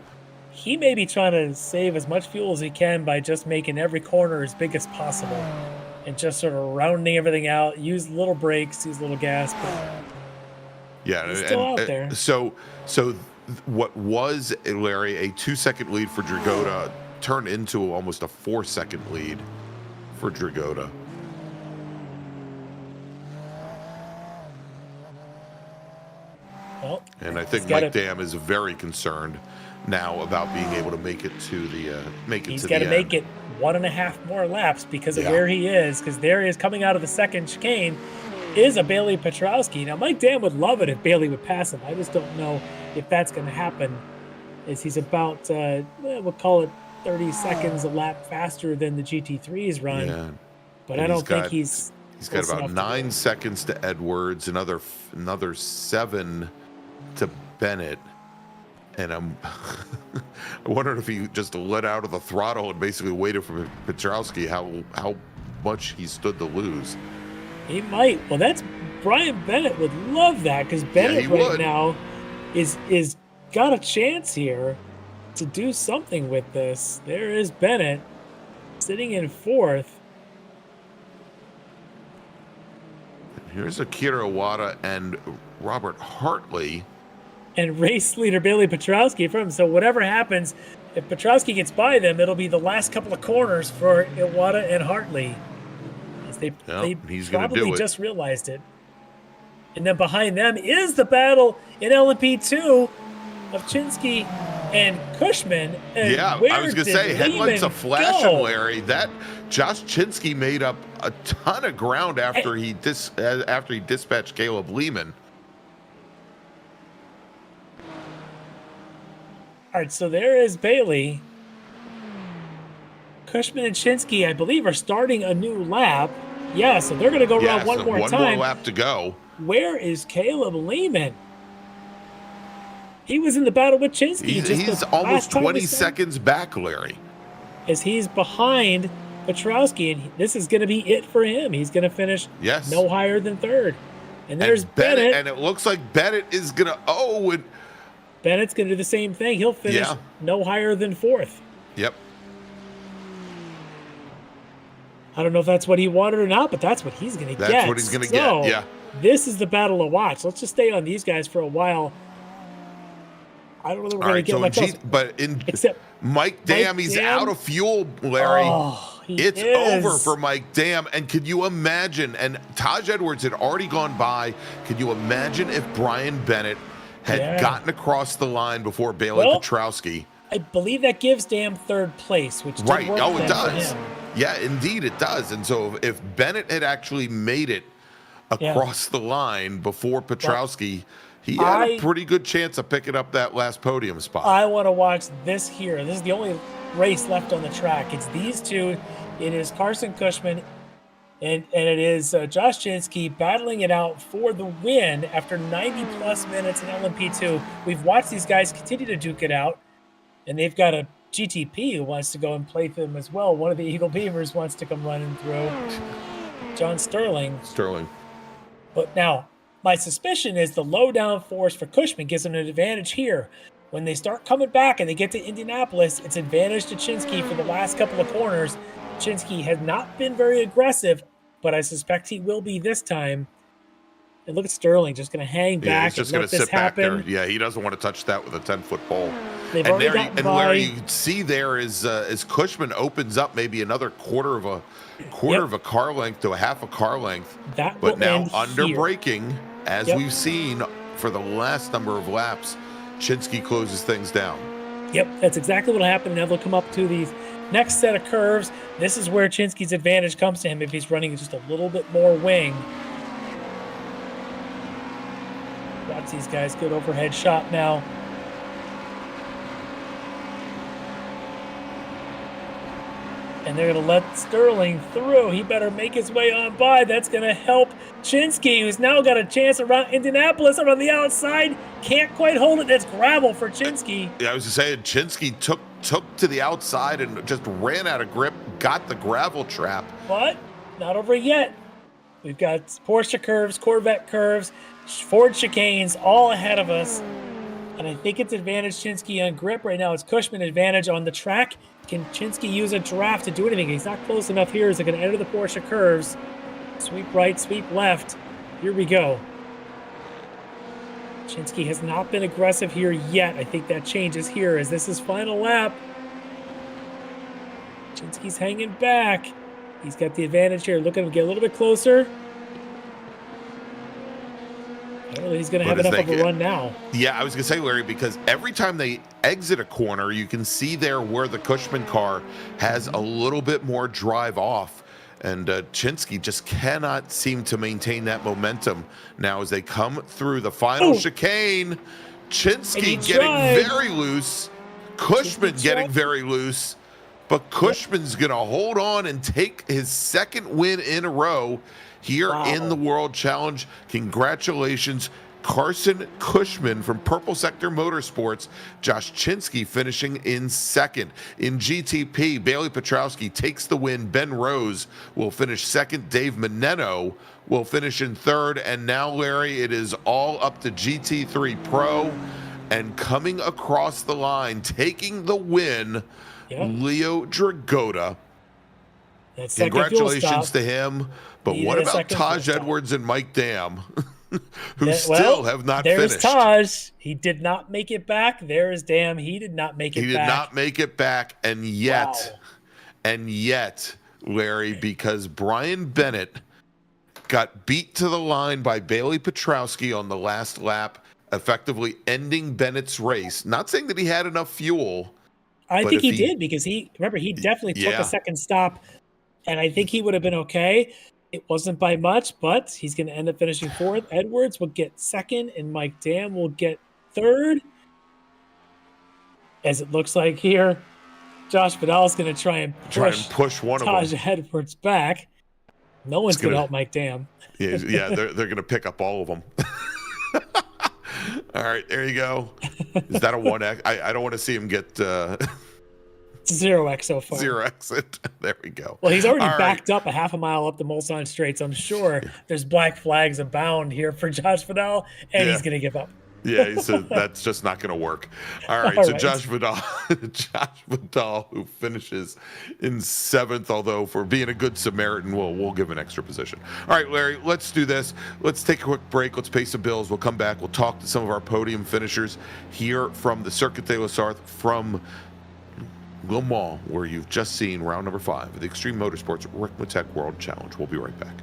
he may be trying to save as much fuel as he can by just making every corner as big as possible and just sort of rounding everything out, use little brakes, use little gas. But Yeah, he's still out there. So what was, Larry, a 2-second lead for Dragota turned into almost a 4-second lead for Dragota. Well, And I think he's gotta- Mike Dam is very concerned now about being able to make it to the he's to got the to end. make it 1.5 more laps because of Yeah. where he is. Because there he is coming out of the second chicane is a Bailey Petrowski. Now, Mike Dam would love it if Bailey would pass him. I just don't know if that's going to happen. As he's about, we'll call it 30 seconds a lap faster than the GT3s run. Yeah. But And I don't he's think got- he's He's got close about enough to 9 win. seconds to Edwards, another 7 to Bennett, and I'm I wondered if he just let out of the throttle and basically waited for Petrowski how much he stood to lose. He might. Well, that's Brian Bennett would love that because Bennett he right would. now is got a chance here to do something with this. There is Bennett sitting in 4th. Here's Akira Iwata and Robert Hartley. And race leader Bailey Petrowski from him. So whatever happens, if Petrowski gets by them, it'll be the last couple of corners for Iwata and Hartley. As they he's gonna probably do it. just realized it. And then behind them is the battle in LMP2 of Chinsky and Cushman. And Yeah, where I was gonna did say headlights Lehman a flashing, go? Larry. That Josh Chinsky made up a ton of ground after he dispatched Caleb Lehman. All right, so there is Bailey. Cushman and Chinsky, I believe, are starting a new lap. Yeah, so they're going to go Yeah, around one so more one time. more lap to go. Where is Caleb Lehman? He was in the battle with Chinsky. He's the almost last time 20 we saw- seconds back, Larry. As he's behind Petrowski, and this is going to be it for him. He's going to finish Yes. no higher than 3rd. And there's Bennett. And it looks like Bennett is going to, Bennett's going to do the same thing. He'll finish no higher than 4th. Yep. I don't know if that's what he wanted or not, but that's what he's going to get. That's what he's going to get, yeah. This is the battle to watch. Let's just stay on these guys for a while. I don't know that we're going to get much else. But except Mike Dam, he's out of fuel, Larry. It's over for Mike Dam. And can you imagine, and Taj Edwards had already gone by, can you imagine if Brian Bennett had gotten across the line before Bailey Petrowski? I believe that gives Dam 3rd place, which did work it does. for him. Yeah, indeed it does. And so if Bennett had actually made it across the line before Petrowski, he had a pretty good chance of picking up that last podium spot. I want to watch this here. This is the only race left on the track. It's these two. It is Carson Cushman and it is Josh Chinsky battling it out for the win after 90-plus minutes in LMP2. We've watched these guys continue to duke it out, and they've got a GTP who wants to go and play for them as well. One of the Eagle Beavers wants to come running through. John Sterling. But now, my suspicion is the low down force for Cushman gives him an advantage here. When they start coming back and they get to Indianapolis, it's advantage to Chinsky for the last couple of corners. Chinsky has not been very aggressive, but I suspect he will be this time. And look at Sterling just going to hang back. He's just going to sit back there. Yeah, he doesn't want to touch that with a 10-foot pole. Larry, you can see there is as Cushman opens up maybe another quarter of a car length to a half a car length. But now under braking, as we've seen for the last number of laps, Chinsky closes things down. Yep, that's exactly what will happen. Now they'll come up to these next set of curves. This is where Chinsky's advantage comes to him if he's running just a little bit more wing. Watch these guys. Good overhead shot now. And they're going to let Sterling through. He better make his way on by. That's going to help Chinsky, who's now got a chance around Indianapolis around the outside. Can't quite hold it. That's gravel for Chinsky. Yeah, I was just saying, Chinsky took to the outside and just ran out of grip, got the gravel trap. But not over yet. We've got Porsche curves, Corvette curves, Ford chicanes all ahead of us. And I think it's advantage Chinsky on grip right now. It's Cushman advantage on the track. Can Chinsky use a draft to do anything? He's not close enough here as they're going to enter the Porsche curves. Sweep right, sweep left. Here we go. Chinsky has not been aggressive here yet. I think that changes here as this is final lap. Chinsky's hanging back. He's got the advantage here. Look at him get a little bit closer. I don't know if he's going to have enough of a run now. Yeah, I was going to say, Larry, because every time they exit a corner, you can see there where the Cushman car has a little bit more drive off. And Chinsky just cannot seem to maintain that momentum now as they come through the final chicane. Chinsky getting very loose. Cushman getting very loose. But Cushman's going to hold on and take his second win in a row here in the World Challenge. Congratulations, Carson Cushman from Purple Sector Motorsports. Josh Chinsky finishing in second. In GTP, Bailey Petrowski takes the win. Ben Rose will finish second. Dave Meneno will finish in third. And now, Larry, it is all up to GT3 Pro. And coming across the line, taking the win, Leo Dragotta. Congratulations to him. But what about Taj Edwards and Mike Dam, who still have not finished? There's Taj. He did not make it back. There is Dam. He did not make it back. He did not make it back. And yet, Larry, because Brian Bennett got beat to the line by Bailey Petrowski on the last lap, effectively ending Bennett's race. Not saying that he had enough fuel. I think he did, because he definitely took a second stop, and I think he would have been okay. It wasn't by much, but he's going to end up finishing fourth. Edwards will get second, and Mike Dam will get third. As it looks like here, Josh Vidal is going to try and push one Taj Edwards back. No one's going to help Mike Dam. Yeah, they're going to pick up all of them. All right, there you go. Is that a 1X? I don't want to see him get 0x so far. 0 exit. There we go. Well, he's already All right. backed up a half a mile up the Mulsanne Straits. I'm sure there's black flags abound here for Josh Vidal, and he's going to give up. Yeah, he said that's just not going to work. All right, so Josh Vidal, who finishes in 7th, although for being a good Samaritan, we'll give an extra position. All right, Larry, let's do this. Let's take a quick break. Let's pay some bills. We'll come back. We'll talk to some of our podium finishers here from the Circuit de la Sarthe from Le Mans, where you've just seen round number 5 of the Extreme Motorsports Ricmotech World Challenge. We'll be right back.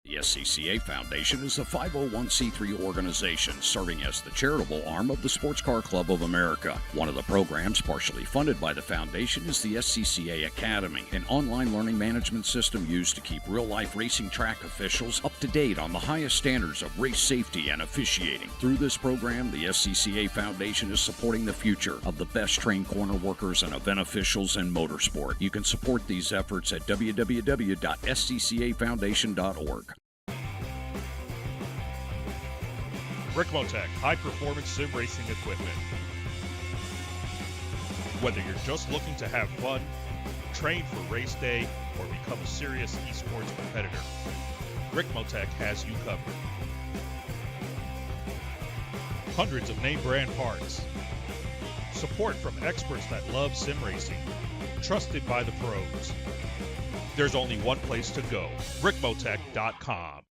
The SCCA Foundation is a 501c3 organization serving as the charitable arm of the Sports Car Club of America. One of the programs partially funded by the foundation is the SCCA Academy, an online learning management system used to keep real-life racing track officials up to date on the highest standards of race safety and officiating. Through this program, the SCCA Foundation is supporting the future of the best-trained corner workers and event officials in motorsport. You can support these efforts at www.sccafoundation.org. Ricmotech high-performance sim racing equipment. Whether you're just looking to have fun, train for race day, or become a serious esports competitor, Ricmotech has you covered. Hundreds of name brand parts. Support from experts that love sim racing. Trusted by the pros. There's only one place to go, Ricmotech.com.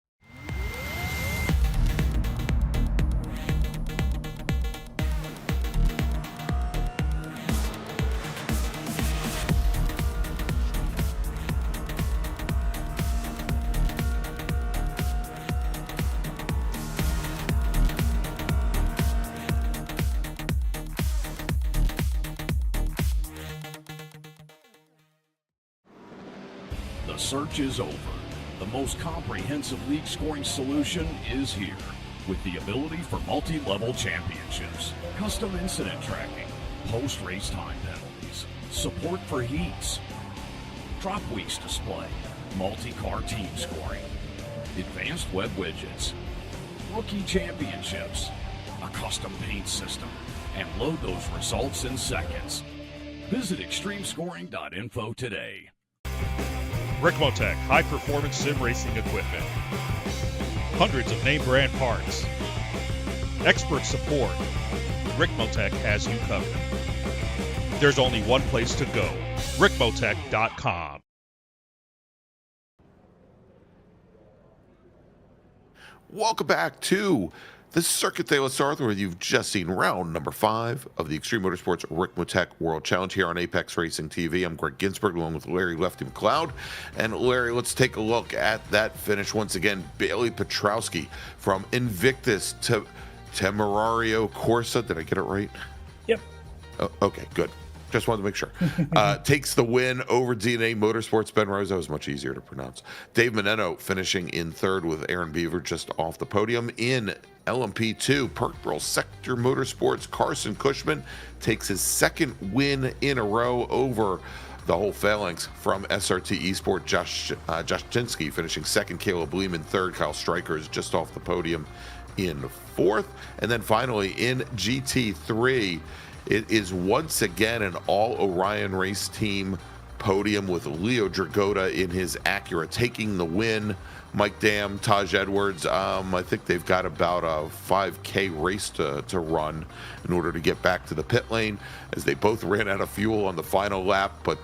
The search is over. The most comprehensive league scoring solution is here, with the ability for multi-level championships, custom incident tracking, post-race time penalties, support for heats, drop weeks display, multi-car team scoring, advanced web widgets, rookie championships, a custom paint system, and load those results in seconds. Visit extremescoring.info today. Ricmotech high-performance sim racing equipment. Hundreds of name brand parts. Expert support. Ricmotech has you covered. There's only one place to go, Ricmotech.com. Welcome back to the Circuit de la Sarthe, where you've just seen round number 5 of the Extreme Motorsports Ricmotech World Challenge here on Apex Racing TV. I'm Greg Ginsberg, along with Larry Lefty McLeod. And Larry, let's take a look at that finish once again. Bailey Petrowski from Invictus to Temerario Corsa. Did I get it right? Yep. Oh, okay, good. Just wanted to make sure. Takes the win over DNA Motorsports. Ben Rose, that was much easier to pronounce. Dave Menino finishing in 3rd with Aaron Beaver just off the podium. In LMP2, Perkborough Sector Motorsports, Carson Cushman takes his 2nd win in a row over the whole phalanx from SRT Esport. Josh Chinsky finishing 2nd, Caleb Lehman 3rd, Kyle Stryker is just off the podium in 4th. And then finally in GT3, it is once again an all-Orion race team podium with Leo Dragota in his Acura taking the win. Mike Dam, Taj Edwards, I think they've got about a 5K race to run in order to get back to the pit lane, as they both ran out of fuel on the final lap, but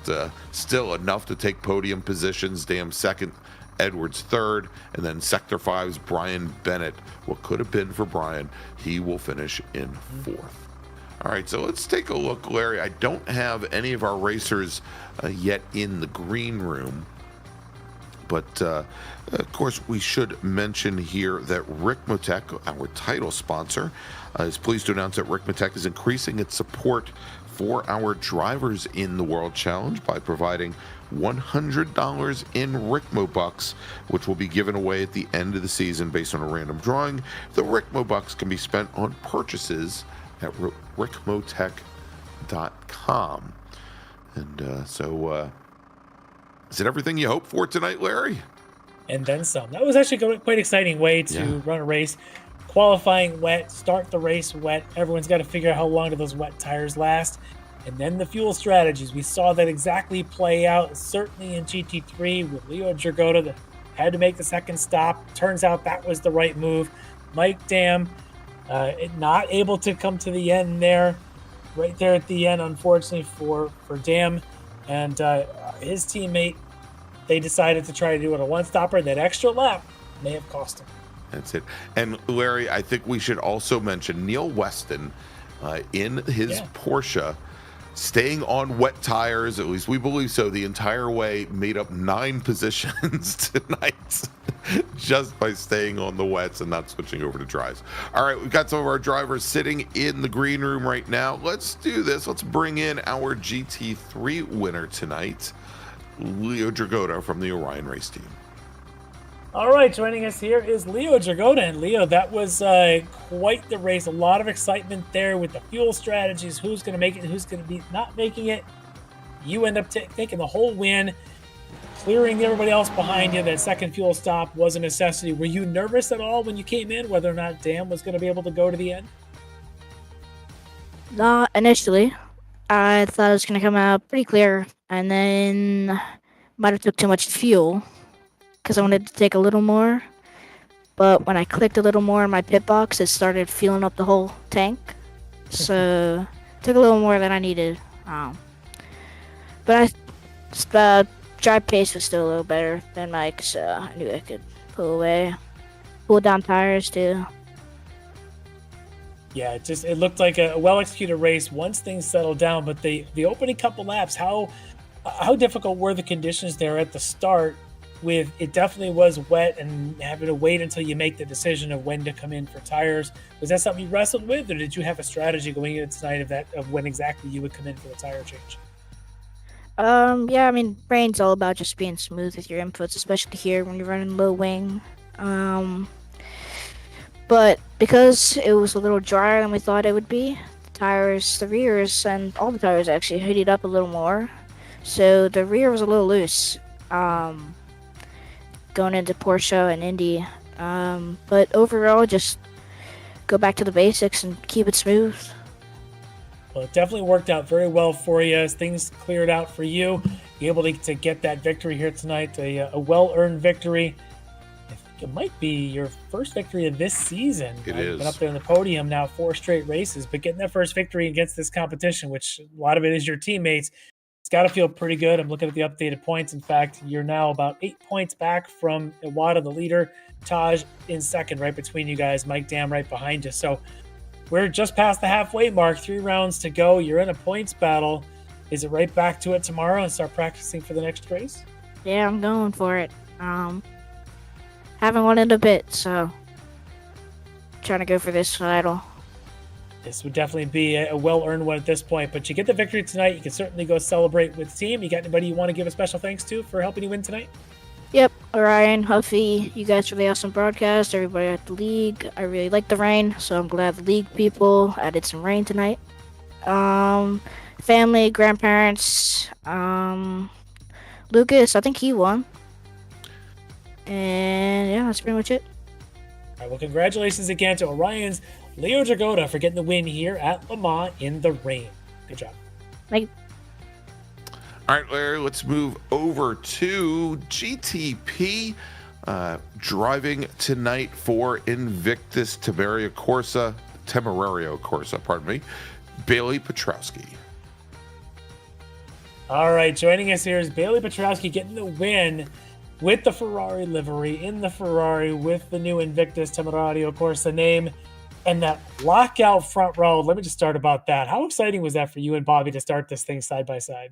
still enough to take podium positions. Dam 2nd, Edwards 3rd, and then Sector 5's Brian Bennett. What could have been for Brian, he will finish in 4th. All right, so let's take a look, Larry. I don't have any of our racers yet in the green room, but of course we should mention here that Ricmotech, our title sponsor, is pleased to announce that Ricmotech is increasing its support for our drivers in the World Challenge by providing $100 in Ricmo Bucks, which will be given away at the end of the season based on a random drawing. The Ricmo Bucks can be spent on purchases at Ricmotech.com. And so, is it everything you hoped for tonight, Larry? And then some. That was actually quite exciting way to run a race. Qualifying wet, start the race wet. Everyone's got to figure out how long do those wet tires last. And then the fuel strategies. We saw that exactly play out, certainly in GT3 with Leo Dragota that had to make the second stop. Turns out that was the right move. Mike Dam not able to come to the end there, right there at the end, unfortunately for Dam. And his teammate, they decided to try to do it a one-stopper. That extra lap may have cost him. That's it. And Larry, I think we should also mention Neil Weston in his Porsche, staying on wet tires, at least we believe so, the entire way, made up 9 positions tonight just by staying on the wets and not switching over to dries. All right, we've got some of our drivers sitting in the green room right now. Let's do this. Let's bring in our GT3 winner tonight, Leo Dragota from the Orion race team. All right, joining us here is Leo Dragota. And Leo, that was quite the race. A lot of excitement there with the fuel strategies. Who's going to make it, who's going to be not making it. You end up taking the whole win, clearing everybody else behind you. That second fuel stop was a necessity. Were you nervous at all when you came in, whether or not Dam was going to be able to go to the end? Not initially. I thought it was going to come out pretty clear, and then might have took too much fuel because I wanted to take a little more. But when I clicked a little more in my pit box, it started filling up the whole tank. So took a little more than I needed. But drive pace was still a little better than Mike, so I knew I could pull down tires too. Yeah, it looked like a well-executed race once things settled down. But the opening couple laps, how difficult were the conditions there at the start? With it definitely was wet and having to wait until you make the decision of when to come in for tires. Was that something you wrestled with, or did you have a strategy going into tonight of when exactly you would come in for the tire change? Yeah, I mean, rain's all about just being smooth with your inputs, especially here when you're running low wing. But because it was a little drier than we thought it would be, the rears, and all the tires actually heated up a little more. So the rear was a little loose. Going into Porsche and Indy. But overall, just go back to the basics and keep it smooth. Well, it definitely worked out very well for you as things cleared out for you. You're able to get that victory here tonight, a well-earned victory. I think it might be your first victory of this season. It You've is. been up there in the podium now 4 straight races, but getting that first victory against this competition, which a lot of it is your teammates, it's got to feel pretty good. I'm looking at the updated points. In fact, you're now about 8 points back from Iwata, the leader. Taj in second, right between you guys. Mike Dam right behind you. So we're just past the halfway mark. 3 rounds to go. You're in a points battle. Is it right back to it tomorrow and start practicing for the next race? Yeah, I'm going for it. Haven't won in a bit, so trying to go for this title. This would definitely be a well-earned one at this point, but you get the victory tonight. You can certainly go celebrate with the team. You got anybody you want to give a special thanks to for helping you win tonight? Yep, Orion, Huffy, you guys for the awesome broadcast, everybody at the league. I really like the rain, so I'm glad the league people added some rain tonight. Family, grandparents, Lucas, I think he won. And yeah, that's pretty much it. All right, well, congratulations again to Orion's Leo Dragota for getting the win here at Le Mans in the rain. Good job. Thank All right, Larry, let's move over to GTP. Driving tonight for Invictus Temerario Corsa, pardon me, Bailey Petrowski. All right, joining us here is Bailey Petrowski getting the win with the Ferrari livery, in the Ferrari with the new Invictus Temerario Corsa name, and that lockout front row. Let me just start about that. How exciting was that for you and Bobby to start this thing side by side?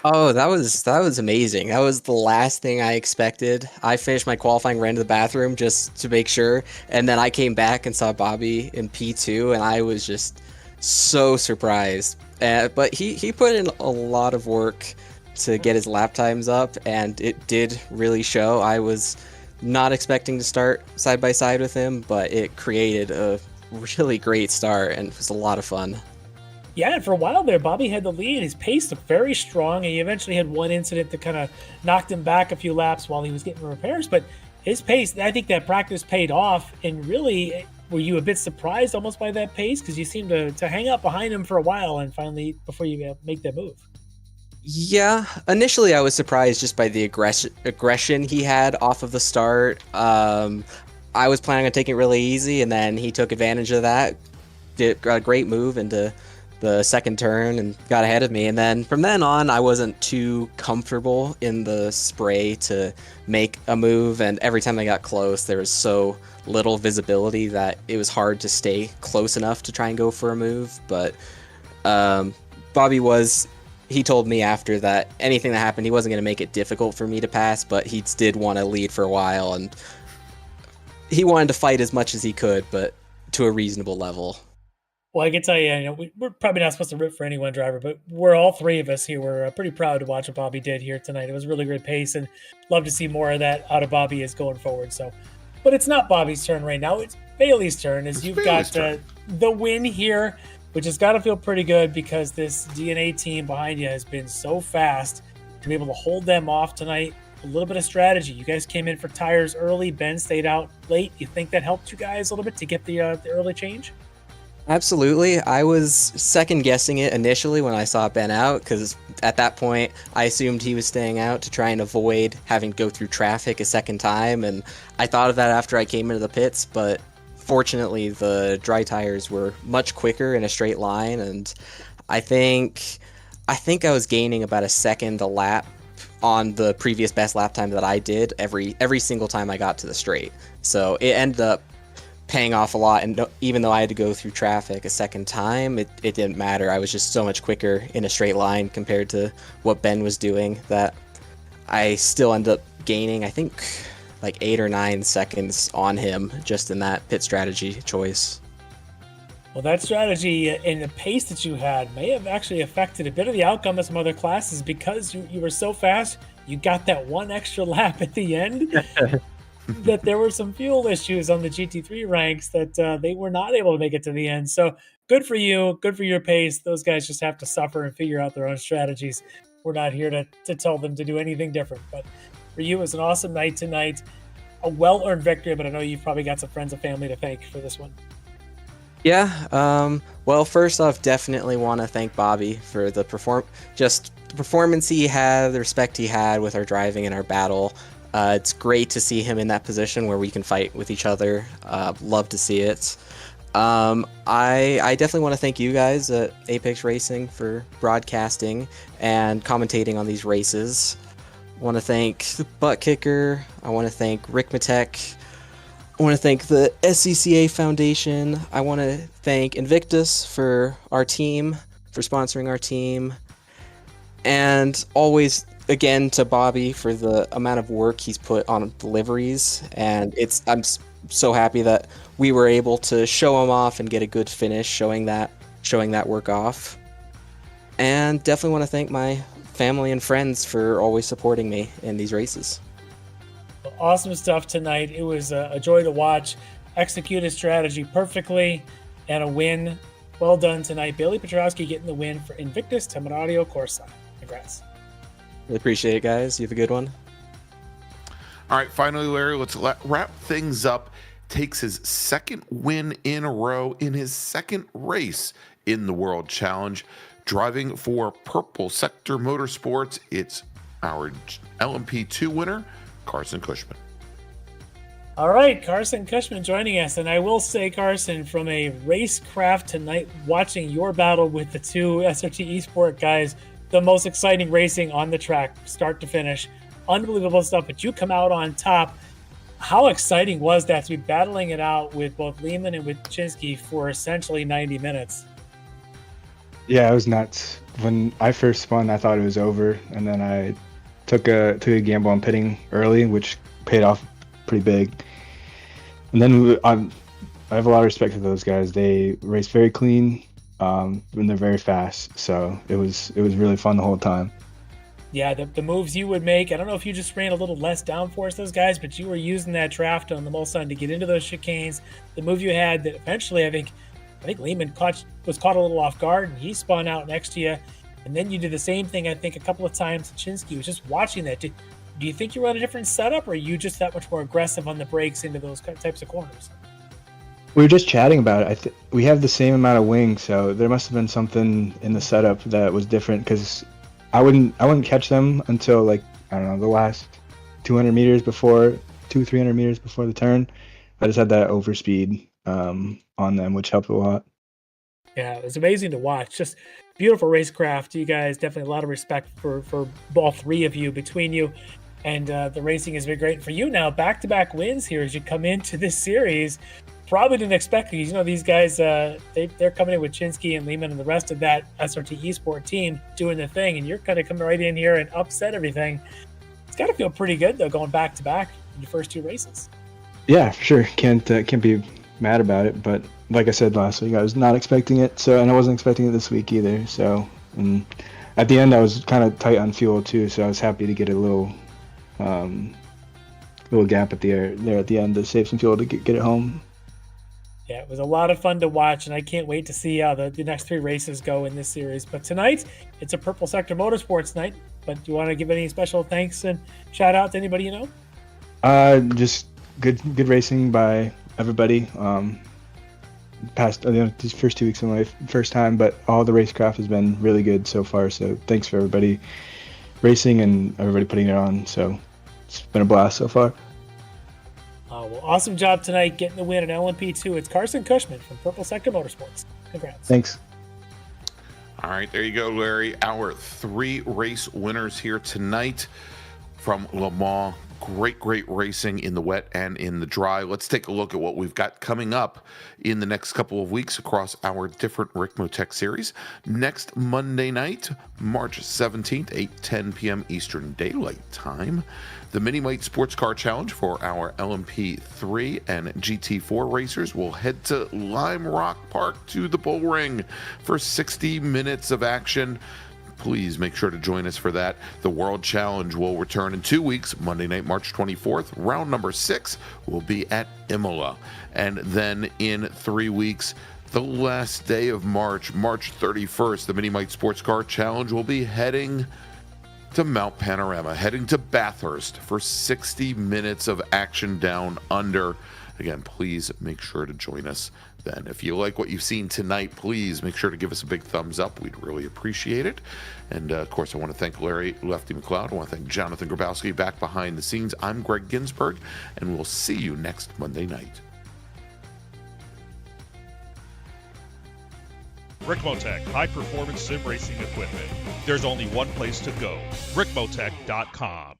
Oh, that was amazing. That was the last thing I expected. I finished my qualifying, ran to the bathroom just to make sure, and then I came back and saw Bobby in P2, and I was just so surprised. But he put in a lot of work to get his lap times up, and it did really show. I was not expecting to start side by side with him, but it created a really great start, and it was a lot of fun. Yeah, and for a while there, Bobby had the lead. His pace looked very strong, and he eventually had one incident that kind of knocked him back a few laps while he was getting repairs. But his pace, I think that practice paid off, and really, were you a bit surprised almost by that pace? Because you seemed to hang out behind him for a while and finally, before you make that move. Yeah, initially I was surprised just by the aggression he had off of the start. I was planning on taking it really easy, and then he took advantage of that, did a great move into the second turn and got ahead of me. And then from then on, I wasn't too comfortable in the spray to make a move, and every time I got close, there was so little visibility that it was hard to stay close enough to try and go for a move. But Bobby he told me after that anything that happened, he wasn't going to make it difficult for me to pass, but he did want to lead for a while, and he wanted to fight as much as he could, but to a reasonable level. Well, I can tell you, we're probably not supposed to rip for any one driver, but we're all three of us here. We're pretty proud to watch what Bobby did here tonight. It was really great pace, and love to see more of that out of Bobby as going forward. So, but it's not Bobby's turn right now. It's Bailey's turn, as you've got the win here, which has got to feel pretty good because this DNA team behind you has been so fast to be able to hold them off tonight. A little bit of strategy. You guys came in for tires early. Ben stayed out late. You think that helped you guys a little bit to get the early change? Absolutely. I was second guessing it initially when I saw Ben out, because at that point I assumed he was staying out to try and avoid having to go through traffic a second time, and I thought of that after I came into the pits, but fortunately the dry tires were much quicker in a straight line, and I think I was gaining about a second a lap on the previous best lap time that I did every single time I got to the straight. So it ended up paying off a lot, and even though I had to go through traffic a second time, it didn't matter. I was just so much quicker in a straight line compared to what Ben was doing that I still ended up gaining, I think, like 8 or 9 seconds on him just in that pit strategy choice. Well, that strategy and the pace that you had may have actually affected a bit of the outcome of some other classes, because you were so fast, you got that one extra lap at the end. That there were some fuel issues on the GT3 ranks that they were not able to make it to the end. So good for you, good for your pace. Those guys just have to suffer and figure out their own strategies. We're not here to tell them to do anything different. But for you, it was an awesome night tonight. A well-earned victory, but I know you've probably got some friends and family to thank for this one. Yeah, well, first off, definitely want to thank Bobby for the performance he had, the respect he had with our driving and our battle. It's great to see him in that position where we can fight with each other. Love to see it. I definitely want to thank you guys at Apex Racing for broadcasting and commentating on these races. I want to thank the Butt Kicker. I want to thank Ricmotech. I want to thank the SCCA Foundation. I want to thank Invictus for our team, for sponsoring our team. And always, again, to Bobby for the amount of work he's put on deliveries. And I'm so happy that we were able to show him off and get a good finish showing that work off. And definitely want to thank my family and friends for always supporting me in these races. Awesome stuff tonight. It was a joy to watch. Executed strategy perfectly and a win. Well done tonight. Bailey Petrowski getting the win for Invictus Temerario Corsa. Congrats. Really appreciate it, guys. You have a good one. All right, finally, Larry, let's wrap things up. Takes his second win in a row in his second race in the World Challenge. Driving for Purple Sector Motorsports, it's our LMP2 winner, Carson Cushman. All right, Carson Cushman joining us. And I will say, Carson, from a racecraft tonight, watching your battle with the two SRT eSport guys, the most exciting racing on the track, start to finish. Unbelievable stuff, but you come out on top. How exciting was that to be battling it out with both Lehman and with Chinsky for essentially 90 minutes? Yeah, it was nuts. When I first spun, I thought it was over, and then I took a gamble on pitting early, which paid off pretty big. And then I have a lot of respect for those guys. They race very clean, and they're very fast. So it was really fun the whole time. Yeah, the moves you would make, I don't know if you just ran a little less downforce those guys, but you were using that draft on the Mulsanne to get into those chicanes. The move you had that eventually I think Lehman was caught a little off guard, and he spun out next to you. And then you did the same thing, I think, a couple of times. Chinsky was just watching that. Do you think you run a different setup, or are you just that much more aggressive on the brakes into those types of corners? We were just chatting about it. We have the same amount of wings, so there must have been something in the setup that was different. Because I wouldn't catch them until like I don't know the last 200 meters before 300 meters before the turn. I just had that overspeed on them, which helped a lot. Yeah, it was amazing to watch. Just beautiful racecraft. You guys definitely a lot of respect for all three of you between you. And the racing has been great for you now. Back-to-back wins here as you come into this series. Probably didn't expect these. You know, these guys, they're coming in with Chinsky and Lehman and the rest of that SRT eSport team doing the thing. And you're kind of coming right in here and upset everything. It's got to feel pretty good, though, going back-to-back in your first two races. Yeah, for sure. Can't be mad about it. But like I said last week, I was not expecting it. And I wasn't expecting it this week either. So and at the end, I was kind of tight on fuel, too. So I was happy to get a little gap at the end to save some fuel to get it home. Yeah, it was a lot of fun to watch, and I can't wait to see how the next three races go in this series. But tonight, it's a Purple Sector Motorsports night. But do you want to give any special thanks and shout out to anybody you know? Just good racing by everybody. These first 2 weeks of my first time, but all the racecraft has been really good so far. So thanks for everybody racing and everybody putting it on. So it's been a blast so far. Well, awesome job tonight getting the win at LMP2. It's Carson Cushman from Purple Sector Motorsports. Congrats. Thanks. All right, there you go, Larry. Our 3 race winners here tonight from Le Mans. Great racing in the wet and in the dry. Let's take a look at what we've got coming up in the next couple of weeks across our different Ricmotech series. Next Monday night, March 17th, 8:10 p.m. Eastern Daylight Time, the Mini Mite Sports Car Challenge for our LMP3 and GT4 racers will head to Lime Rock Park to the Bull Ring for 60 minutes of action. Please make sure to join us for that. The World Challenge will return in 2 weeks, Monday night, March 24th. Round number 6 will be at Imola. And then in 3 weeks, the last day of March 31st, the Mini Mite Sports Car Challenge will be heading to Mount Panorama, heading to Bathurst for 60 minutes of action down under. Again, please make sure to join us then. If you like what you've seen tonight, please make sure to give us a big thumbs up. We'd really appreciate it. And of course, I want to thank Larry Lefty McLeod. I want to thank Jonathan Grabowski back behind the scenes. I'm Greg Ginsburg, and we'll see you next Monday night. Ricmotech, high-performance sim racing equipment. There's only one place to go, ricmotech.com.